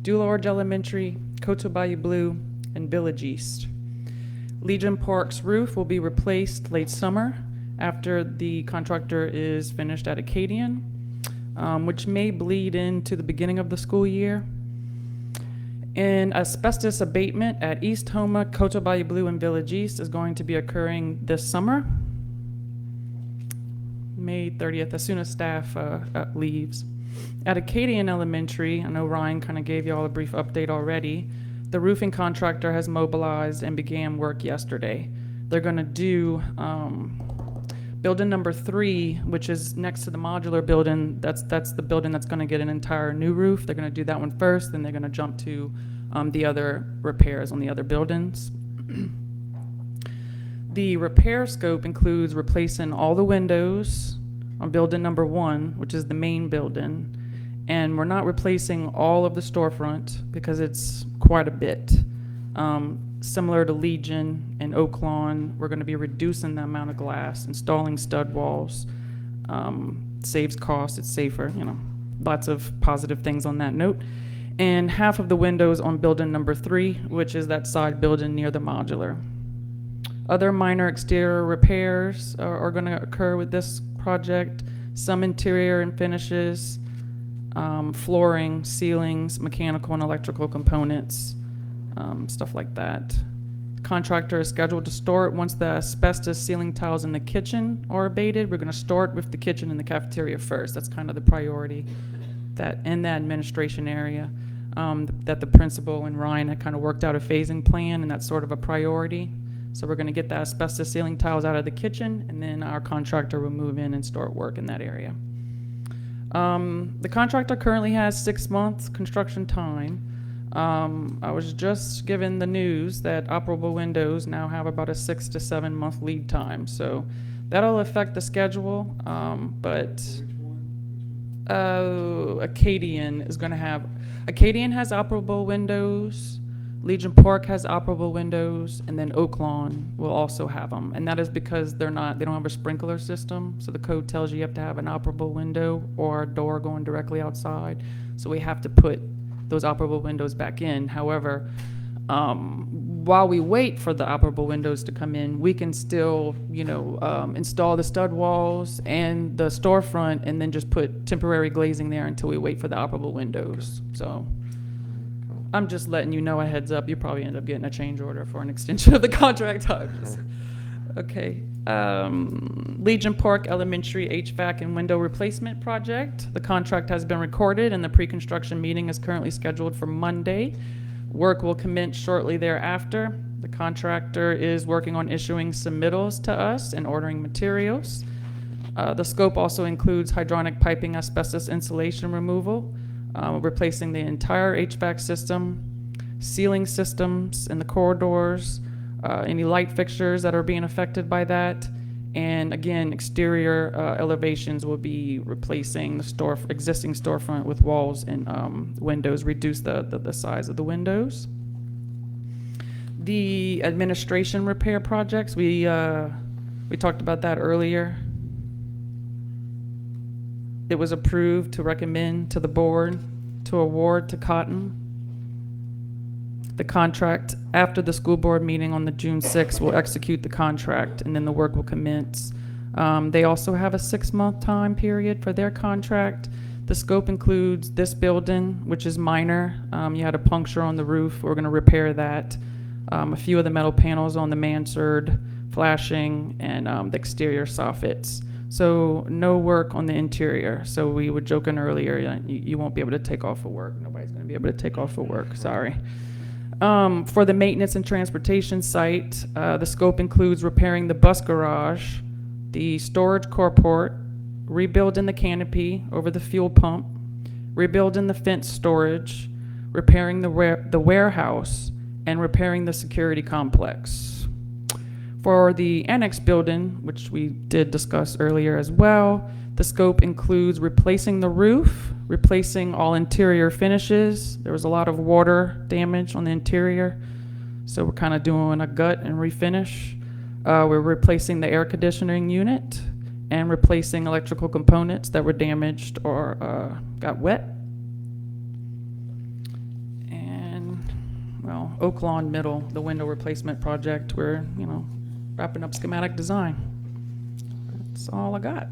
Dularge Elementary, Coteau Bayou Blue, and Village East. Legion Park's roof will be replaced late summer after the contractor is finished at Acadian, which may bleed into the beginning of the school year. And asbestos abatement at East Homa, Coteau Bayou Blue, and Village East is going to be occurring this summer, May 30th, as soon as staff leaves. At Acadian Elementary, I know Ryan kind of gave you all a brief update already, the roofing contractor has mobilized and began work yesterday. They're going to do building number 3, which is next to the modular building. That's the building that's going to get an entire new roof. They're going to do that one first, then they're going to jump to the other repairs on the other buildings. The repair scope includes replacing all the windows on building number 1, which is the main building. And we're not replacing all of the storefront because it's quite a bit. Similar to Legion and Oak Lawn, we're going to be reducing the amount of glass, installing stud walls. Saves cost, it's safer, lots of positive things on that note. And half of the windows on building number 3, which is that side building near the modular. Other minor exterior repairs are going to occur with this project. Some interior and finishes, flooring, ceilings, mechanical and electrical components, stuff like that. Contractor is scheduled to store it once the asbestos ceiling tiles in the kitchen are abated. We're going to start with the kitchen and the cafeteria first. That's kind of the priority that in the administration area, that the principal and Ryan had kind of worked out a phasing plan, and that's sort of a priority. So we're going to get the asbestos ceiling tiles out of the kitchen, and then our contractor will move in and start work in that area. The contractor currently has 6 months construction time. I was just given the news that operable windows now have about a 6 to 7 month lead time, so that'll affect the schedule. But Acadian is going to have, Acadian has operable windows, Legion Park has operable windows, and then Oak Lawn will also have them. And that is because they don't have a sprinkler system, so the code tells you have to have an operable window or a door going directly outside. So we have to put those operable windows back in. However, while we wait for the operable windows to come in, we can still, install the stud walls and the storefront, and then just put temporary glazing there until we wait for the operable windows. So I'm just letting you know a heads up. You probably end up getting a change order for an extension of the contract time. Okay. Legion Park Elementary HVAC and window replacement project. The contract has been recorded and the pre-construction meeting is currently scheduled for Monday. Work will commence shortly thereafter. The contractor is working on issuing submittals to us and ordering materials. The scope also includes hydronic piping asbestos insulation removal, replacing the entire HVAC system, ceiling systems in the corridors, any light fixtures that are being affected by that, and again, exterior elevations will be replacing the existing storefront with walls and windows, reduce the size of the windows. The administration repair projects, we talked about that earlier. It was approved to recommend to the board to award to Cotton. The contract, after the school board meeting on the June 6th, will execute the contract and then the work will commence. They also have a 6-month time period for their contract. The scope includes this building, which is minor. You had a puncture on the roof. We're gonna repair that. A few of the metal panels on the mansard, flashing, and the exterior soffits. So no work on the interior. So we were joking earlier, you won't be able to take off of work. Nobody's gonna be able to take off of work, sorry. For the maintenance and transportation site, the scope includes repairing the bus garage, the storage carport, rebuilding the canopy over the fuel pump, rebuilding the fence storage, repairing the warehouse, and repairing the security complex. For the annex building, which we did discuss earlier as well, the scope includes replacing the roof, replacing all interior finishes. There was a lot of water damage on the interior, so we're kind of doing a gut and refinish. We're replacing the air conditioning unit and replacing electrical components that were damaged or got wet. And, well, Oak Lawn Middle, the window replacement project, we're, wrapping up schematic design. That's all I got.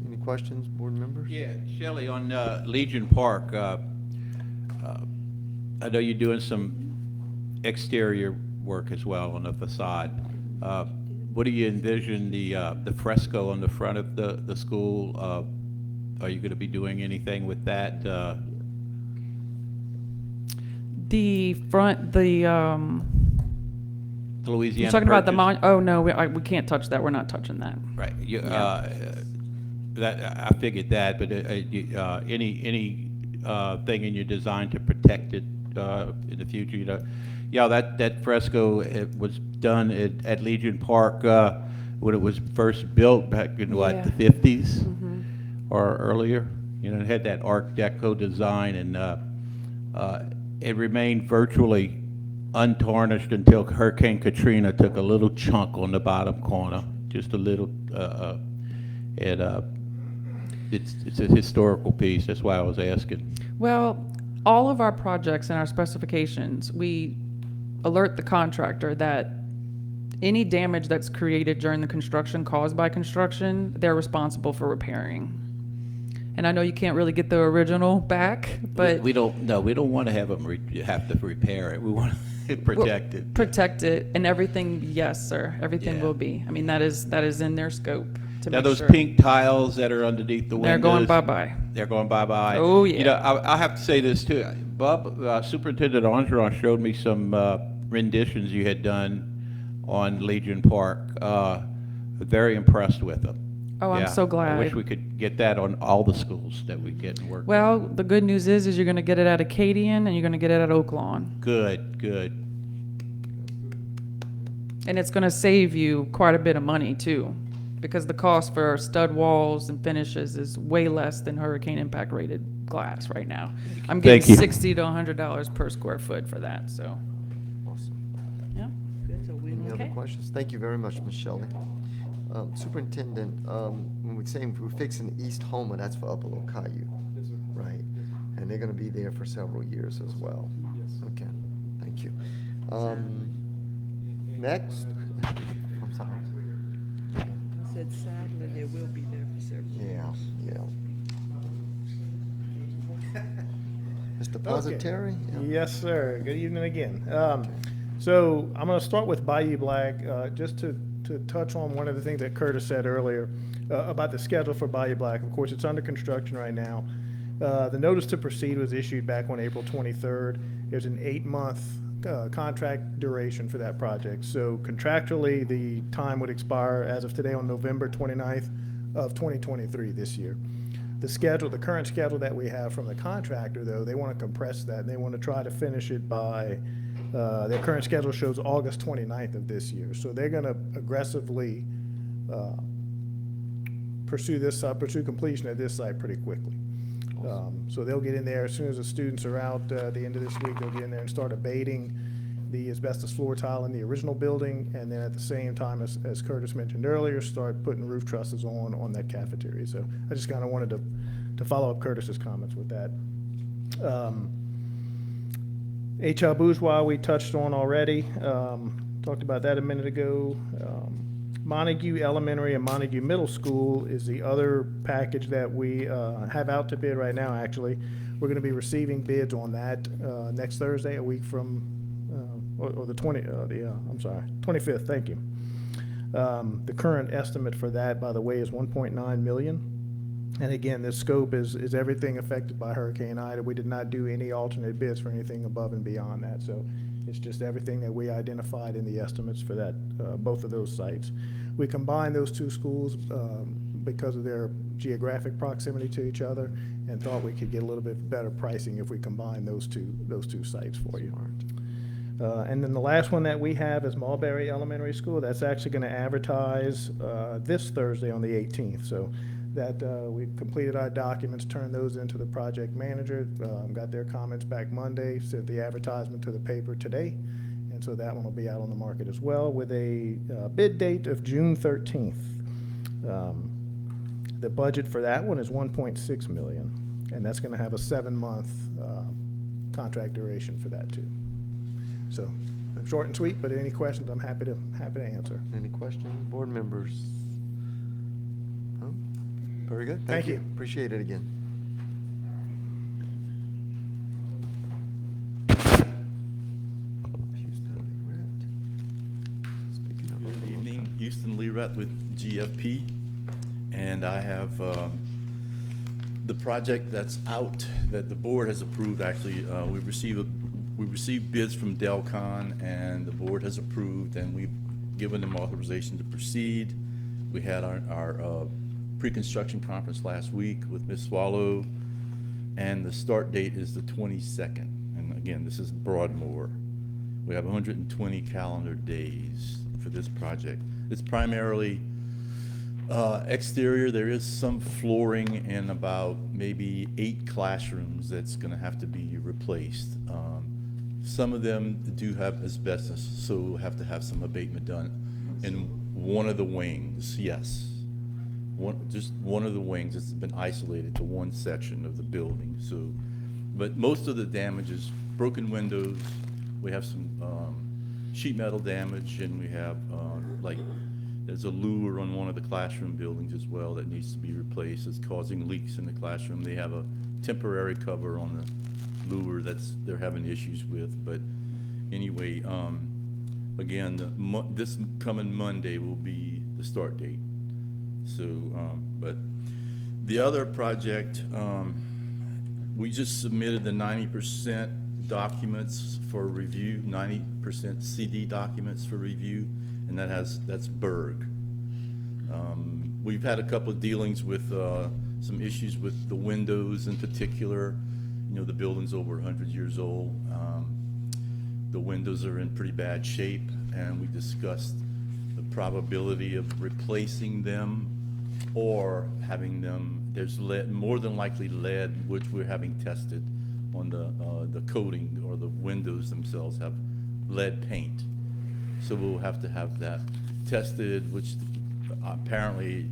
Any questions, board members? Yeah, Shelley, on Legion Park, I know you're doing some exterior work as well on the facade. What do you envision the fresco on the front of the school? Are you going to be doing anything with that? The front, Louisiana you're talking about the Purchase? oh no, we can't touch that. We're not touching that. Right. Yeah. That I figured that, but any thing in your design to protect it in the future, yeah, that fresco, it was done at Legion Park when it was first built back in Yeah. the 50s or earlier. It had that Art Deco design, and it remained virtually untarnished until Hurricane Katrina took a little chunk on the bottom corner, just a little. It's a historical piece. That's why I was asking. Well, all of our projects and our specifications, we alert the contractor that any damage that's created during the construction caused by construction, they're responsible for repairing. And I know you can't really get the original back, but we don't want to have them have to repair it. We want to protect it. Protect it, and everything. Yes, sir. Everything will be. I mean, that is in their scope. To Now make those sure. pink tiles that are underneath the windows. They're going bye-bye. They're going bye-bye. Oh, yeah. I have to say this too. Bob, Superintendent Armstrong showed me some renditions you had done on Legion Park. Very impressed with them. Oh, I'm Yeah. so glad. I wish we could get that on all the schools that we get and work. Well, the good news is you're going to get it at Acadian and you're going to get it at Oak Lawn. Good, good. And it's going to save you quite a bit of money too, because the cost for stud walls and finishes is way less than hurricane impact rated glass right now. I'm getting Thank you. $60 to $100 per square foot for that, so. Awesome. Yeah. Any other Okay. questions? Thank you very much, Ms. Shelley. Superintendent, when we're saying we're fixing East Houma, that's for Upper Little Caillou, right? And they're gonna be there for several years as well. Okay, thank you. Next, I'm sorry. I said sadly, they will be there for several years. Yeah. Mr. Okay. Positeri? Yeah. Yes, sir. Good evening again. So I'm going to start with Bayou Black, just to to touch on one of the things that Curtis said earlier about the schedule for Bayou Black. Of course, it's under construction right now. The notice to proceed was issued back on April 23rd. There's an 8-month contract duration for that project. So contractually, the time would expire as of today on November 29th of 2023 this year. The current schedule that we have from the contractor, though, they want to compress that, and they want to try to finish it by, their current schedule shows August 29th of this year. So they're going to aggressively pursue completion at this site pretty quickly. So they'll get in there as soon as the students are out at the end of this week. They'll get in there and start abating the asbestos floor tile in the original building, and then at the same time, as Curtis mentioned earlier, start putting roof trusses on that cafeteria. So I just kind of wanted to follow up Curtis's comments with that. H.L. Bourgeois we touched on already. Talked about that a minute ago. Montague Elementary and Montague Middle School is the other package that we have out to bid right now, actually. We're going to be receiving bids on that next Thursday, a week from, or the 25th, thank you. The current estimate for that, by the way, is $1.9 million. And again, this scope is everything affected by Hurricane Ida. We did not do any alternate bids for anything above and beyond that. So it's just everything that we identified in the estimates for that, both of those sites. We combined those two schools because of their geographic proximity to each other, and thought we could get a little bit better pricing if we combine those two sites for you. And then the last one that we have is Mulberry Elementary School. That's actually going to advertise this Thursday on the 18th. So that we completed our documents, turned those into the project manager, got their comments back Monday, sent the advertisement to the paper today, and so that one will be out on the market as well with a bid date of June 13th. The budget for that one is $1.6 million, and that's going to have a 7-month contract duration for that too. So short and sweet, but any questions, I'm happy to answer. Any questions, board members? Very good. Thank you. Appreciate it again. Good evening, Houston Lerat with GFP, and I have the project that's out that the board has approved. Actually, we received bids from Delcon, and the board has approved, and we've given them authorization to proceed. We had our pre-construction conference last week with Ms. Swallow, and the start date is the 22nd. And again, this is Broadmoor. We have 120 calendar days for this project. It's primarily exterior. There is some flooring in about maybe 8 classrooms that's going to have to be replaced. Some of them do have asbestos, so we'll have to have some abatement done in one of the wings, yes. Just one of the wings has been isolated to one section of the building. So, but most of the damage is broken windows. We have some sheet metal damage, and we have there's a lure on one of the classroom buildings as well that needs to be replaced. It's causing leaks in the classroom. They have a temporary cover on the lure they're having issues with. But anyway, again, this coming Monday will be the start date. So, but the other project, we just submitted the 90% documents for review, 90% CD documents for review, and that's Berg. We've had a couple of dealings with some issues with the windows in particular. You know, the building's over 100 years old. The windows are in pretty bad shape, and we discussed the probability of replacing them or having them, there's lead, more than likely lead, which we're having tested on the coating, or the windows themselves have lead paint. So we'll have to have that tested, which apparently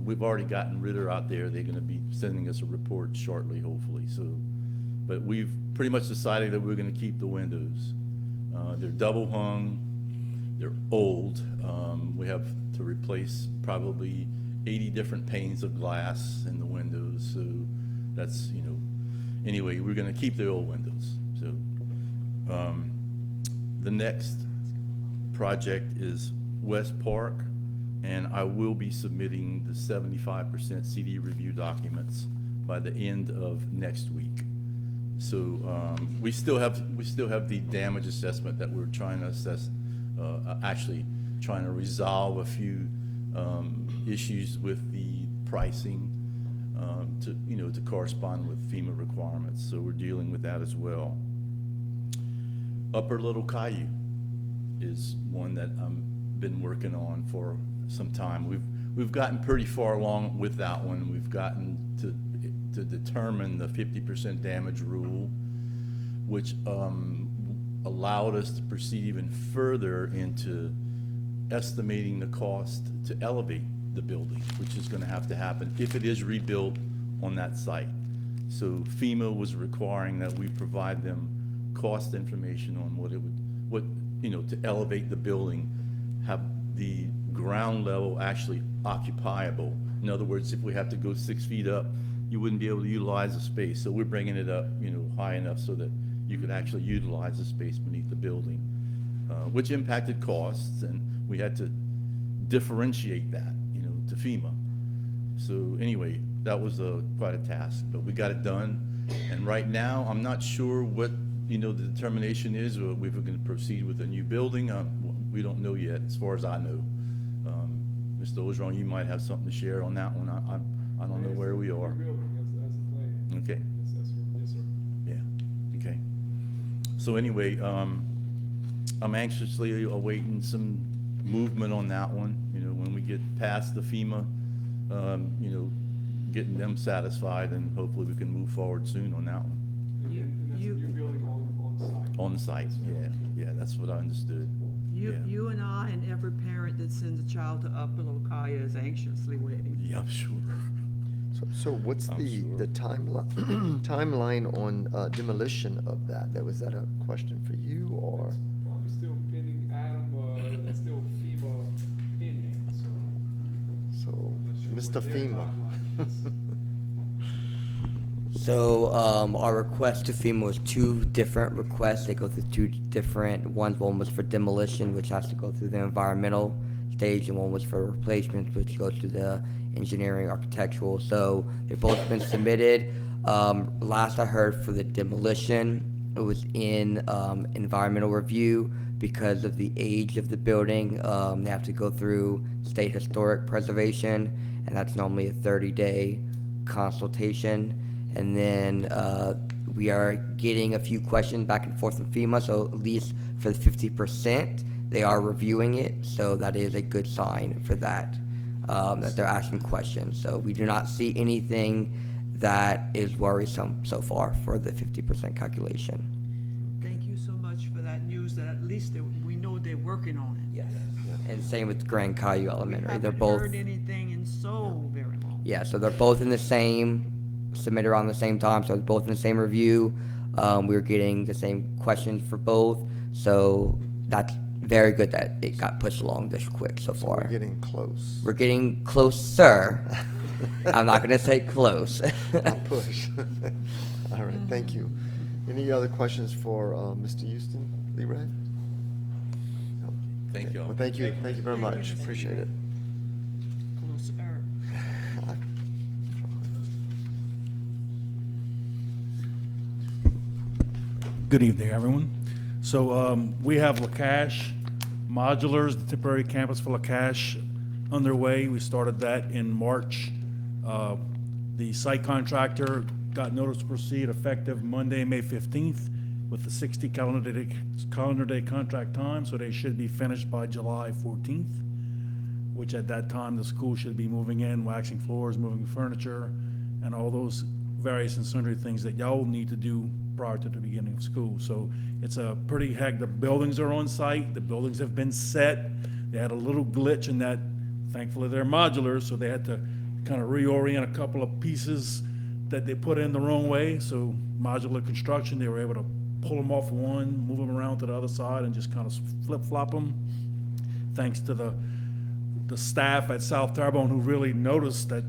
we've already gotten Ritter out there. They're going to be sending us a report shortly, hopefully. So, but we've pretty much decided that we're going to keep the windows. They're double hung, they're old. We have to replace probably 80 different panes of glass in the windows, so that's, you know, anyway, we're going to keep the old windows. So the next project is West Park, and I will be submitting the 75% CD review documents by the end of next week. So we still have the damage assessment that we're trying to assess, actually trying to resolve a few issues with the pricing to correspond with FEMA requirements. So we're dealing with that as well. Upper Little Caillou is one that I've been working on for some time. We've gotten pretty far along with that one. We've gotten to determine the 50% damage rule, which allowed us to proceed even further into estimating the cost to elevate the building, which is going to have to happen if it is rebuilt on that site. So FEMA was requiring that we provide them cost information on to elevate the building, have the ground level actually occupiable. In other words, if we have to go 6 feet up, you wouldn't be able to utilize the space. So we're bringing it up, high enough so that you could actually utilize the space beneath the building, which impacted costs, and we had to differentiate that, to FEMA. So anyway, that was quite a task, but we got it done. And right now, I'm not sure what, the determination is, or we're going to proceed with a new building. We don't know yet, as far as I know. Mr. Ogeron, you might have something to share on that one. I don't know where we are. Okay. Yes, sir. Yeah, okay. So anyway, I'm anxiously awaiting some movement on that one, when we get past the FEMA, getting them satisfied, and hopefully we can move forward soon on that one. And that's a new building on site. On site, yeah, that's what I understood. You and I and every parent that sends a child to Upper Little Caillou is anxiously waiting. Yeah, I'm sure. So what's the timeline on demolition of that? Was that a question for you, or? Well, it's still pending, Adam, it's still FEMA pending, so. So, Mr. Their FEMA. timeline is. So our request to FEMA was 2 different requests. They go through 2 different ones. One was for demolition, which has to go through the environmental stage, and one was for replacement, which goes through the engineering, architectural. So they've both been submitted. Last I heard for the demolition, it was in environmental review because of the age of the building. They have to go through state historic preservation, and that's normally a 30-day consultation. And then we are getting a few questions back and forth from FEMA, so at least for the 50%, they are reviewing it, so that is a good sign for that, that they're asking questions. So we do not see anything that is worrisome so far for the 50% calculation. Thank you so much for that news, that at least we know they're working on it. Yes. And same with Grand Caillou Elementary. They're Haven't both. heard anything in so very long. Yeah, so they're both in the same, submitted around the same time, so it's both in the same review. We were getting the same questions for both, so that's very good that it got pushed along this quick so far. We're getting close. We're getting closer. I'm not gonna say close. I'll push. All right, thank you. Any other questions for Mr. Houston, Leroy? No. Thank you all. Well, thank you very much. Appreciate it. Closer. Good evening, everyone. So we have LaCache Modulars, the temporary campus for LaCache, underway. We started that in March. The site contractor got notice to proceed effective Monday, May 15th, with the 60 calendar day contract time, so they should be finished by July 14th, which at that time the school should be moving in, waxing floors, moving furniture, and all those various and sundry things that y'all need to do prior to the beginning of school. So it's a pretty the buildings are on site, the buildings have been set. They had a little glitch in that, thankfully they're modular, so they had to kind of reorient a couple of pieces that they put in the wrong way. So modular construction, they were able to pull them off one, move them around to the other side, and just kind of flip-flop them. Thanks to the staff at South Terrebonne who really noticed that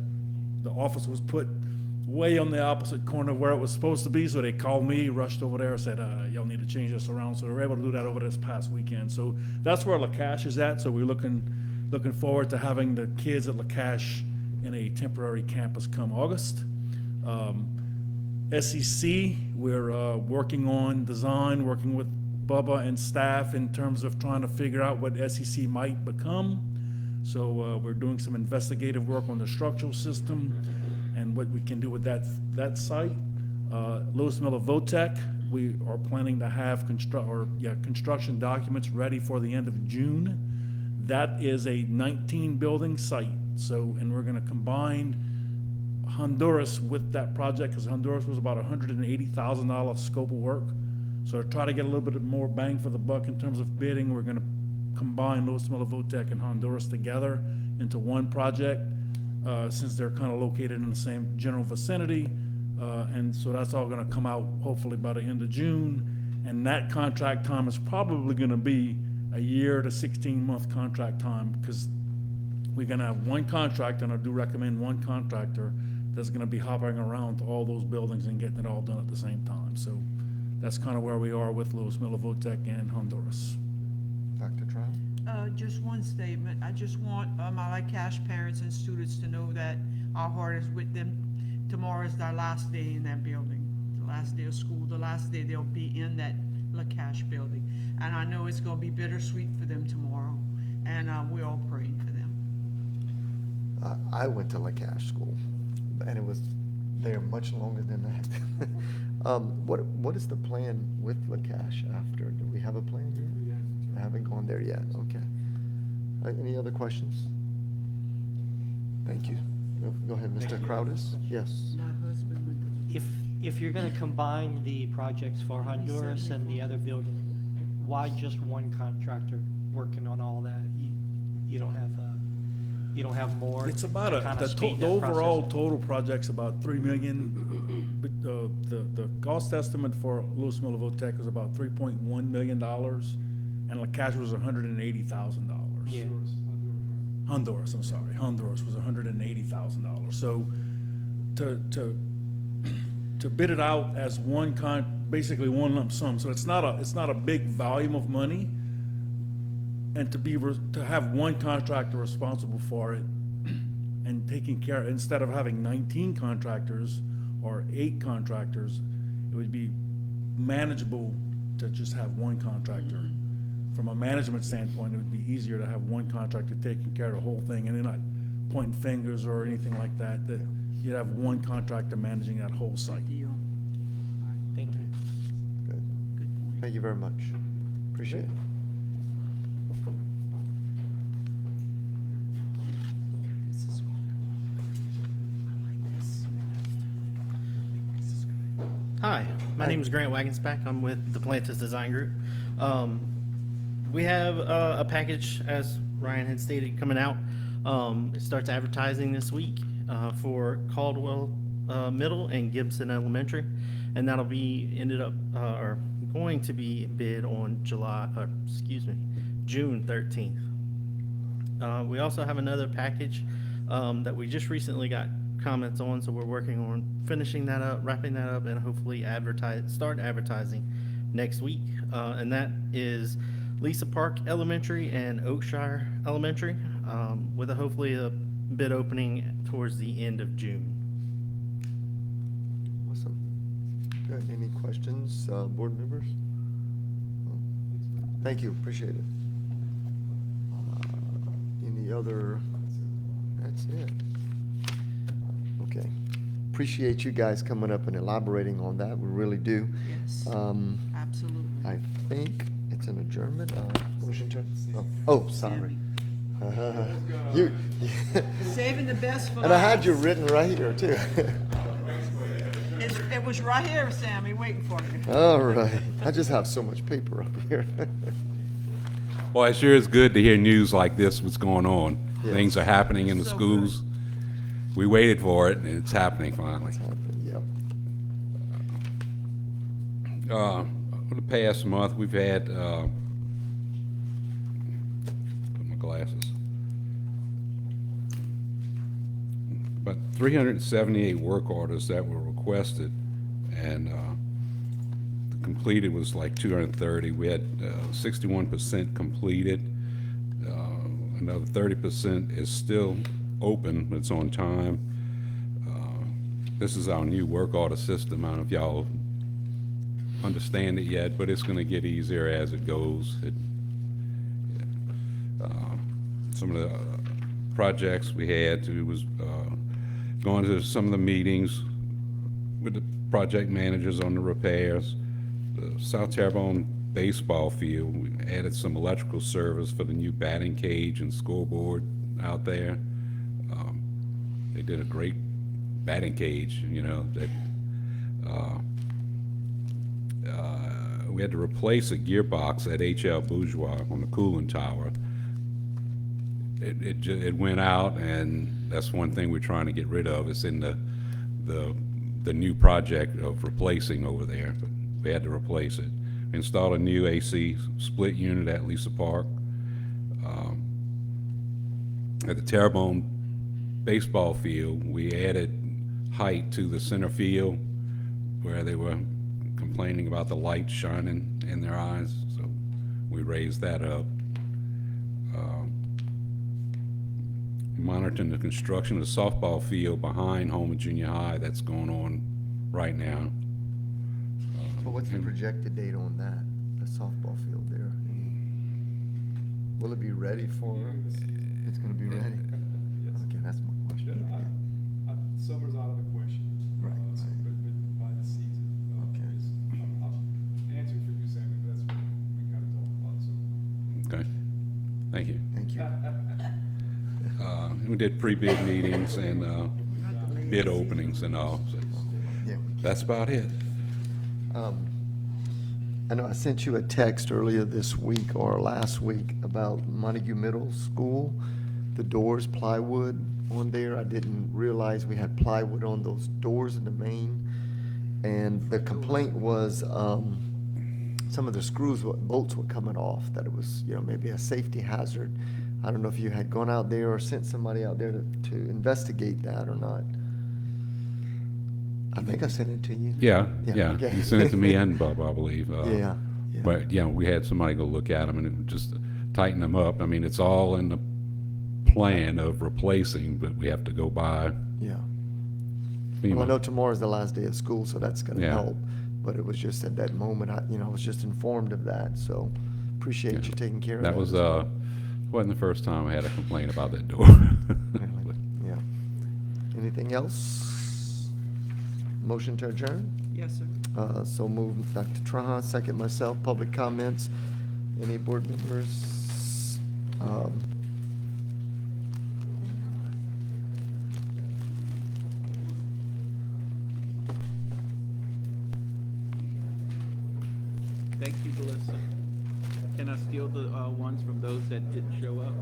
the office was put way on the opposite corner of where it was supposed to be, so they called me, rushed over there, said, y'all need to change this around, so they were able to do that over this past weekend. So that's where LaCache is at, so we're looking forward to having the kids at LaCache in a temporary campus come August. SEC, we're working on design, working with Bubba and staff in terms of trying to figure out what SEC might become. So we're doing some investigative work on the structural system and what we can do with that site. Louis Miller Votech, we are planning to have construction documents ready for the end of June. That is a 19-building site. So, and we're going to combine Honduras with that project because Honduras was about $180,000 scope of work. So to try to get a little bit more bang for the buck in terms of bidding, we're going to combine Louis Miller Votech and Honduras together into one project since they're kind of located in the same general vicinity. And so that's all going to come out hopefully by the end of June. And that contract time is probably going to be a year to 16-month contract time because we're going to have one contractor, and I do recommend one contractor that's going to be hopping around to all those buildings and getting it all done at the same time. So that's kind of where we are with Louis Miller Votech and Honduras. Dr. Trout? Just one statement. I just want my LaCache parents and students to know that our heart is with them. Tomorrow is their last day in that building, the last day of school, the last day they'll be in that LaCache building. And I know it's going to be bittersweet for them tomorrow, and we're all praying for them. I went to LaCache school, and it was there much longer than that. What is the plan with LaCache after? Do we have a plan yet? I haven't gone there yet. Okay. Any other questions? Thank you. Go ahead, Mr. Crowdis. Yes. My husband went to If you're going to combine the projects for Honduras and the other building, why just one contractor working on all that? You don't have more. It's about to kinda speed the that overall process? total project's about $3 million. But the cost estimate for Louis Miller Votech was about $3.1 million, and LaCache was $180,000. Yeah. Honduras, I'm sorry, Honduras was $180,000. So to bid it out as basically one lump sum, so it's not a big volume of money, and to have one contractor responsible for it and taking care, instead of having 19 contractors or 8 contractors, it would be manageable to just have one contractor. From a management standpoint, it would be easier to have one contractor taking care of the whole thing, and they're not pointing fingers or anything like that, that you'd have one contractor managing that whole site. Thank you. Good. Thank you very much. Appreciate it. Hi, my name is Grant Wagensback. I'm with the Plantis Design Group. We have a package, as Ryan had stated, coming out. It starts advertising this week for Caldwell Middle and Gibson Elementary, and that'll be going to be bid on June 13th. We also have another package that we just recently got comments on, so we're working on finishing that up, wrapping that up, and hopefully start advertising next week. And that is Lisa Park Elementary and Oakshire Elementary, with hopefully a bid opening towards the end of June. Awesome. Good. Any questions, board members? Thank you. Appreciate it. Any other? That's it. Okay. Appreciate you guys coming up and elaborating on that. We really do. Yes. Absolutely. I think it's an adjournment. Motion to. Oh, sorry. You. Saving the best for And I had last. you written right here too. It was right here, Sammy, waiting for you. All right. I just have so much paper up here. Well, it sure is good to hear news like this, what's going on. Yes. Things are happening in the So schools. We waited for it, and it's happening finally. Yep. For the past month, we've had, put my glasses. about 378 work orders that were requested, and the completed was like 230. We had 61% completed. Another 30% is still open. It's on time. This is our new work order system. I don't know if y'all understand it yet, but it's going to get easier as it goes. Some of the projects we had to was going to some of the meetings with the project managers on the repairs. The South Terrebonne baseball field, we added some electrical service for the new batting cage and scoreboard out there. They did a great batting cage, you know, that we had to replace a gearbox at HL Bourgeois on the cooling tower. It went out, and that's one thing we're trying to get rid of. It's in the new project of replacing over there, but we had to replace it. Installed a new AC split unit at Lisa Park. At the Terrebonne baseball field, we added height to the center field where they were complaining about the light shining in their eyes, so we raised that up. Monitoring the construction of the softball field behind Homer Junior High that's going on right now. Well, what's the projected date on that, the softball field there? Will it be ready for, it's gonna be ready? Okay, that's my question. Summer's out of the question. Right. But by the season. Okay. I'll answer for you, Sammy, but that's what we kind of talked about, so. Okay, thank you. Thank you. We did pre-bid meetings and bid openings and all, so Yeah. that's about it. I know I sent you a text earlier this week or last week about Montague Middle School, the doors, plywood on there. I didn't realize we had plywood on those doors in the main. And the complaint was some of the screws, bolts were coming off, that it was, you know, maybe a safety hazard. I don't know if you had gone out there or sent somebody out there to investigate that or not. I think I sent it to you. Yeah, okay. you sent it to me and Bob, I believe. Yeah. But, yeah, we had somebody go look at them and just tighten them up. I mean, it's all in the plan of replacing, but we have to go by. Yeah. FEMA. Well, I know tomorrow's the last day of school, so that's gonna Yeah. help. But it was just at that moment, I was just informed of that, so appreciate you taking care of that. That was, as well. wasn't the first time I had a complaint about that door. Really? Yeah. Anything else? Motion to adjourn? Yes, sir. So moved, Dr. Trahan, second myself, public comments. Any board members? Thank you, Melissa. Can I steal the ones from those that didn't show up?